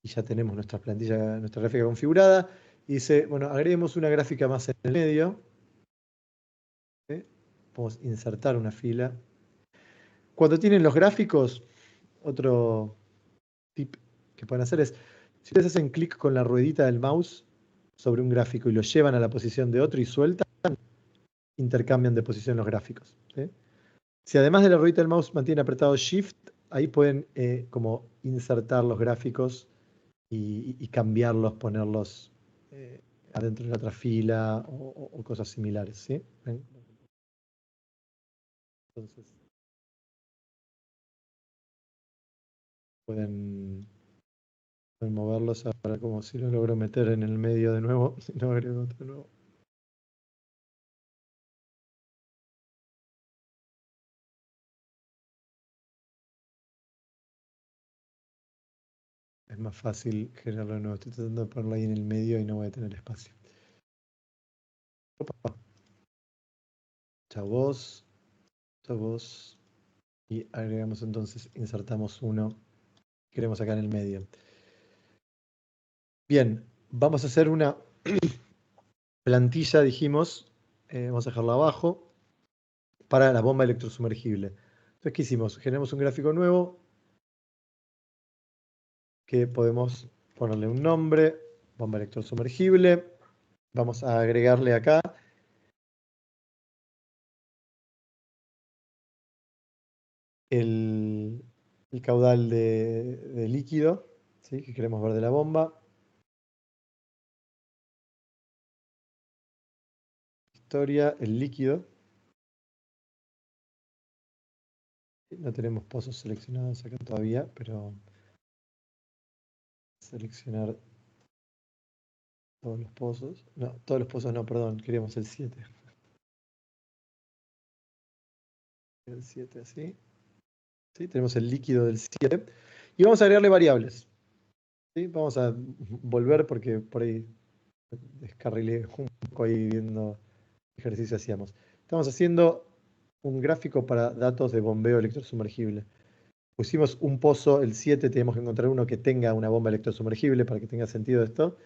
y ya tenemos nuestra plantilla, nuestra gráfica configurada. Y dice, bueno, agreguemos una gráfica más en el medio. ¿Sí? Podemos insertar una fila. Cuando tienen los gráficos, otro tip que pueden hacer es, si ustedes hacen clic con la ruedita del mouse sobre un gráfico y lo llevan a la posición de otro y sueltan, intercambian de posición los gráficos. ¿Sí? Si además de la ruedita del mouse mantienen apretado Shift, ahí pueden como insertar los gráficos y cambiarlos, ponerlos adentro de la otra fila o cosas similares. ¿Sí? ¿Ven? Entonces pueden, pueden moverlos ahora como si lo logro meter en el medio de nuevo, si no agrego otro nuevo. más fácil generarlo de nuevo. Estoy tratando de ponerlo ahí en el medio y no voy a tener espacio. Opa. Chao vos. Chao vos. Y agregamos entonces, insertamos uno. Queremos acá en el medio. Bien, vamos a hacer una plantilla, dijimos. Vamos a dejarla abajo. Para la bomba electrosumergible. Entonces, ¿qué hicimos? Generamos un gráfico nuevo que podemos ponerle un nombre, bomba electrosumergible. Vamos a agregarle acá el caudal de líquido, ¿sí?, que queremos ver de la bomba. Historia, el líquido. No tenemos pozos seleccionados acá todavía, pero seleccionar todos los pozos. No, todos los pozos no, perdón, queríamos el 7. El 7 así. ¿Sí? Tenemos el líquido del 7. Y vamos a agregarle variables. ¿Sí? Vamos a volver porque por ahí descarrilé un poco ahí viendo qué ejercicio hacíamos. Estamos haciendo un gráfico para datos de bombeo electrosumergible. Pusimos un pozo, el 7, tenemos que encontrar uno que tenga una bomba electrosumergible para que tenga sentido esto.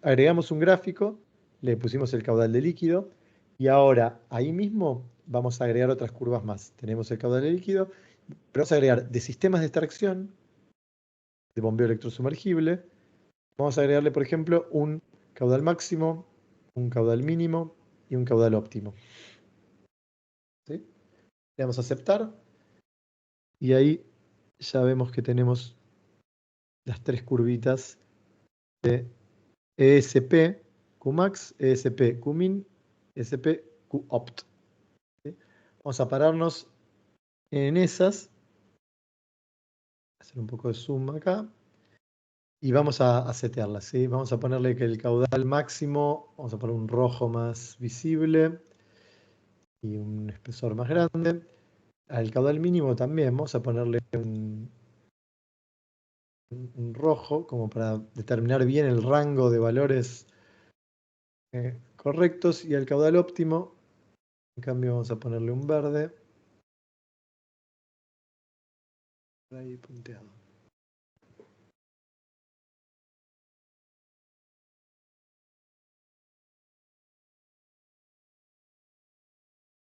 Agregamos un gráfico, le pusimos el caudal de líquido y ahora ahí mismo vamos a agregar otras curvas más. Tenemos el caudal de líquido, pero vamos a agregar de sistemas de extracción de bombeo electrosumergible. Vamos a agregarle, por ejemplo, un caudal máximo, un caudal mínimo y un caudal óptimo. ¿Sí? Le damos a aceptar y ahí ya vemos que tenemos las tres curvitas de ESP, Qmax, ESP, Qmin, ESP, Qopt. ¿Sí? Vamos a pararnos en esas, hacer un poco de zoom acá, y vamos a setearlas. ¿Sí? Vamos a ponerle que el caudal máximo, vamos a poner un rojo más visible y un espesor más grande. Al caudal mínimo también vamos a ponerle un rojo, como para determinar bien el rango de valores correctos, y al caudal óptimo, en cambio, vamos a ponerle un verde. Ahí punteado.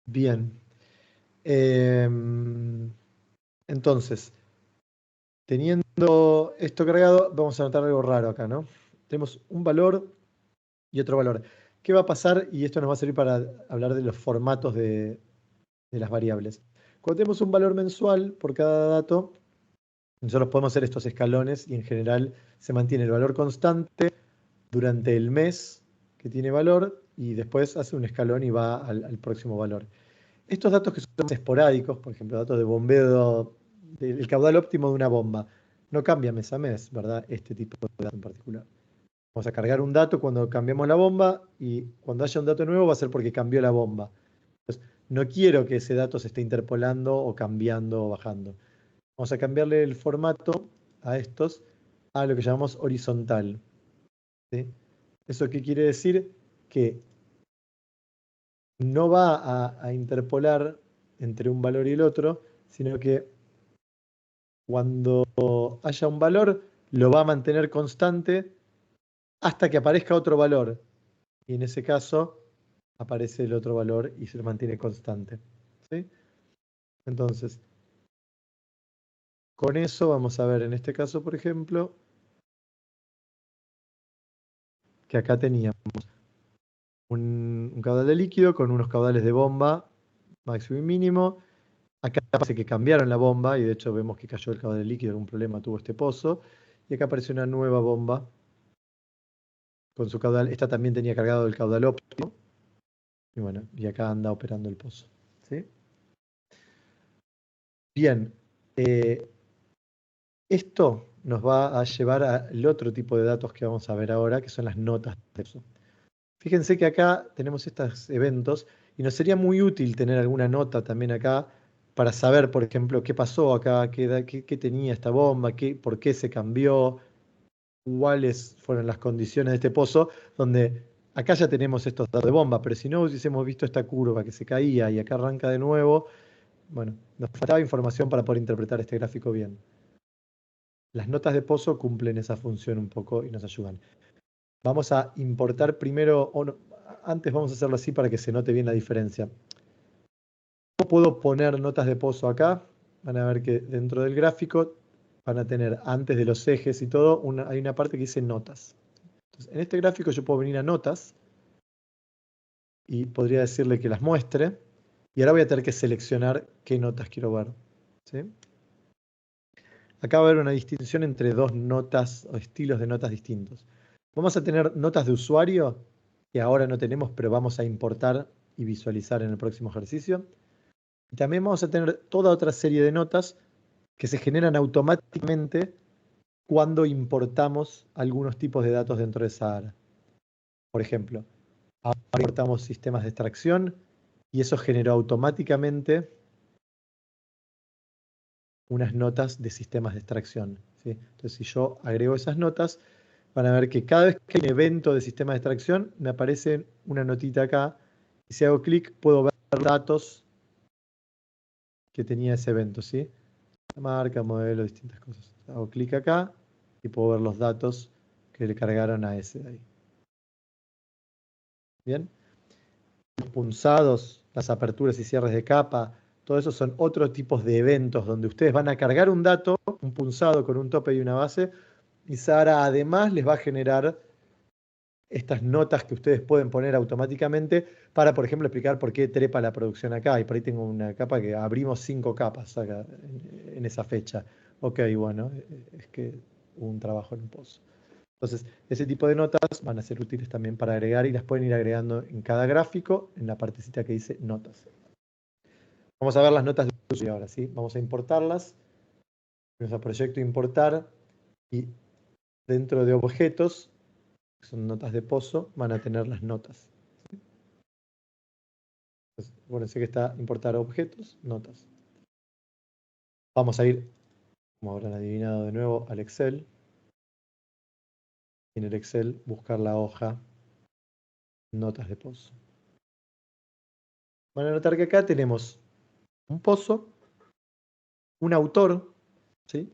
Bien. Entonces, teniendo esto cargado, vamos a notar algo raro acá, ¿no? Tenemos un valor y otro valor. ¿Qué va a pasar? Y esto nos va a servir para hablar de los formatos de las variables. Cuando tenemos un valor mensual por cada dato, nosotros podemos hacer estos escalones y en general se mantiene el valor constante durante el mes que tiene valor y después hace un escalón y va al próximo valor. Estos datos que son más esporádicos, por ejemplo, datos de bombeo, del caudal óptimo de una bomba, no cambia mes a mes, ¿verdad? Este tipo de datos en particular. Vamos a cargar un dato cuando cambiamos la bomba y cuando haya un dato nuevo va a ser porque cambió la bomba. Entonces, no quiero que ese dato se esté interpolando o cambiando o bajando. Vamos a cambiarle el formato a estos a lo que llamamos horizontal. ¿Sí? ¿Eso qué quiere decir? Que no va a interpolar entre un valor y el otro, sino que cuando haya un valor, lo va a mantener constante hasta que aparezca otro valor. Y en ese caso, aparece el otro valor y se lo mantiene constante. ¿Sí? Entonces, con eso vamos a ver en este caso, por ejemplo, que acá teníamos un caudal de líquido con unos caudales de bomba máximo y mínimo. Acá parece que cambiaron la bomba y de hecho vemos que cayó el caudal de líquido, algún problema tuvo este pozo. Y acá aparece una nueva bomba con su caudal. Esta también tenía cargado el caudal óptimo. Y bueno, y acá anda operando el pozo. ¿Sí? Bien, esto nos va a llevar al otro tipo de datos que vamos a ver ahora, que son las notas de pozo. Fíjense que acá tenemos estos eventos y nos sería muy útil tener alguna nota también acá para saber, por ejemplo, qué pasó acá, qué tenía esta bomba, por qué se cambió. cuáles fueron las condiciones de este pozo, donde acá ya tenemos estos datos de bomba, pero si no hubiésemos visto esta curva que se caía y acá arranca de nuevo, bueno, nos faltaba información para poder interpretar este gráfico bien. Las notas de pozo cumplen esa función un poco y nos ayudan. Vamos a importar primero, o no, antes vamos a hacerlo así para que se note bien la diferencia. ¿Cómo puedo poner notas de pozo acá? Van a ver que dentro del gráfico van a tener, antes de los ejes y todo, hay una parte que dice notas. Entonces, en este gráfico yo puedo venir a notas y podría decirle que las muestre. Y ahora voy a tener que seleccionar qué notas quiero ver. ¿Sí? Acá va a haber una distinción entre dos notas o estilos de notas distintos. Vamos a tener notas de usuario, que ahora no tenemos, pero vamos a importar y visualizar en el próximo ejercicio. Y también vamos a tener toda otra serie de notas que se generan automáticamente cuando importamos algunos tipos de datos dentro de Sahara. Por ejemplo, ahora importamos sistemas de extracción y eso generó automáticamente unas notas de sistemas de extracción. ¿Sí? Entonces, si yo agrego esas notas, van a ver que cada vez que hay un evento de sistema de extracción, me aparece una notita acá. Y si hago clic, puedo ver los datos que tenía ese evento. ¿Sí? La marca, modelo, distintas cosas. Hago clic acá y puedo ver los datos que le cargaron a ese de ahí. Bien. Los punzados, las aperturas y cierres de capa, todo eso son otros tipos de eventos donde ustedes van a cargar un dato, un punzado con un tope y una base, y Sahara además les va a generar estas notas que ustedes pueden poner automáticamente para, por ejemplo, explicar por qué trepa la producción acá. Y por ahí tengo una capa que abrimos 5 capas acá en esa fecha. Ok, bueno, es que hubo un trabajo en un pozo. Entonces, ese tipo de notas van a ser útiles también para agregar y las pueden ir agregando en cada gráfico, en la partecita que dice notas. Vamos a ver las notas de usuario ahora, ¿sí? Vamos a importarlas. Vamos a proyecto importar y dentro de objetos, que son notas de pozo, van a tener las notas. Entonces, acuérdense que está importar objetos, notas. Vamos a ir, como habrán adivinado de nuevo, al Excel. Y en el Excel buscar la hoja notas de pozo. Van a notar que acá tenemos un pozo, un autor, ¿sí?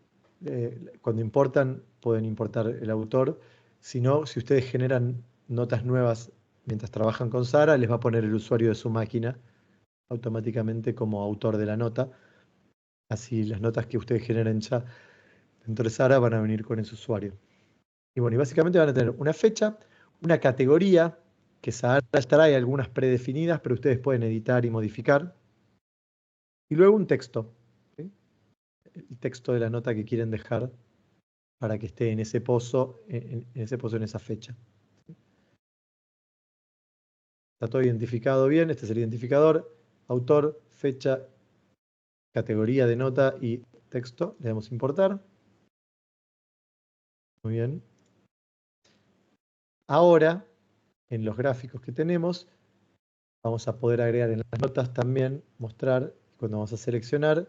Cuando importan, pueden importar el autor. Si no, si ustedes generan notas nuevas mientras trabajan con Sahara, les va a poner el usuario de su máquina automáticamente como autor de la nota. Así las notas que ustedes generen ya dentro de Sahara van a venir con ese usuario. Y bueno, y básicamente van a tener una fecha, una categoría, que Sahara trae algunas predefinidas, pero ustedes pueden editar y modificar. Y luego un texto, ¿sí? El texto de la nota que quieren dejar para que esté en ese pozo, en esa fecha. Está todo identificado bien, este es el identificador, autor, fecha, categoría de nota y texto. Le damos importar. Muy bien. Ahora, en los gráficos que tenemos, vamos a poder agregar en las notas también, mostrar, cuando vamos a seleccionar,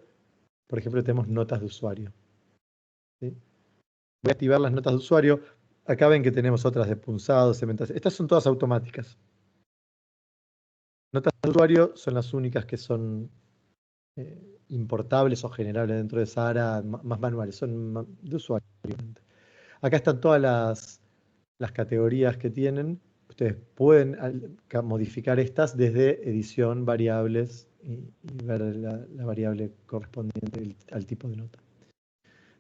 por ejemplo, tenemos notas de usuario. ¿Sí? Voy a activar las notas de usuario. Acá ven que tenemos otras de punzados, segmentación. Estas son todas automáticas. Notas de usuario son las únicas que son importables o generables dentro de Sahara, más manuales, son de usuario. Acá están todas las categorías que tienen. Ustedes pueden modificar estas desde edición, variables y ver la variable correspondiente al tipo de nota.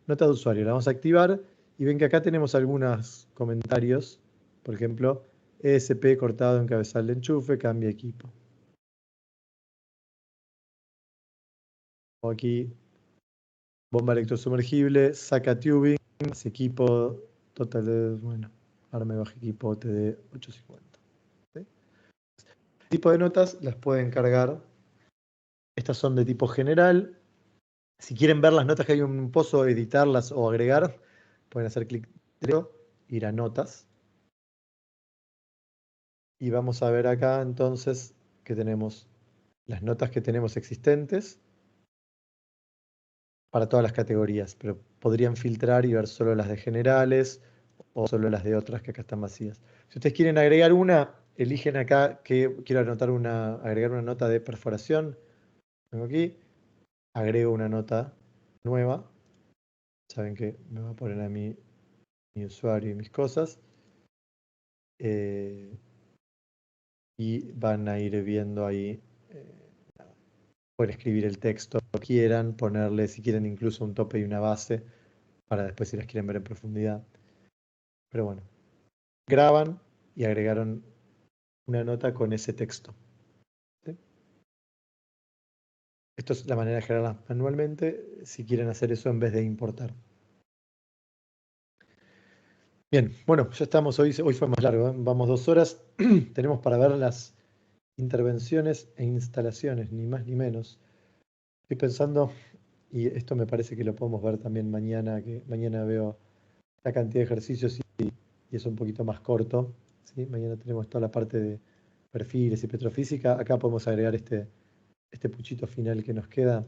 Nota de usuario, la vamos a activar y ven que acá tenemos algunos comentarios. Por ejemplo, ESP cortado en cabezal de enchufe, cambia equipo. O aquí, bomba electrosumergible, saca tubing, equipo, total de, bueno, arme bajo equipo TD 850. ¿Sí? Este tipo de notas las pueden cargar. Estas son de tipo general. Si quieren ver las notas que hay en un pozo, editarlas o agregar, pueden hacer clic derecho, ir a notas. Y vamos a ver acá entonces que tenemos las notas que tenemos existentes para todas las categorías, pero podrían filtrar y ver solo las de generales o solo las de otras que acá están vacías. Si ustedes quieren agregar una, eligen acá que quiero agregar una nota de perforación. Vengo aquí, agrego una nota nueva. Saben que me va a poner a mí mi usuario y mis cosas. Y van a ir viendo ahí. Pueden escribir el texto que quieran, ponerle, si quieren, incluso un tope y una base, para después si las quieren ver en profundidad. Pero bueno, graban y agregaron una nota con ese texto. ¿Sí? Esto es la manera de generarlas manualmente, si quieren hacer eso en vez de importar. Bien, bueno, ya estamos, hoy fue más largo, ¿eh? Vamos 2 horas. Tenemos para ver las intervenciones e instalaciones, ni más ni menos. Estoy pensando, y esto me parece que lo podemos ver también mañana, que mañana veo la cantidad de ejercicios y es un poquito más corto. ¿Sí? Mañana tenemos toda la parte de perfiles y petrofísica. Acá podemos agregar este puchito final que nos queda.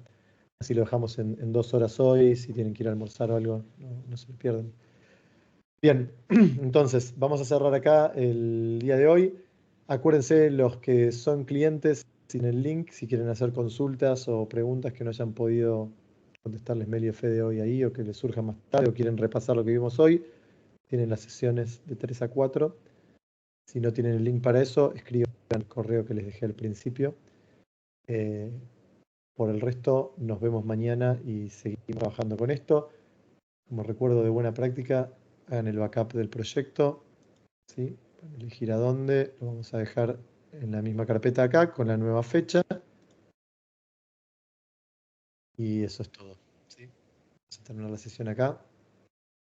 Así lo dejamos en 2 horas hoy. Si tienen que ir a almorzar o algo, no se lo pierden. Bien, entonces vamos a cerrar acá el día de hoy. Acuérdense, los que son clientes, sin el link, si quieren hacer consultas o preguntas que no hayan podido contestarles Meli o Fede hoy ahí, o que les surja más tarde, o quieren repasar lo que vimos hoy, tienen las sesiones de 3 a 4. Si no tienen el link para eso, escriban el correo que les dejé al principio. Por el resto, nos vemos mañana y seguimos trabajando con esto. Como recuerdo de buena práctica, hagan el backup del proyecto. ¿Sí? Para elegir a dónde, lo vamos a dejar en la misma carpeta acá con la nueva fecha. Y eso es todo. ¿Sí? Vamos a terminar la sesión acá.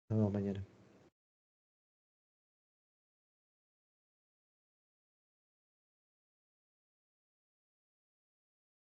Nos vemos mañana.